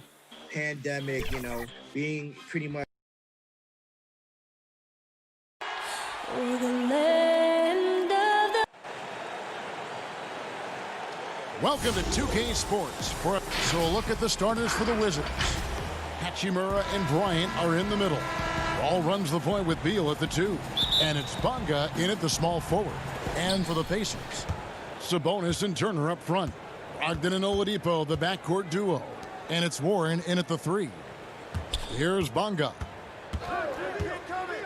S14: pandemic, being pretty much.
S3: Welcome to 2K Sports. So a look at the starters for the Wizards. Hachimura and Bryant are in the middle. Ball runs the point with Beal at the 2. And it's Bonga in at the small forward. And for the Pacers, Sabonis and Turner up front. Brogdon and Oladipo, the backcourt duo. And it's Warren in at the 3. Here's Bonga.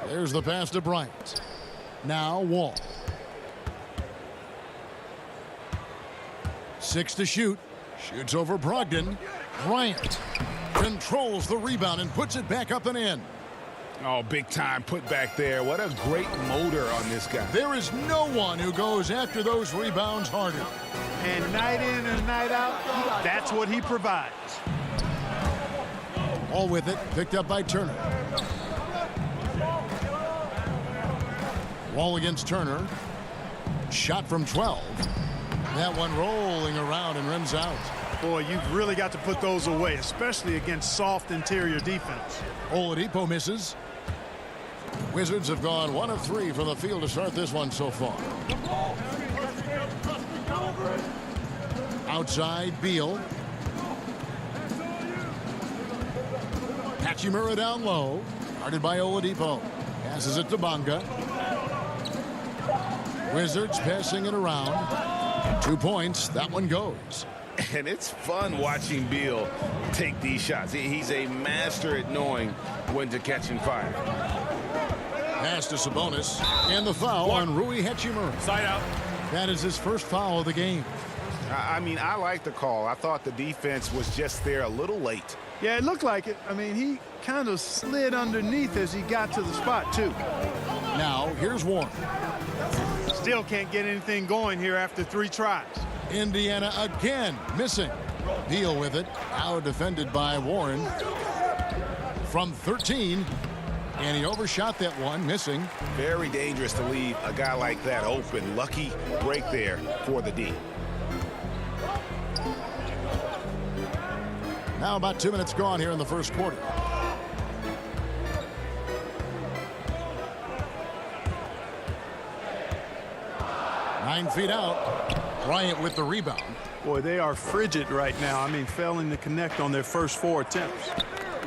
S3: There's the pass to Bryant. Now Wall. 6 to shoot. Shoots over Brogdon. Bryant controls the rebound and puts it back up and in.
S8: Oh, big time put back there. What a great motor on this guy.
S3: There is no one who goes after those rebounds harder.
S11: And night in and night out, that's what he provides.
S3: All with it, picked up by Turner. Wall against Turner. Shot from 12. That one rolling around and rims out.
S11: Boy, you've really got to put those away, especially against soft interior defense.
S3: Oladipo misses. Wizards have gone 1 of 3 from the field to start this one so far. Outside, Beal. Hachimura down low. Guarded by Oladipo. Passes it to Bonga. Wizards passing it around. 2 points. That one goes.
S8: And it's fun watching Beal take these shots. He's a master at knowing when to catch and fire.
S3: Pass to Sabonis. And the foul on Rui Hachimura.
S6: Side out.
S3: That is his first foul of the game.
S8: I mean, I like the call. I thought the defense was just there a little late.
S11: Yeah, it looked like it. I mean, he kind of slid underneath as he got to the spot, too.
S3: Now, here's Warren.
S11: Still can't get anything going here after 3 tries.
S3: Indiana again missing. Beal with it. Now defended by Warren. From 13. And he overshot that one, missing.
S8: Very dangerous to leave a guy like that open. Lucky break there for the D.
S3: Now about 2 minutes gone here in the first quarter. Nine feet out. Bryant with the rebound.
S11: Boy, they are frigid right now. I mean, failing to connect on their first 4 attempts.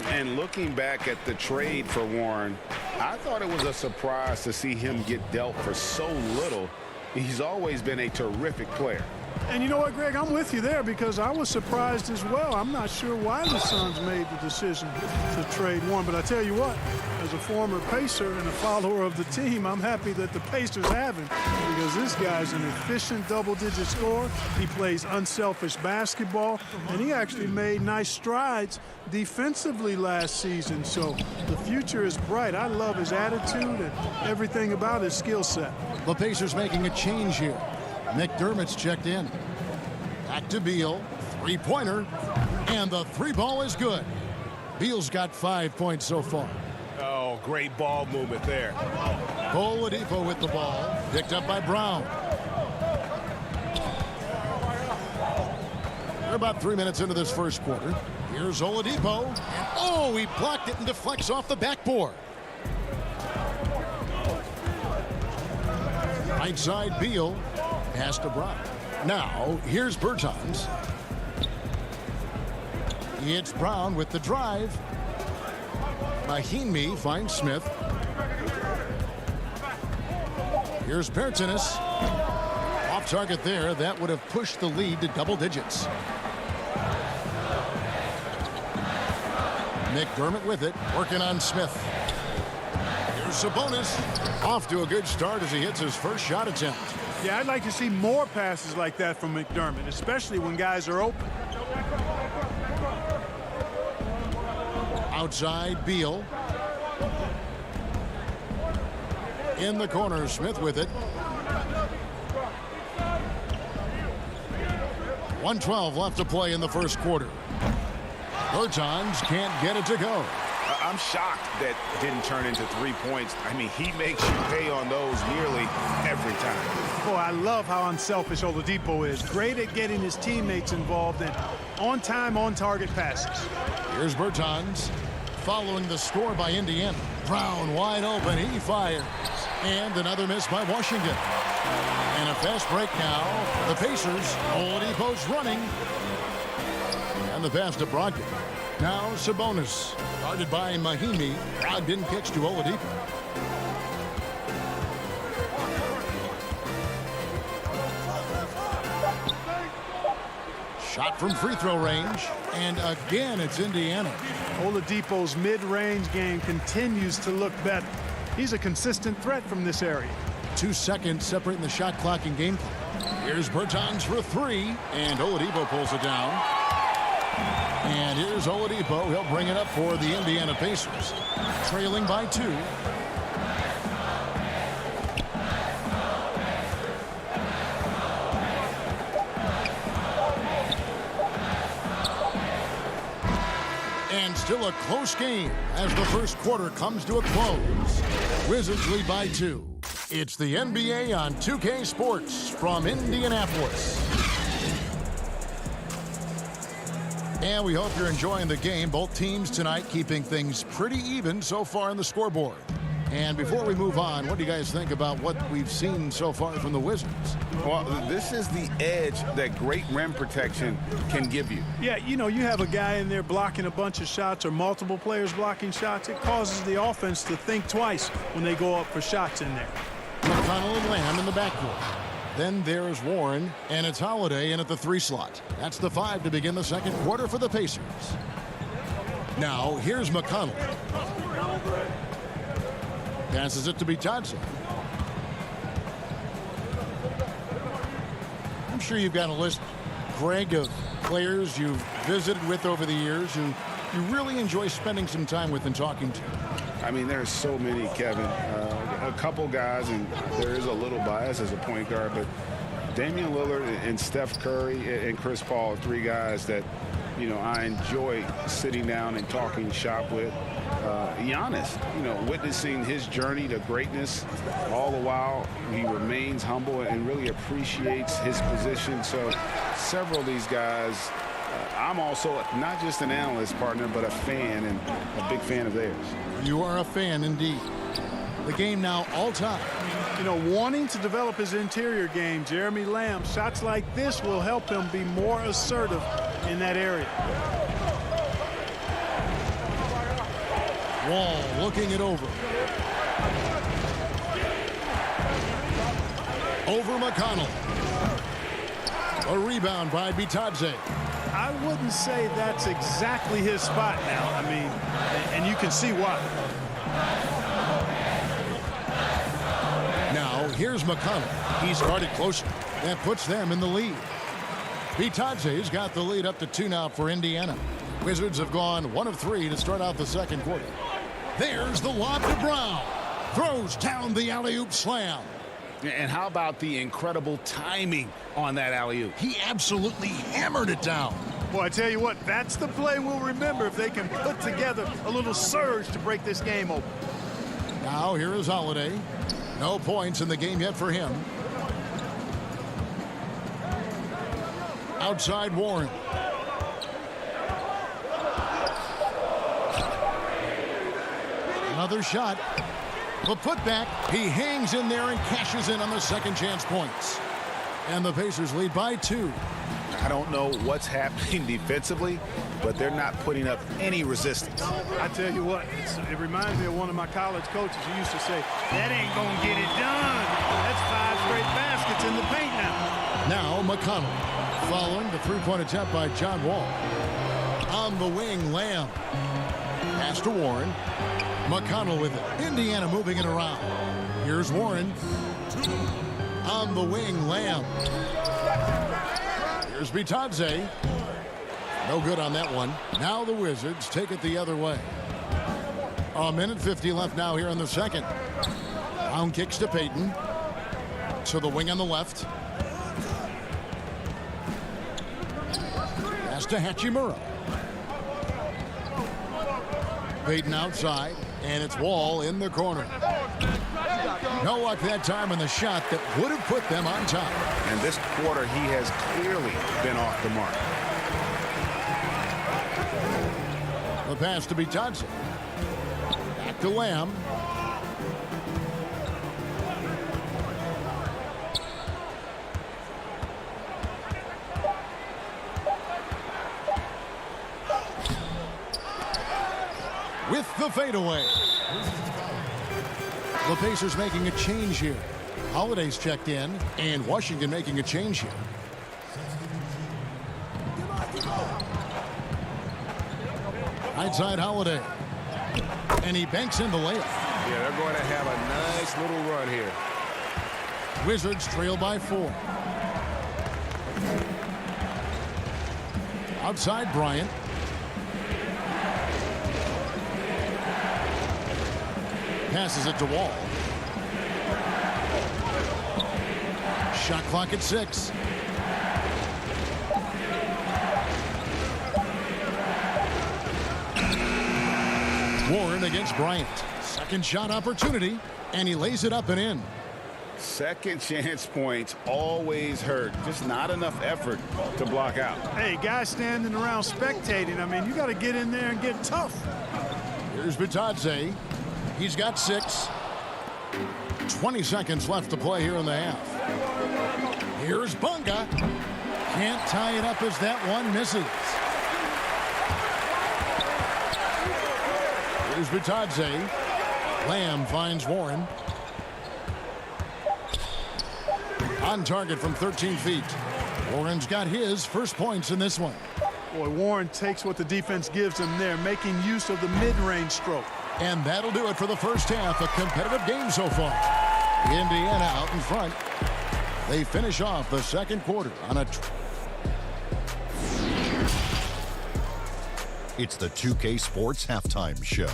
S8: And looking back at the trade for Warren, I thought it was a surprise to see him get dealt for so little. He's always been a terrific player.
S11: And you know what, Greg? I'm with you there because I was surprised as well. I'm not sure why the Suns made the decision to trade Warren. But I tell you what, as a former Pacer and a follower of the team, I'm happy that the Pacers have him because this guy's an efficient double-digit scorer. He plays unselfish basketball, and he actually made nice strides defensively last season. So the future is bright. I love his attitude and everything about his skill set.
S3: The Pacers making a change here. McDermott's checked in. Back to Beal. Three-pointer. And the 3 ball is good. Beal's got 5 points so far.
S8: Oh, great ball movement there.
S3: Oladipo with the ball. Picked up by Brown. We're about 3 minutes into this first quarter. Here's Oladipo. And oh, he blocked it and deflects off the backboard. Right side, Beal. Pass to Brown. Now, here's Bertans. It's Brown with the drive. Mahinmi finds Smith. Here's Bertans. Off target there. That would have pushed the lead to double digits. McDermott with it. Working on Smith. Here's Sabonis. Off to a good start as he hits his first shot attempt.
S11: Yeah, I'd like to see more passes like that from McDermott, especially when guys are open.
S3: Outside, Beal. In the corner, Smith with it. 1:12 left to play in the first quarter. Bertans can't get it to go.
S8: I'm shocked that didn't turn into 3 points. I mean, he makes you pay on those nearly every time.
S11: Boy, I love how unselfish Oladipo is. Great at getting his teammates involved in on-time, on-target passes.
S3: Here's Bertans following the score by Indiana. Brown wide open. He fires. And another miss by Washington. And a fast break now. The Pacers. Oladipo's running. And the pass to Brogdon. Now Sabonis. Guarded by Mahimi. Brogdon kicks to Oladipo. Shot from free throw range. And again, it's Indiana.
S11: Oladipo's mid-range game continues to look better. He's a consistent threat from this area.
S3: 2 seconds separating the shot clock and game clock. Here's Bertans for 3. And Oladipo pulls it down. And here's Oladipo. He'll bring it up for the Indiana Pacers. Trailing by 2. And still a close game as the first quarter comes to a close. Wizards lead by 2. It's the NBA on 2K Sports from Indianapolis. And we hope you're enjoying the game. Both teams tonight keeping things pretty even so far on the scoreboard. And before we move on, what do you guys think about what we've seen so far from the Wizards?
S8: Well, this is the edge that great rim protection can give you.
S11: Yeah, you know, you have a guy in there blocking a bunch of shots or multiple players blocking shots. It causes the offense to think twice when they go up for shots in there.
S3: McConnell and Lamb in the backcourt. Then there's Warren, and it's Holiday in at the 3 slot. That's the 5 to begin the second quarter for the Pacers. Now, here's McConnell. Passes it to Bitadze. I'm sure you've got a list, Greg, of players you've visited with over the years who you really enjoy spending some time with and talking to.
S5: I mean, there's so many, Kevin. A couple guys, and there is a little bias as a point guard, but Damian Lillard and Steph Curry and Chris Paul are 3 guys that, you know, I enjoy sitting down and talking shop with. Giannis, you know, witnessing his journey to greatness, all the while he remains humble and really appreciates his position. So several of these guys, I'm also not just an analyst partner, but a fan and a big fan of theirs.
S3: You are a fan indeed. The game now all time.
S11: You know, wanting to develop his interior game, Jeremy Lamb, shots like this will help him be more assertive in that area.
S3: Wall looking it over. Over McConnell. A rebound by Bitadze.
S11: I wouldn't say that's exactly his spot now. I mean, and you can see why.
S3: Now, here's McConnell. He's guarded closer. That puts them in the lead. Bitadze's got the lead up to 2 now for Indiana. Wizards have gone 1 of 3 to start out the second quarter. There's the lob to Brown. Throws down the alley-oop slam.
S8: And how about the incredible timing on that alley-oop?
S3: He absolutely hammered it down.
S11: Boy, I tell you what, that's the play we'll remember if they can put together a little surge to break this game open.
S3: Now here is Holiday. No points in the game yet for him. Outside Warren. Another shot. The putback. He hangs in there and cashes in on the second chance points. And the Pacers lead by 2.
S8: I don't know what's happening defensively, but they're not putting up any resistance.
S11: I tell you what, it reminds me of one of my college coaches who used to say, that ain't gonna get it done. That's 5 straight baskets in the paint now.
S3: Now McConnell following the 3-point attempt by John Wall. On the wing, Lamb. Pass to Warren. McConnell with it. Indiana moving it around. Here's Warren. On the wing, Lamb. Here's Bitadze. No good on that one. Now the Wizards take it the other way. A minute 50 left now here in the second. Brown kicks to Payton. To the wing on the left. Pass to Hachimura. Payton outside, and it's Wall in the corner. No luck that time on the shot that would have put them on top.
S8: And this quarter, he has clearly been off the mark.
S3: The pass to Bitadze. Back to Lamb. With the fadeaway. The Pacers making a change here. Holiday's checked in, and Washington making a change here. Right side Holiday. And he banks in the layup.
S9: Yeah, they're going to have a nice little run here.
S3: Wizards trail by 4. Outside Bryant. Passes it to Wall. Shot clock at 6. Warren against Bryant. Second shot opportunity, and he lays it up and in.
S8: Second chance points always hurt. Just not enough effort to block out.
S11: Hey, guys standing around spectating, I mean, you got to get in there and get tough.
S3: Here's Bitadze. He's got 6. 20 seconds left to play here in the half. Here's Bunga. Can't tie it up as that one misses. Here's Bitadze. Lamb finds Warren. On target from 13 feet. Warren's got his first points in this one.
S11: Boy, Warren takes what the defense gives him there, making use of the mid-range stroke.
S3: And that'll do it for the first half. A competitive game so far. Indiana out in front. They finish off the second quarter on a...
S15: It's the 2K Sports Halftime Show.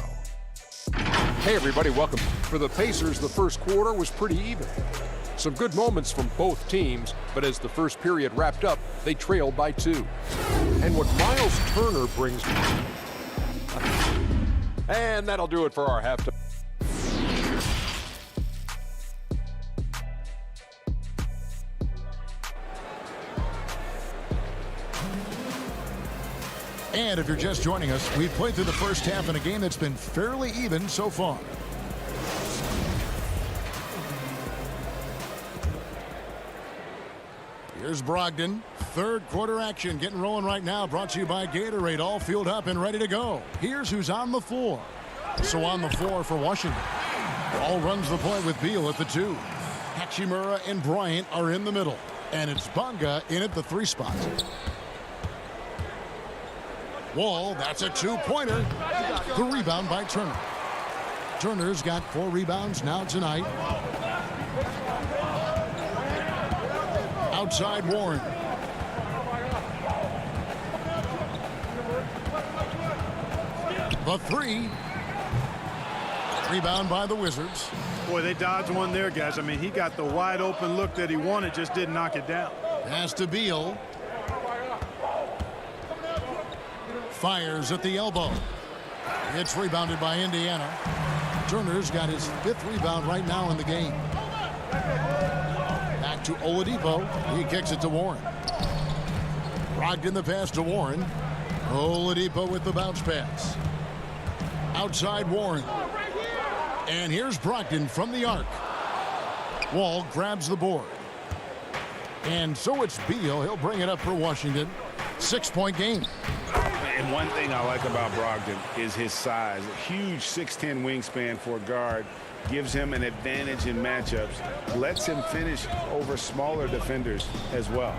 S7: Hey everybody, welcome. For the Pacers, the first quarter was pretty even. Some good moments from both teams, but as the first period wrapped up, they trailed by 2. And what Miles Turner brings... And that'll do it for our halftime.
S3: And if you're just joining us, we've played through the first half in a game that's been fairly even so far. Here's Brogdon. Third quarter action getting rolling right now. Brought to you by Gatorade. All fueled up and ready to go. Here's who's on the floor. So on the floor for Washington. Ball runs the point with Beal at the 2. Hachimura and Bryant are in the middle. And it's Bunga in at the 3 spot. Wall, that's a 2-pointer. The rebound by Turner. Turner's got 4 rebounds now tonight. Outside Warren. The 3. Rebound by the Wizards.
S11: Boy, they dodged one there, guys. I mean, he got the wide open look that he wanted, just didn't knock it down.
S3: Pass to Beal. Fires at the elbow. It's rebounded by Indiana. Turner's got his 5th rebound right now in the game. Back to Oladipo. He kicks it to Warren. Brogdon the pass to Warren. Oladipo with the bounce pass. Outside Warren. And here's Brogdon from the arc. Wall grabs the board. And so it's Beal. He'll bring it up for Washington. 6-point game.
S8: And one thing I like about Brogdon is his size. A huge 6'10" wingspan for a guard. Gives him an advantage in matchups. Lets him finish over smaller defenders as well.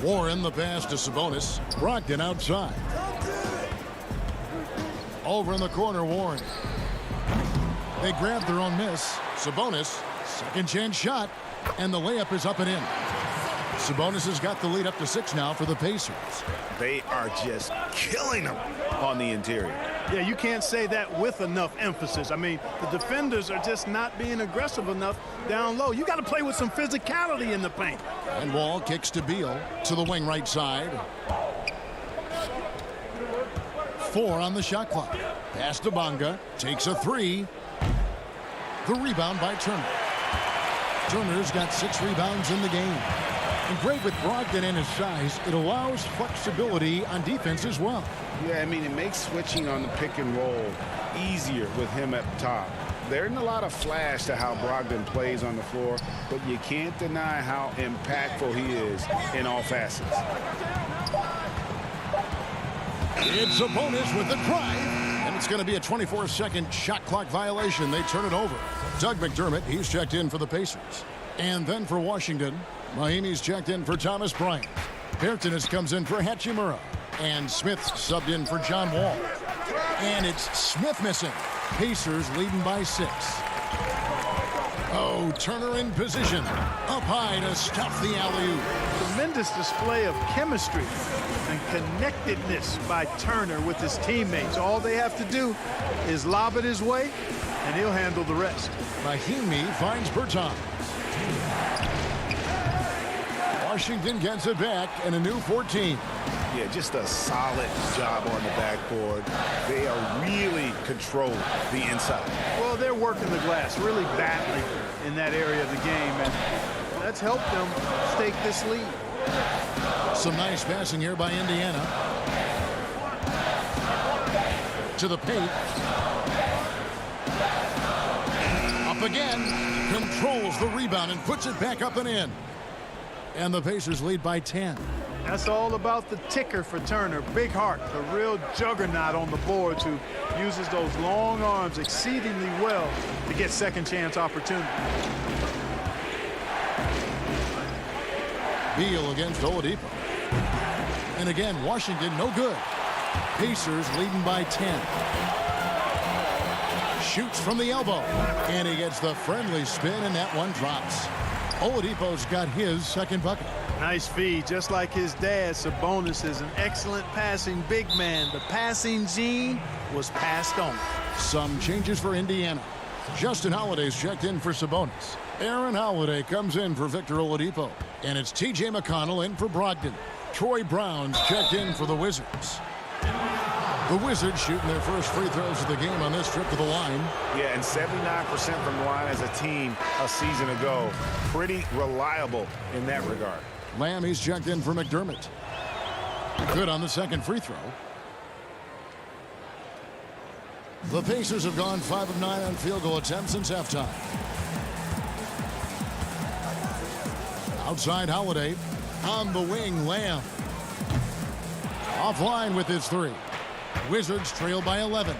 S3: Warren the pass to Sabonis. Brogdon outside. Over in the corner, Warren. They grab their own miss. Sabonis, second chance shot, and the layup is up and in. Sabonis has got the lead up to 6 now for the Pacers.
S8: They are just killing them on the interior.
S11: Yeah, you can't say that with enough emphasis. I mean, the defenders are just not being aggressive enough down low. You got to play with some physicality in the paint.
S3: And Wall kicks to Beal to the wing right side. 4 on the shot clock. Pass to Bonga. Takes a 3. The rebound by Turner. Turner's got 6 rebounds in the game. And great with Brogdon and his size, it allows flexibility on defense as well.
S5: Yeah, I mean, it makes switching on the pick and roll easier with him at the top. There isn't a lot of flash to how Brogdon plays on the floor, but you can't deny how impactful he is in all facets.
S3: It's a bonus with the drive, and it's going to be a 24-second shot clock violation. They turn it over. Doug McDermott, he's checked in for the Pacers. And then for Washington, Mahimi's checked in for Thomas Bryant. Hairton comes in for Hachimura. And Smith's subbed in for John Wall. And it's Smith missing. Pacers leading by 6. Oh, Turner in position. Up high to stop the alley-oop.
S11: Tremendous display of chemistry and connectedness by Turner with his teammates. All they have to do is lob it his way, and he'll handle the rest.
S3: Mahimi finds Bertans. Washington gets it back and a new 14.
S8: Yeah, just a solid job on the backboard. They are really controlling the inside.
S11: Well, they're working the glass really badly in that area of the game, and that's helped them stake this lead.
S3: Some nice passing here by Indiana. To the paint. Up again. Controls the rebound and puts it back up and in. And the Pacers lead by 10.
S11: That's all about the ticker for Turner. Big heart, a real juggernaut on the boards who uses those long arms exceedingly well to get second chance opportunity.
S3: Beal against Oladipo. And again, Washington no good. Pacers leading by 10. Shoots from the elbow. And he gets the friendly spin, and that one drops. Oladipo's got his second bucket.
S11: Nice feed, just like his dad. Sabonis is an excellent passing big man. The passing gene was passed on.
S3: Some changes for Indiana. Justin Holiday's checked in for Sabonis. Aaron Holiday comes in for Victor Oladipo. And it's T.J. McConnell in for Brogdon. Troy Brown's checked in for the Wizards. The Wizards shooting their first free throws of the game on this trip to the line.
S8: Yeah, and 79% from the line as a team a season ago. Pretty reliable in that regard.
S3: Lamb, he's checked in for McDermott. Good on the second free throw. The Pacers have gone 5 of 9 on field goal attempts since halftime. Outside Holiday. On the wing, Lamb. Offline with his 3. Wizards trail by 11.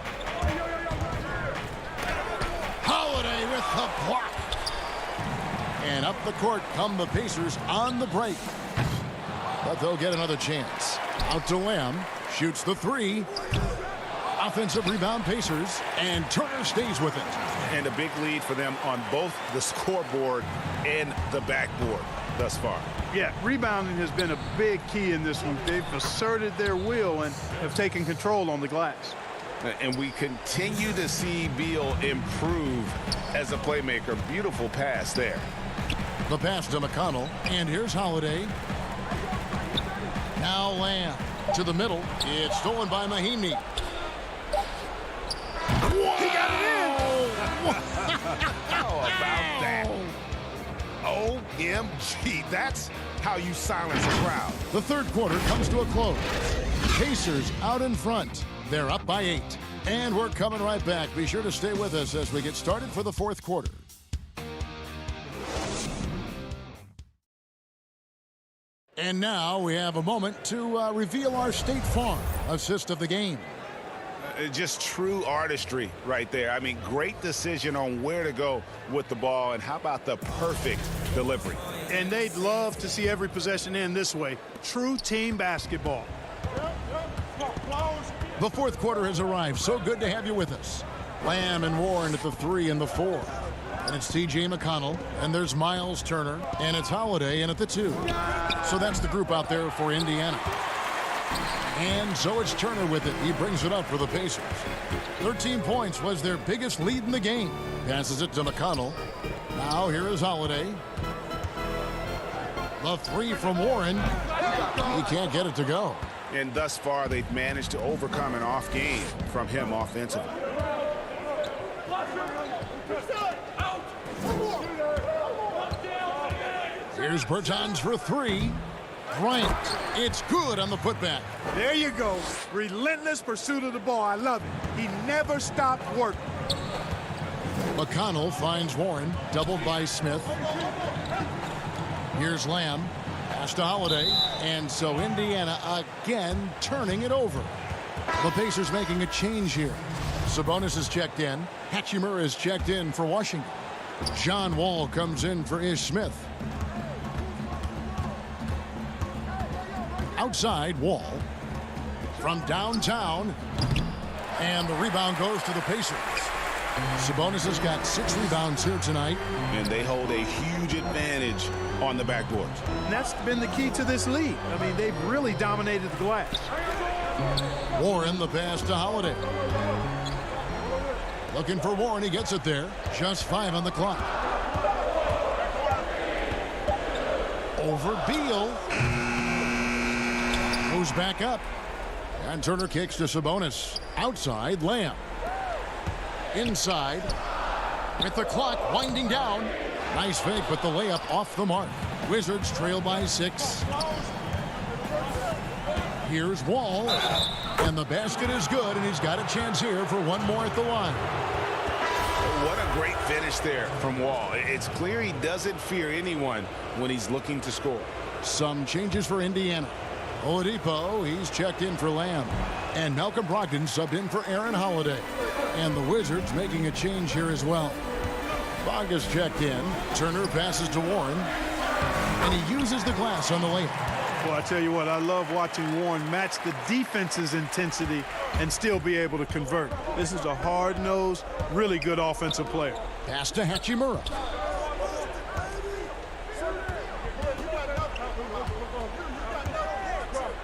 S3: Holiday with the block. And up the court come the Pacers on the break. But they'll get another chance. Out to Lamb. Shoots the 3. Offensive rebound Pacers. And Turner stays with it.
S8: And a big lead for them on both the scoreboard and the backboard thus far.
S11: Yeah, rebounding has been a big key in this one. They've asserted their will and have taken control on the glass.
S8: And we continue to see Beal improve as a playmaker. Beautiful pass there.
S3: The pass to McConnell. And here's Holiday. Now Lamb to the middle. It's stolen by Mahimi.
S8: He got it in! How about that? OMG, that's how you silence a crowd.
S3: The third quarter comes to a close. Pacers out in front. They're up by 8. And we're coming right back. Be sure to stay with us as we get started for the fourth quarter. And now we have a moment to reveal our State Farm assist of the game.
S8: Just true artistry right there. I mean, great decision on where to go with the ball, and how about the perfect delivery.
S11: And they'd love to see every possession end this way. True team basketball.
S3: The fourth quarter has arrived. So good to have you with us. Lamb and Warren at the 3 and the 4. And it's T.J. McConnell. And there's Miles Turner. And it's Holiday in at the 2. So that's the group out there for Indiana. And so it's Turner with it. He brings it up for the Pacers. 13 points was their biggest lead in the game. Passes it to McConnell. Now here is Holiday. The 3 from Warren. He can't get it to go.
S8: And thus far, they've managed to overcome an off game from him offensively.
S3: Here's Bertans for 3. Bryant, it's good on the putback.
S11: There you go. Relentless pursuit of the ball. I love it. He never stopped working.
S3: McConnell finds Warren, doubled by Smith. Here's Lamb. Pass to Holiday. And so Indiana again turning it over. The Pacers making a change here. Sabonis is checked in. Hachimura is checked in for Washington. John Wall comes in for Ish Smith. Outside, Wall. From downtown. And the rebound goes to the Pacers. Sabonis has got 6 rebounds here tonight.
S8: And they hold a huge advantage on the backboards.
S11: And that's been the key to this league. I mean, they've really dominated the glass.
S3: Warren, the pass to Holiday. Looking for Warren. He gets it there. Just 5 on the clock. Over Beal. Goes back up. And Turner kicks to Sabonis. Outside, Lamb. Inside. With the clock winding down. Nice fake, but the layup off the mark. Wizards trail by 6. Here's Wall. And the basket is good, and he's got a chance here for one more at the line.
S8: What a great finish there from Wall. It's clear he doesn't fear anyone when he's looking to score.
S3: Some changes for Indiana. Oladipo, he's checked in for Lamb. And Malcolm Brogdon subbed in for Aaron Holiday. And the Wizards making a change here as well. Bonga's checked in. Turner passes to Warren. And he uses the glass on the layup.
S11: Well, I tell you what, I love watching Warren match the defense's intensity and still be able to convert. This is a hard-nosed, really good offensive player.
S3: Pass to Hachimura.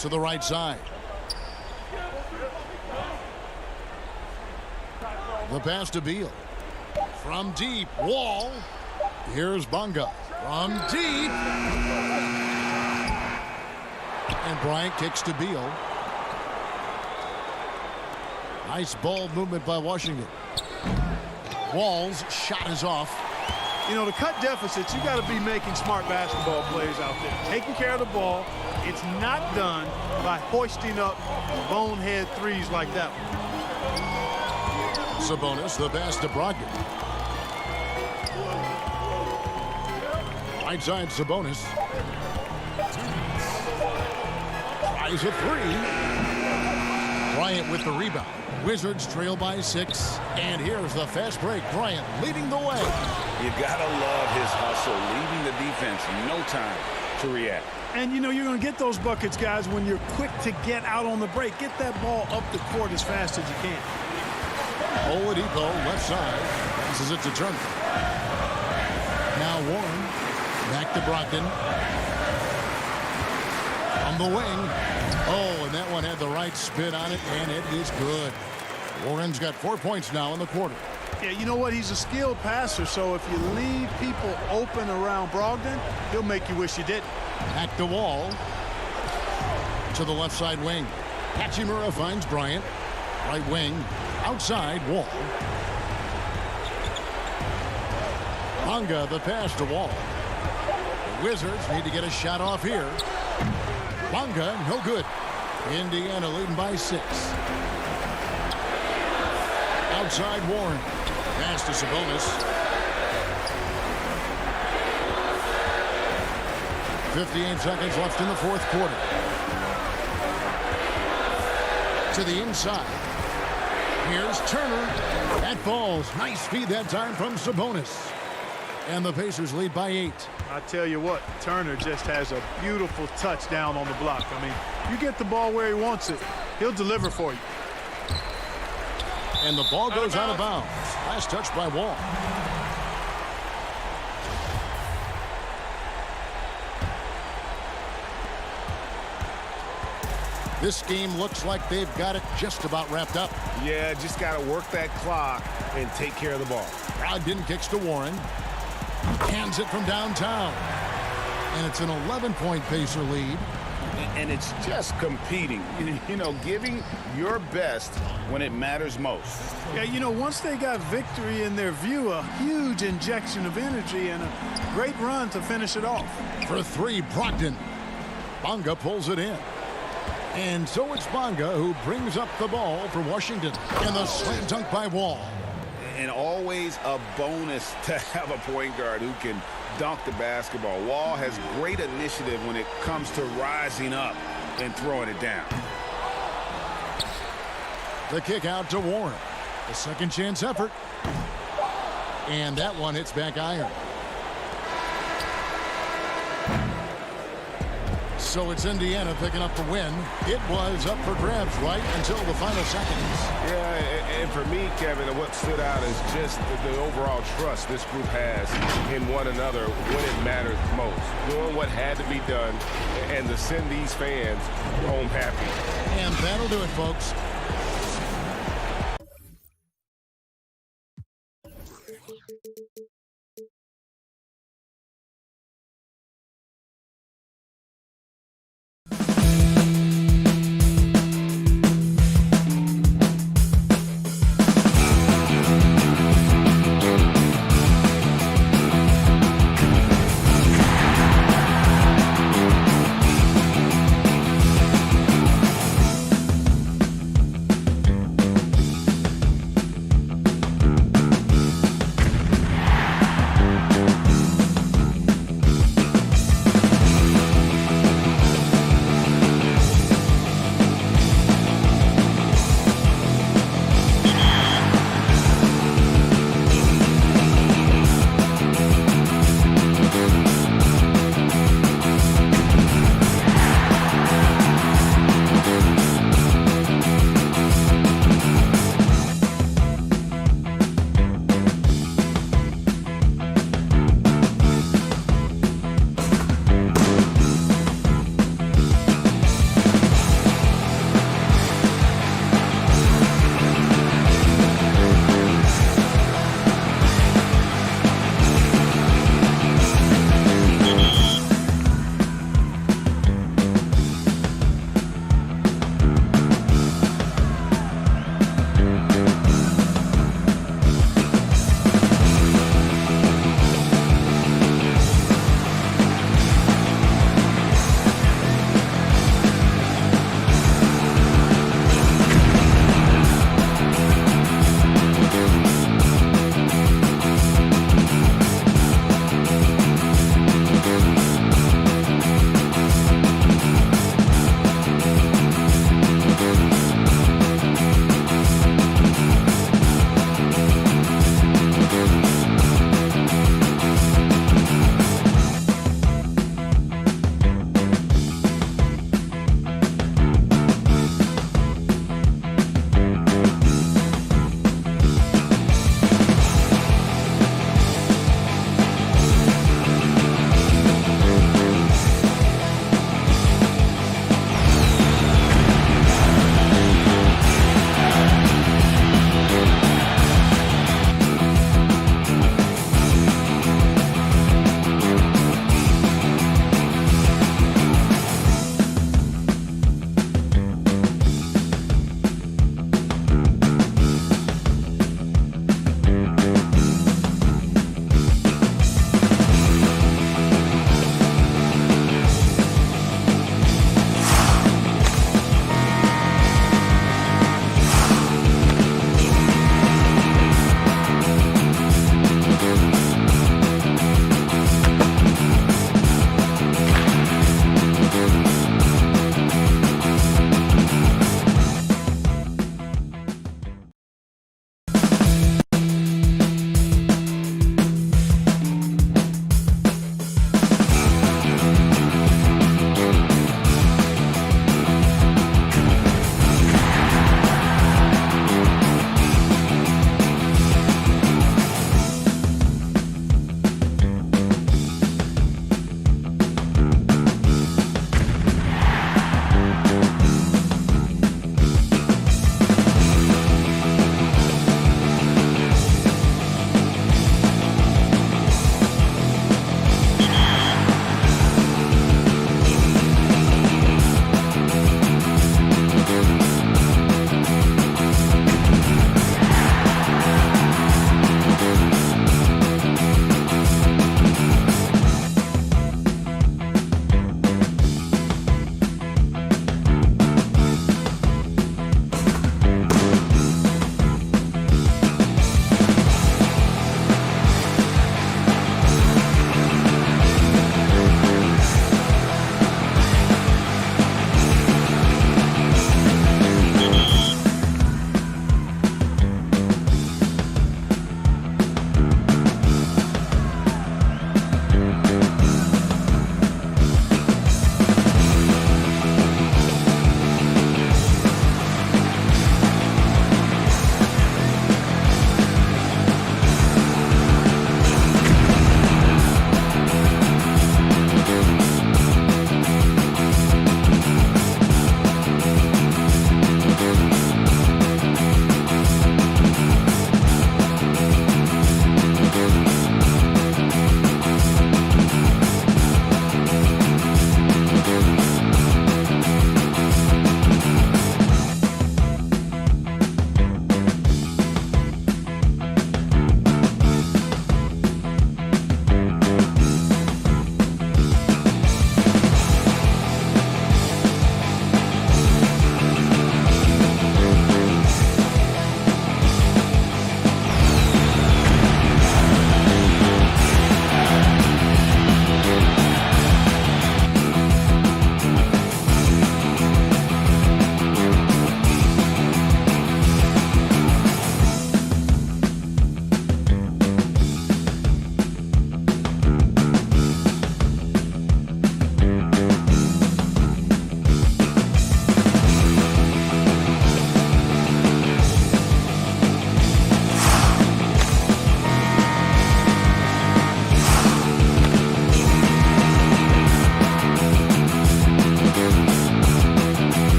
S3: To the right side. The pass to Beal. From deep, Wall. Here's Bonga. From deep. And Bryant kicks to Beal. Nice ball movement by Washington. Wall's shot is off.
S11: You know, to cut deficits, you got to be making smart basketball plays out there. Taking care of the ball. It's not done by hoisting up bonehead threes like that one.
S3: Sabonis, the pass to Brogdon. Right side, Sabonis. Tries a 3. Bryant with the rebound. Wizards trail by 6. And here's the fast break. Bryant leading the way.
S8: You gotta love his hustle, leaving the defense no time to react.
S11: And you know you're going to get those buckets, guys, when you're quick to get out on the break. Get that ball up the court as fast as you can.
S3: Oladipo, left side, passes it to Turner. Now Warren, back to Brogdon. On the wing. Oh, and that one had the right spin on it, and it is good. Warren's got 4 points now in the quarter.
S11: Yeah, you know what? He's a skilled passer, so if you leave people open around Brogdon, he'll make you wish you didn't.
S3: Back to Wall. To the left side wing. Hachimura finds Bryant. Right wing. Outside, Wall. Bonga, the pass to Wall. The Wizards need to get a shot off here. Bonga, no good. Indiana leading by 6. Outside, Warren. Pass to Sabonis. 58 seconds left in the fourth quarter. To the inside. Here's Turner. That falls. Nice feed that time from Sabonis. And the Pacers lead by 8.
S11: I tell you what, Turner just has a beautiful touchdown on the block. I mean, you get the ball where he wants it, he'll deliver for you.
S3: And the ball goes out of bounds. Last touch by Wall. This game looks like they've got it just about wrapped up.
S8: Yeah, just got to work that clock and take care of the ball.
S3: Brogdon kicks to Warren. Hands it from downtown. And it's an 11-point Pacer lead.
S8: And it's just competing, you know, giving your best when it matters most.
S11: Yeah, you know, once they got victory in their view, a huge injection of energy and a great run to finish it off.
S3: For three, Brogdon. Bonga pulls it in. And so it's Bonga who brings up the ball for Washington. And the slam dunk by Wall.
S8: And always a bonus to have a point guard who can dunk the basketball. Wall has great initiative when it comes to rising up and throwing it down.
S3: The kick out to Warren. A second chance effort. And that one hits back iron. So it's Indiana picking up the win. It was up for grabs right until the final seconds.
S9: Yeah, and for me, Kevin, what stood out is just the overall trust this group has in one another when it matters most. Doing what had to be done and to send these fans home happy.
S3: And that'll do it, folks.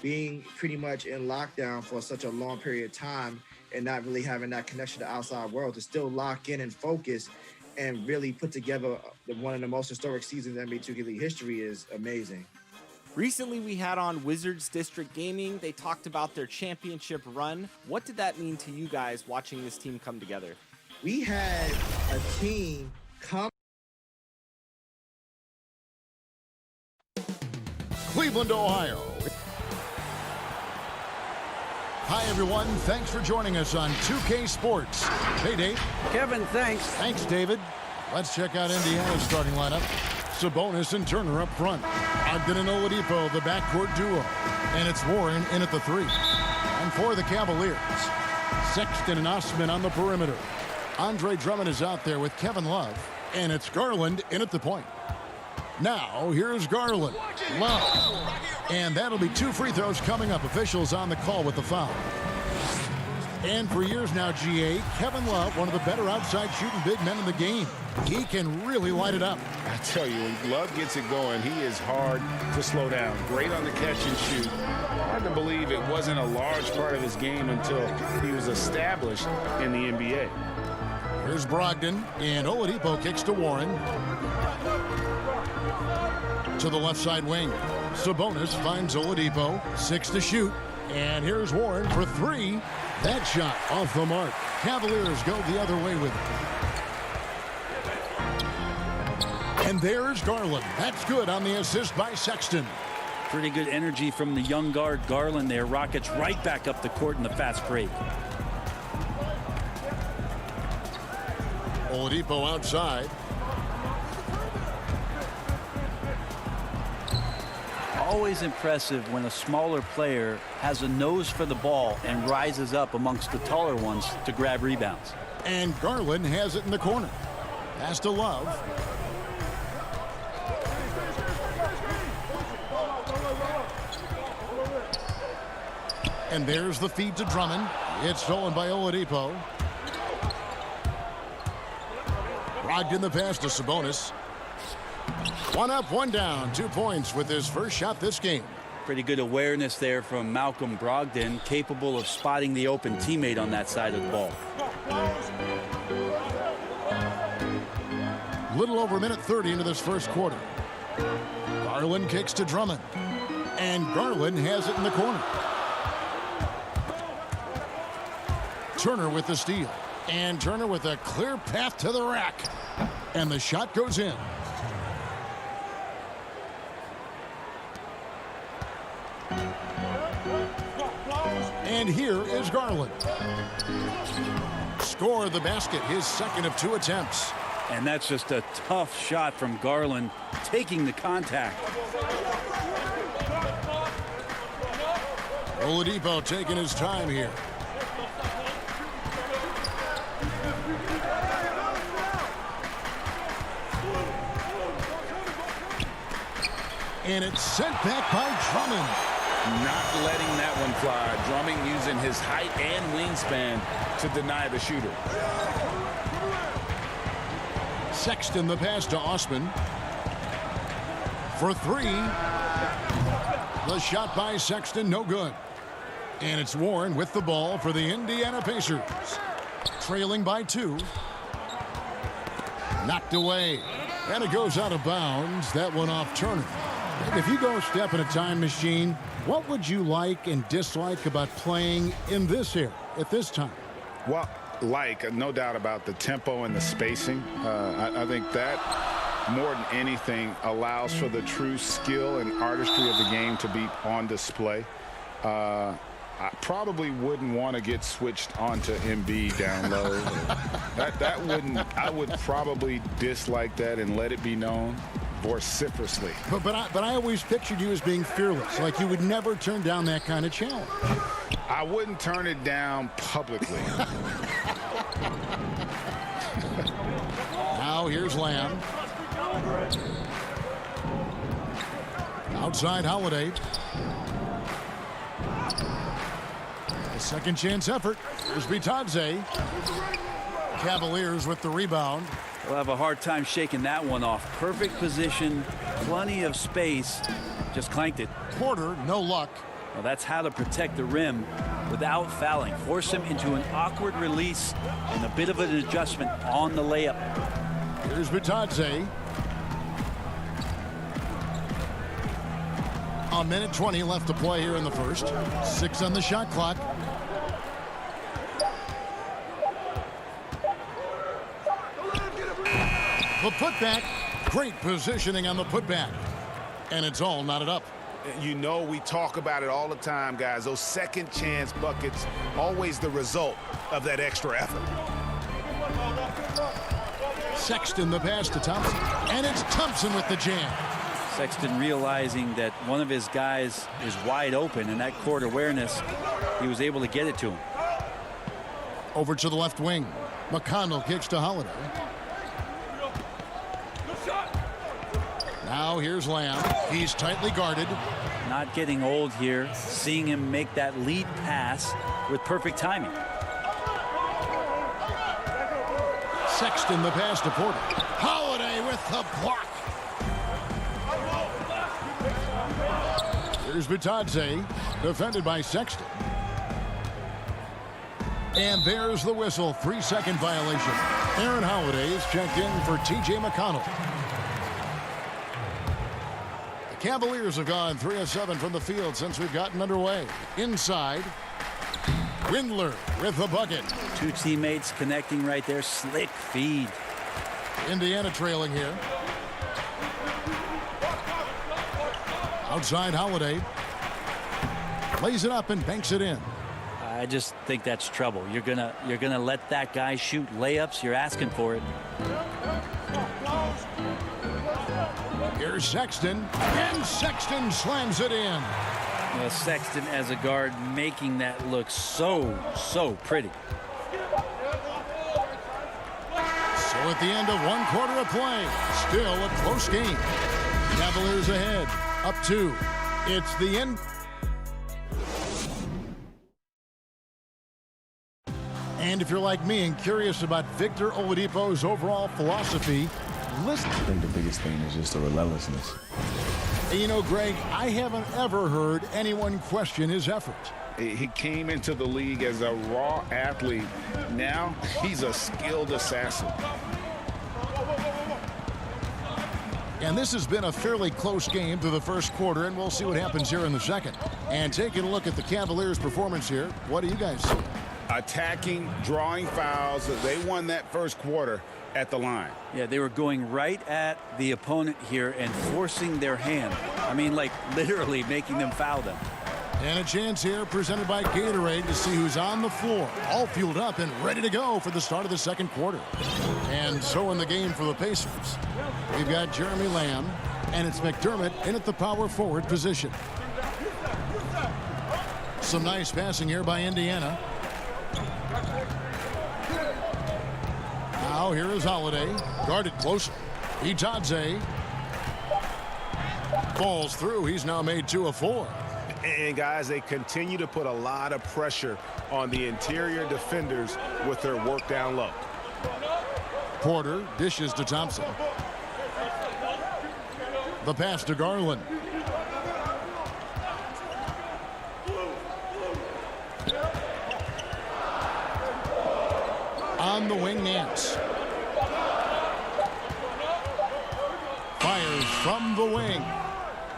S14: being pretty much in lockdown for such a long period of time and not really having that connection to the outside world, to still lock in and focus and really put together one of the most historic seasons in NBA 2K League history is amazing.
S1: Recently, we had on Wizards District Gaming. They talked about their championship run. What did that mean to you guys watching this team come together?
S14: We had a team come.
S3: Cleveland, Ohio. Hi, everyone. Thanks for joining us on 2K Sports. Hey, Dave.
S4: Kevin, thanks.
S3: Thanks, David. Let's check out Indiana's starting lineup. Sabonis and Turner up front. Ogden and Oladipo, the backcourt duo. And it's Warren in at the 3. And for the Cavaliers, Sexton and Osman on the perimeter. Andre Drummond is out there with Kevin Love. And it's Garland in at the point. Now, here's Garland. Love. And that'll be 2 free throws coming up. Officials on the call with the foul. And for years now, GA, Kevin Love, one of the better outside shooting big men in the game. He can really light it up.
S5: I tell you, when Love gets it going, he is hard to slow down. Great on the catch and shoot. Hard to believe it wasn't a large part of his game until he was established in the NBA.
S3: Here's Brogdon, and Oladipo kicks to Warren. To the left side wing. Sabonis finds Oladipo. 6 to shoot. And here's Warren for 3. That shot off the mark. Cavaliers go the other way with it. And there's Garland. That's good on the assist by Sexton.
S4: Pretty good energy from the young guard Garland there. Rockets right back up the court in the fast break.
S3: Oladipo outside.
S4: Always impressive when a smaller player has a nose for the ball and rises up amongst the taller ones to grab rebounds.
S3: And Garland has it in the corner. Pass to Love. And there's the feed to Drummond. It's stolen by Oladipo. Brogdon the pass to Sabonis. 1 up, 1 down. 2 points with his first shot this game.
S4: Pretty good awareness there from Malcolm Brogdon, capable of spotting the open teammate on that side of the ball.
S3: Little over a minute 30 into this first quarter. Garland kicks to Drummond. And Garland has it in the corner. Turner with the steal. And Turner with a clear path to the rack. And the shot goes in. And here is Garland. Score the basket, his second of 2 attempts.
S4: And that's just a tough shot from Garland, taking the contact.
S3: Oladipo taking his time here. And it's sent back by Drummond.
S5: Not letting that one fly. Drummond using his height and wingspan to deny the shooter.
S3: Sexton the pass to Osman. For 3. The shot by Sexton, no good. And it's Warren with the ball for the Indiana Pacers. Trailing by 2. Knocked away. And it goes out of bounds. That one off Turner. If you go a step in a time machine, what would you like and dislike about playing in this era at this time?
S5: Well, no doubt about the tempo and the spacing. I think that more than anything allows for the true skill and artistry of the game to be on display. I probably wouldn't want to get switched onto Embiid down low. that wouldn't. I would probably dislike that and let it be known vociferously.
S3: But I always pictured you as being fearless, like you would never turn down that kind of challenge.
S5: I wouldn't turn it down publicly.
S3: Now here's Lamb. Outside Holiday. A second chance effort. Here's Bitadze. Cavaliers with the rebound.
S4: We'll have a hard time shaking that one off. Perfect position, plenty of space. Just clanked it.
S3: Porter, no luck.
S4: Well, that's how to protect the rim without fouling. Force him into an awkward release and a bit of an adjustment on the layup.
S3: Here's Bitadze. A minute 20 left to play here in the first. 6 on the shot clock. The putback. Great positioning on the putback. And it's all knotted up.
S8: You know, we talk about it all the time, guys. Those second chance buckets, always the result of that extra effort.
S3: Sexton the pass to Thompson. And it's Thompson with the jam.
S4: Sexton realizing that one of his guys is wide open, and that court awareness, he was able to get it to him.
S3: Over to the left wing. McConnell kicks to Holiday. Now here's Lamb. He's tightly guarded.
S4: Not getting old here. Seeing him make that lead pass with perfect timing.
S3: Sexton the pass to Porter. Holiday with the block. Here's Bitadze, defended by Sexton. And there's the whistle. 3-second violation. Aaron Holiday is checked in for T.J. McConnell. The Cavaliers have gone 3 of 7 from the field since we've gotten underway. Inside, Windler with the bucket.
S4: 2 teammates connecting right there. Slick feed.
S3: Indiana trailing here. Outside Holiday. Lays it up and banks it in.
S4: I just think that's trouble. You're gonna let that guy shoot layups. You're asking for it.
S3: Here's Sexton, and Sexton slams it in.
S4: Well, Sexton as a guard making that look so pretty.
S3: So at the end of 1 quarter of play, still a close game. Cavaliers ahead, up 2. It's the end. And if you're like me and curious about Victor Oladipo's overall philosophy, listen.
S12: I think the biggest thing is just the relentlessness.
S3: You know, Greg, I haven't ever heard anyone question his effort.
S8: He came into the league as a raw athlete. Now he's a skilled assassin.
S3: And this has been a fairly close game through the first quarter, and we'll see what happens here in the second. And taking a look at the Cavaliers' performance here, what do you guys see?
S8: Attacking, drawing fouls. They won that first quarter at the line.
S4: Yeah, they were going right at the opponent here and forcing their hand. I mean, like literally making them foul them.
S3: And a chance here presented by Gatorade to see who's on the floor, all fueled up and ready to go for the start of the second quarter. And so in the game for the Pacers, we've got Jeremy Lamb, and it's McDermott in at the power forward position. Some nice passing here by Indiana. Now here is Holiday, guarded closer. Bitadze falls through. He's now made 2 of 4.
S8: And guys, they continue to put a lot of pressure on the interior defenders with their work down low.
S3: Porter dishes to Thompson. The pass to Garland. On the wing, Nance. Fires from the wing.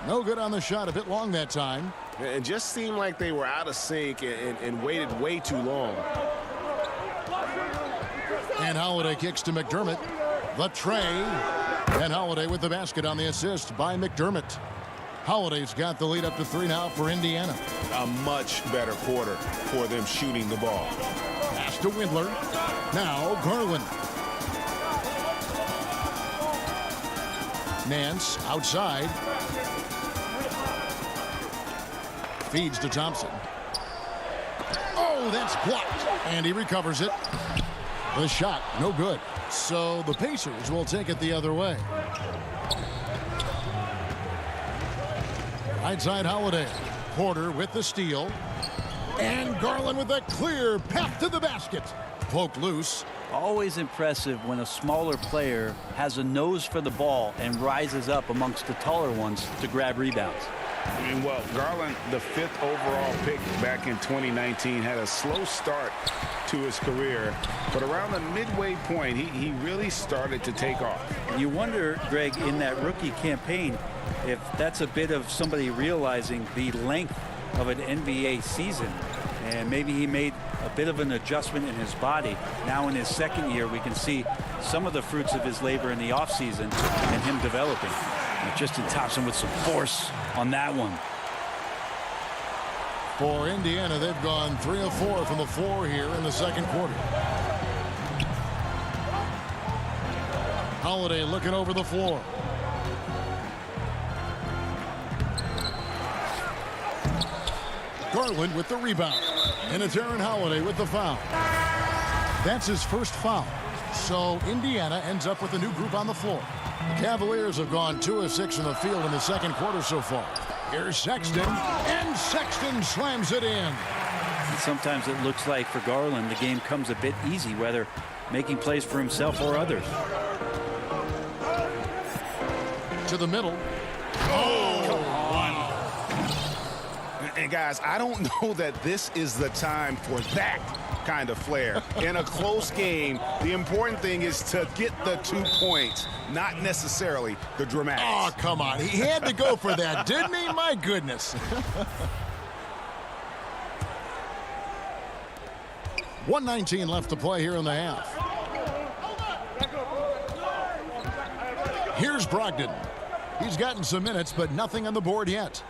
S3: No good on the shot, a bit long that time.
S8: It just seemed like they were out of sync and waited way too long.
S3: And Holiday kicks to McDermott. The tray. And Holiday with the basket on the assist by McDermott. Holiday's got the lead up to 3 now for Indiana.
S8: A much better quarter for them shooting the ball.
S3: Pass to Windler. Now Garland. Nance outside. Feeds to Thompson. Oh, that's blocked. And he recovers it. The shot, no good. So the Pacers will take it the other way. Right side Holiday. Porter with the steal. And Garland with a clear path to the basket. Poked loose.
S4: Always impressive when a smaller player has a nose for the ball and rises up amongst the taller ones to grab rebounds.
S5: Well, Garland, the 5th overall pick back in 2019, had a slow start to his career, but around the midway point, he really started to take off.
S4: You wonder, Greg, in that rookie campaign, if that's a bit of somebody realizing the length of an NBA season, and maybe he made a bit of an adjustment in his body. Now in his second year, we can see some of the fruits of his labor in the offseason and him developing. And Tristan Thompson with some force on that one.
S3: For Indiana, they've gone 3 of 4 from the floor here in the second quarter. Holiday looking over the floor. Garland with the rebound. And it's Aaron Holiday with the foul. That's his first foul. So Indiana ends up with a new group on the floor. The Cavaliers have gone 2 of 6 in the field in the second quarter so far. Here's Sexton, and Sexton slams it in.
S4: And sometimes it looks like for Garland the game comes a bit easy, whether making plays for himself or others.
S3: To the middle.
S5: And guys, I don't know that this is the time for that kind of flair. In a close game, the important thing is to get the 2 points, not necessarily the dramatics.
S3: Oh, come on. He had to go for that, didn't he? My goodness. 1:19 left to play here in the half. Here's Brogdon. He's gotten some minutes, but nothing on the board yet.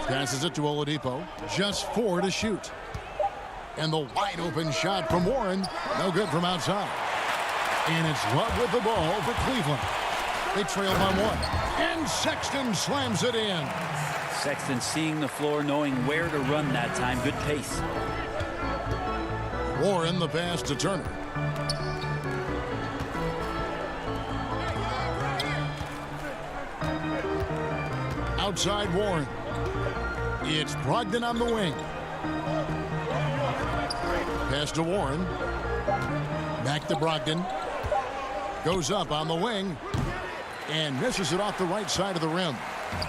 S3: Passes it to Oladipo. Just 4 to shoot. And the wide open shot from Warren. No good from outside. And it's Love with the ball for Cleveland. They trail by 1. And Sexton slams it in.
S4: Sexton seeing the floor, knowing where to run that time. Good pace.
S3: Warren the pass to Turner. Outside Warren. It's Brogdon on the wing. Pass to Warren. Back to Brogdon. Goes up on the wing. And misses it off the right side of the rim.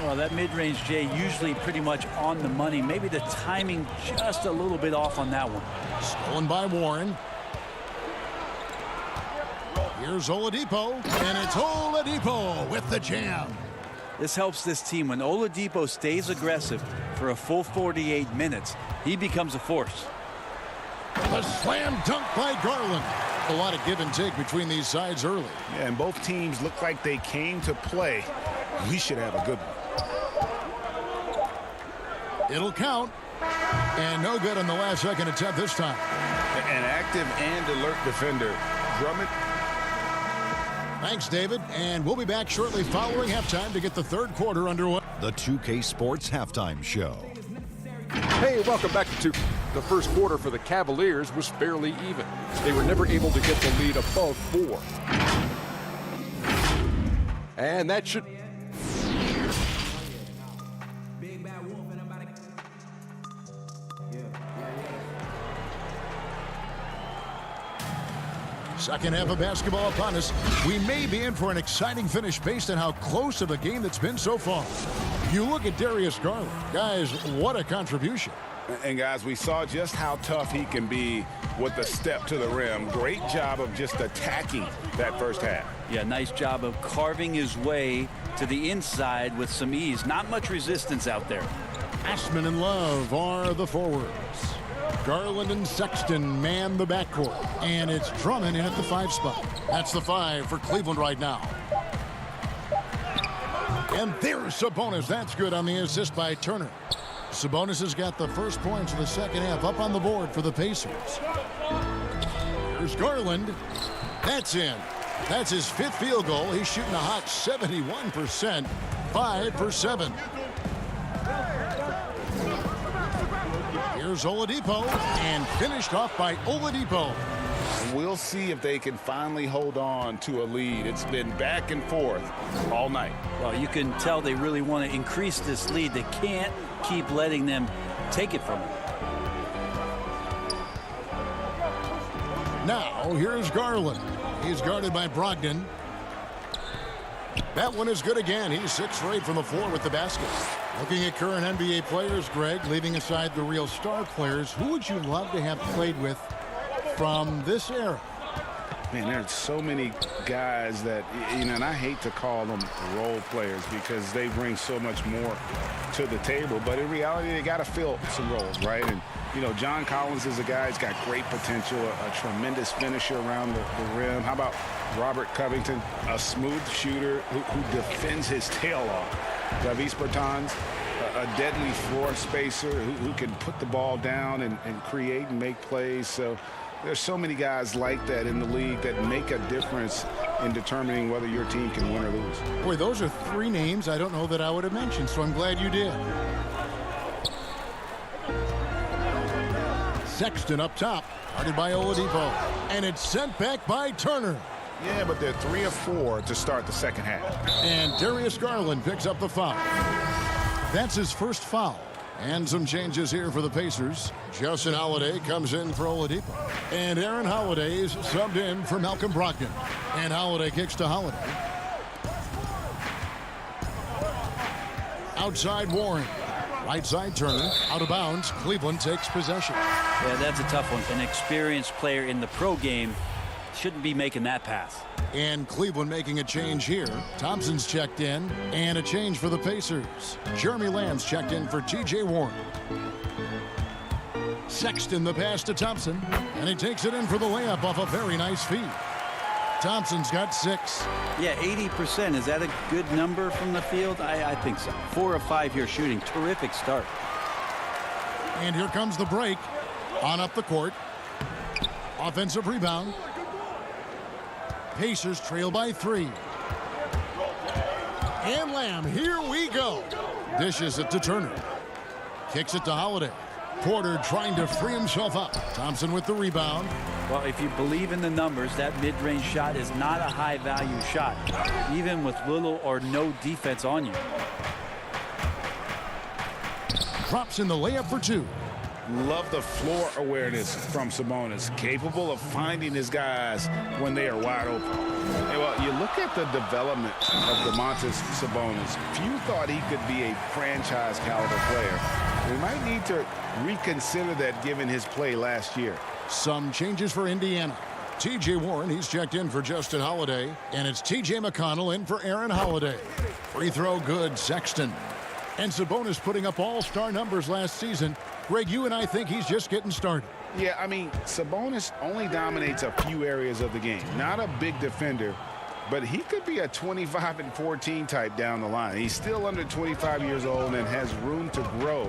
S4: Well, that mid-range, Jay, usually pretty much on the money. Maybe the timing just a little bit off on that one.
S3: Stolen by Warren. Here's Oladipo. And it's Oladipo with the jam.
S4: This helps this team. When Oladipo stays aggressive for a full 48 minutes, he becomes a force.
S3: A slam dunk by Garland. A lot of give and take between these sides early.
S5: Yeah, and both teams look like they came to play. We should have a good one.
S3: It'll count. And no good on the last second attempt this time.
S5: An active and alert defender. Drummond.
S3: Thanks, David. And we'll be back shortly following halftime to get the third quarter underway.
S15: The 2K Sports Halftime Show.
S7: Hey, welcome back to 2K. The first quarter for the Cavaliers was fairly even. They were never able to get the lead above 4. And that should...
S3: Second half of basketball upon us. We may be in for an exciting finish based on how close of a game that's been so far. You look at Darius Garland. Guys, what a contribution.
S5: And guys, we saw just how tough he can be with the step to the rim. Great job of just attacking that first half.
S4: Yeah, nice job of carving his way to the inside with some ease. Not much resistance out there.
S3: Ashman and Love are the forwards. Garland and Sexton man the backcourt. And it's Drummond in at the 5 spot. That's the 5 for Cleveland right now. And there's Sabonis. That's good on the assist by Turner. Sabonis has got the first points of the second half up on the board for the Pacers. Here's Garland. That's in. That's his 5th field goal. He's shooting a hot 71%. 5 for 7. Here's Oladipo, and finished off by Oladipo.
S5: We'll see if they can finally hold on to a lead. It's been back and forth all night.
S4: Well, you can tell they really want to increase this lead. They can't keep letting them take it from them.
S3: Now, here's Garland. He's guarded by Brogdon. That one is good again. He's 6 for 8 from the floor with the basket. Looking at current NBA players, Greg, leaving aside the real star players, who would you love to have played with from this era?
S5: Man, there's so many guys that, you know, and I hate to call them role players because they bring so much more to the table. But in reality, they got to fill some roles, right? And, you know, John Collins is a guy who's got great potential, a tremendous finisher around the rim. How about Robert Covington, a smooth shooter who defends his tail off? Davis Bertans, a deadly floor spacer who can put the ball down and create and make plays. So there's so many guys like that in the league that make a difference in determining whether your team can win or lose.
S3: Boy, those are 3 names I don't know that I would have mentioned, so I'm glad you did. Sexton up top, guarded by Oladipo, and it's sent back by Turner.
S5: Yeah, but they're 3 of 4 to start the second half.
S3: And Darius Garland picks up the foul. That's his first foul. And some changes here for the Pacers. Justin Holiday comes in for Oladipo. And Aaron Holiday is subbed in for Malcolm Brogdon. And Holiday kicks to Holiday. Outside Warren. Right side Turner. Out of bounds. Cleveland takes possession.
S4: Yeah, that's a tough one. An experienced player in the pro game shouldn't be making that pass.
S3: And Cleveland making a change here. Thompson's checked in. And a change for the Pacers. Jeremy Lamb's checked in for T.J. Warren. Sexton the pass to Thompson. And he takes it in for the layup off a very nice feed. Thompson's got 6.
S4: Yeah, 80%. Is that a good number from the field? I think so. 4 of 5 here shooting. Terrific start.
S3: And here comes the break. On up the court. Offensive rebound. Pacers trail by 3. And Lamb, here we go. Dishes it to Turner. Kicks it to Holiday. Porter trying to free himself up. Thompson with the rebound.
S4: Well, if you believe in the numbers, that mid-range shot is not a high-value shot, even with little or no defense on you.
S3: Drops in the layup for 2.
S5: Love the floor awareness from Sabonis, capable of finding his guys when they are wide open. And well, you look at the development of Domantas Sabonis. Few thought he could be a franchise caliber player. We might need to reconsider that given his play last year.
S3: Some changes for Indiana. T.J. Warren, he's checked in for Justin Holiday. And it's T.J. McConnell in for Aaron Holiday. Free throw good, Sexton. And Sabonis putting up all-star numbers last season. Greg, you and I think he's just getting started.
S5: Yeah, I mean, Sabonis only dominates a few areas of the game. Not a big defender, but he could be a 25-14 type down the line. He's still under 25 years old and has room to grow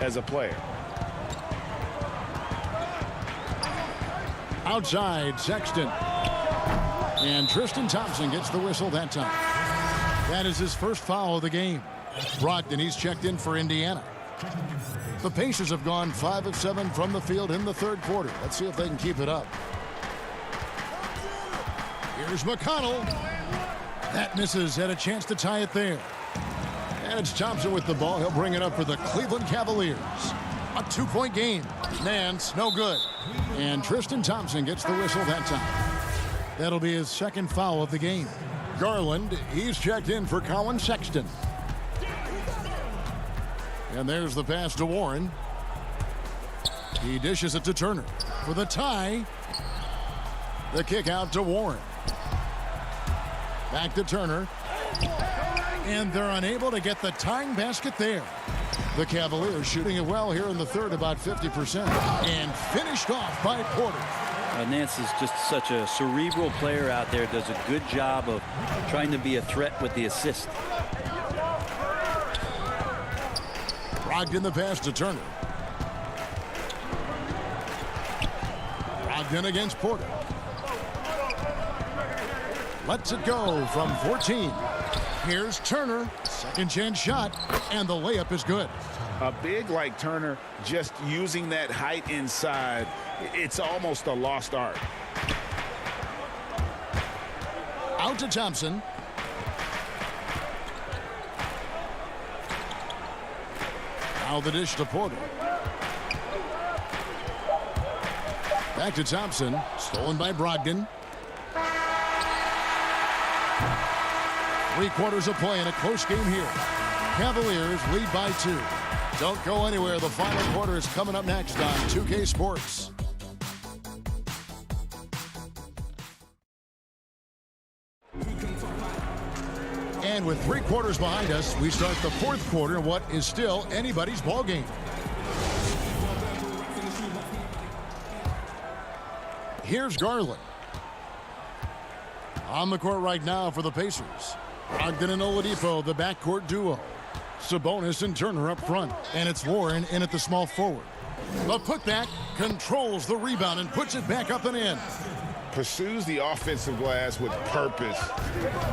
S5: as a player.
S3: Outside, Sexton. And Tristan Thompson gets the whistle that time. That is his first foul of the game. Brogdon, he's checked in for Indiana. The Pacers have gone 5 of 7 from the field in the third quarter. Let's see if they can keep it up. Here's McConnell. That misses. Had a chance to tie it there. And it's Thompson with the ball. He'll bring it up for the Cleveland Cavaliers. A 2-point game. Nance, no good. And Tristan Thompson gets the whistle that time. That'll be his second foul of the game. Garland, he's checked in for Colin Sexton. And there's the pass to Warren. He dishes it to Turner for the tie. The kick out to Warren. Back to Turner. And they're unable to get the tying basket there. The Cavaliers shooting it well here in the third, about 50%. And finished off by Porter.
S4: Nance is just such a cerebral player out there. Does a good job of trying to be a threat with the assist.
S3: Brogdon the pass to Turner. Brogdon against Porter. Lets it go from 14. Here's Turner. Second chance shot. And the layup is good.
S5: A big like Turner, just using that height inside, it's almost a lost art.
S3: Out to Thompson. Now the dish to Porter. Back to Thompson. Stolen by Brogdon. 3 quarters of play in a close game here. Cavaliers lead by 2. Don't go anywhere. The final quarter is coming up next on 2K Sports. And with 3 quarters behind us, we start the 4th quarter in what is still anybody's ball game. Here's Garland. On the court right now for the Pacers. Brogdon and Oladipo, the backcourt duo. Sabonis and Turner up front. And it's Warren in at the small forward. The putback controls the rebound and puts it back up and in.
S8: Pursues the offensive glass with purpose.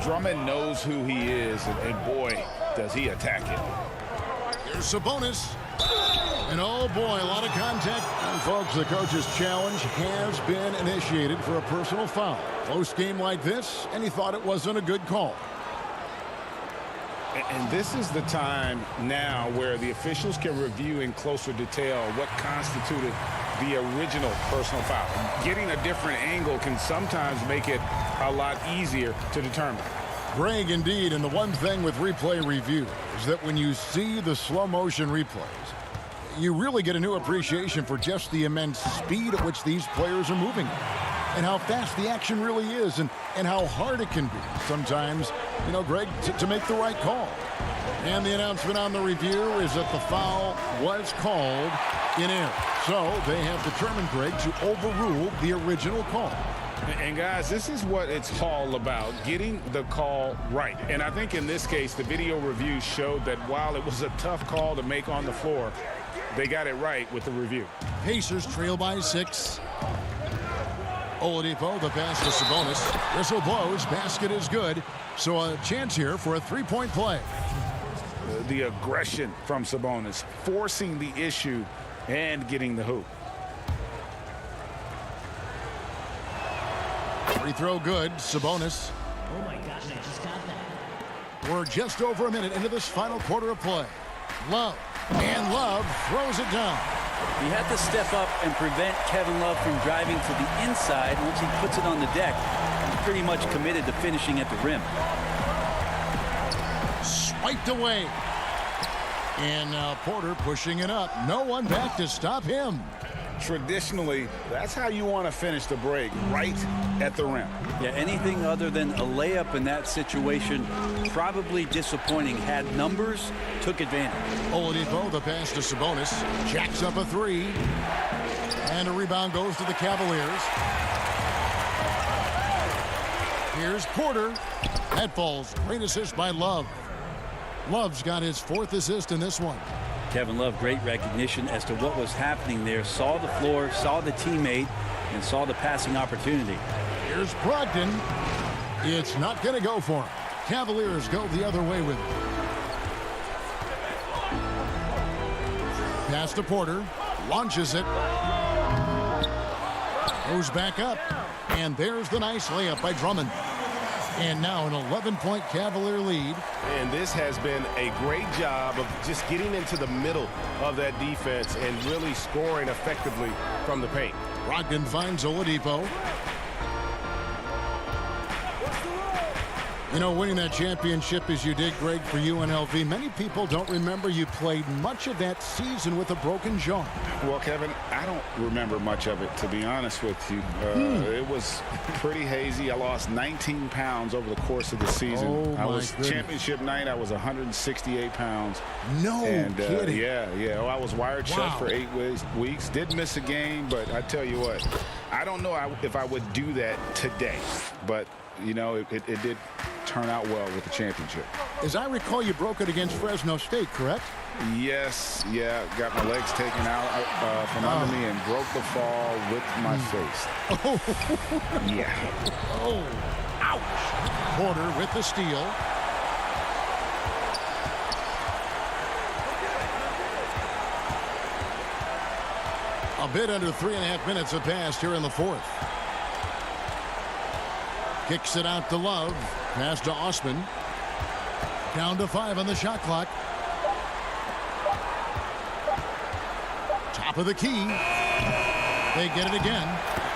S8: Drummond knows who he is, and boy, does he attack it.
S3: Here's Sabonis. And oh boy, a lot of contact. And folks, the coach's challenge has been initiated for a personal foul. Close game like this, and he thought it wasn't a good call.
S8: And this is the time now where the officials can review in closer detail what constituted the original personal foul. Getting a different angle can sometimes make it a lot easier to determine.
S3: Greg, indeed, and the one thing with replay review is that when you see the slow motion replays, you really get a new appreciation for just the immense speed at which these players are moving and how fast the action really is and how hard it can be sometimes, you know, Greg, to make the right call. And the announcement on the review is that the foul was called in error. So they have determined, Greg, to overrule the original call.
S8: And guys, this is what it's all about, getting the call right. And I think in this case, the video review showed that while it was a tough call to make on the floor, they got it right with the review.
S3: Pacers trail by 6. Oladipo, the pass to Sabonis. Whistle blows, basket is good. So a chance here for a 3-point play.
S8: The aggression from Sabonis, forcing the issue and getting the hoop.
S3: Free throw good, Sabonis.
S16: Oh my gosh, I just got that.
S3: We're just over a minute into this final quarter of play. Love, and Love throws it down.
S4: He had to step up and prevent Kevin Love from driving to the inside. Once he puts it on the deck, he's pretty much committed to finishing at the rim.
S3: Swiped away. And now Porter pushing it up. No one back to stop him.
S8: Traditionally, that's how you want to finish the break, right at the rim.
S4: Yeah, anything other than a layup in that situation, probably disappointing. Had numbers, took advantage.
S3: Oladipo, the pass to Sabonis. Jacks up a 3. And a rebound goes to the Cavaliers. Here's Porter. That falls. Great assist by Love. Love's got his 4th assist in this one.
S4: Kevin Love, great recognition as to what was happening there. Saw the floor, saw the teammate, and saw the passing opportunity.
S3: Here's Brogdon. It's not going to go for him. Cavaliers go the other way with it. Pass to Porter. Launches it. Goes back up. And there's the nice layup by Drummond. And now an 11-point Cavalier lead.
S9: And this has been a great job of just getting into the middle of that defense and really scoring effectively from the paint.
S3: Brogdon finds Oladipo. You know, winning that championship as you did, Greg, for UNLV, many people don't remember you played much of that season with a broken jaw.
S8: Well, Kevin, I don't remember much of it, to be honest with you. It was pretty hazy. I lost 19 pounds over the course of the season.
S3: Oh,
S8: I was
S3: goodness.
S8: Championship night, I was 168 pounds.
S3: No kidding.
S8: Yeah. Well, I was wired shut for 8 weeks. Did miss a game, but I tell you what, I don't know if I would do that today. But, you know, it did turn out well with the championship.
S3: As I recall, you broke it against Fresno State, correct?
S8: Yes, got my legs taken out from under me and broke the fall with my face. Yeah.
S3: Oh, ouch. Porter with the steal. A bit under 3.5 minutes have passed here in the 4th. Kicks it out to Love. Pass to Osman. Down to 5 on the shot clock. Top of the key. They get it again.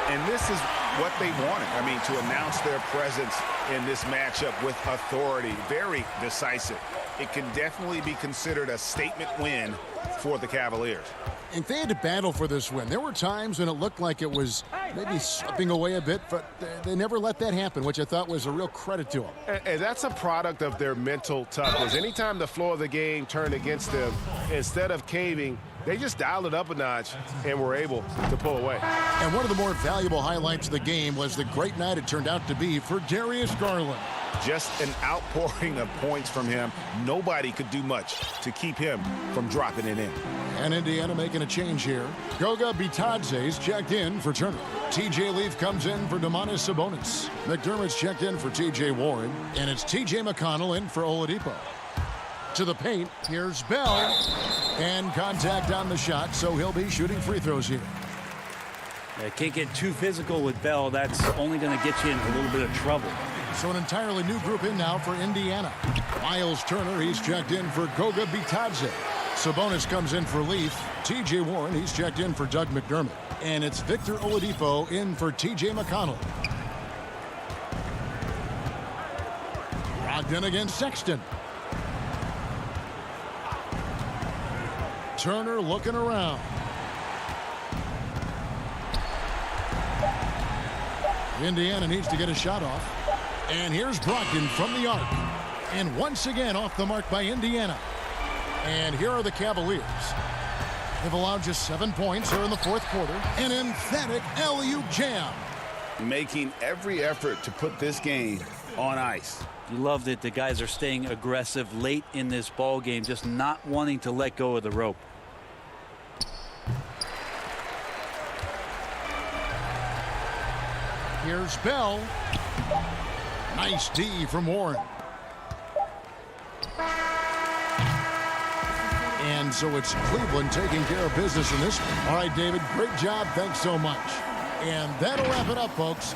S8: And this is what they wanted. I mean, to announce their presence in this matchup with authority, very decisive. It can definitely be considered a statement win for the Cavaliers.
S3: And they had to battle for this win. There were times when it looked like it was maybe slipping away a bit, but they never let that happen, which I thought was a real credit to them.
S9: And that's a product of their mental toughness. Anytime the flow of the game turned against them, instead of caving, they just dialed it up a notch and were able to pull away.
S3: And one of the more valuable highlights of the game was the great night it turned out to be for Darius Garland.
S8: Just an outpouring of points from him. Nobody could do much to keep him from dropping it in.
S3: And Indiana making a change here. Goga Bitadze's checked in for Turner. TJ Leaf comes in for Domantas Sabonis. McDermott's checked in for TJ Warren. And it's TJ McConnell in for Oladipo. To the paint, here's Bell. And contact on the shot, so he'll be shooting free throws here.
S4: Can't get too physical with Bell. That's only going to get you in a little bit of trouble.
S3: So an entirely new group in now for Indiana. Miles Turner, he's checked in for Goga Bitadze. Sabonis comes in for Leaf. TJ Warren, he's checked in for Doug McDermott. And it's Victor Oladipo in for TJ McConnell. Brogdon against Sexton. Turner looking around. Indiana needs to get a shot off. And here's Brogdon from the arc. And once again off the mark by Indiana. And here are the Cavaliers. They've allowed just 7 points here in the fourth quarter. An emphatic alley-oop jam.
S8: Making every effort to put this game on ice.
S4: You love that the guys are staying aggressive late in this ball game, just not wanting to let go of the rope.
S3: Here's Bell. Nice D from Warren. And so it's Cleveland taking care of business in this one. All right, David, great job. Thanks so much. And that'll wrap it up, folks.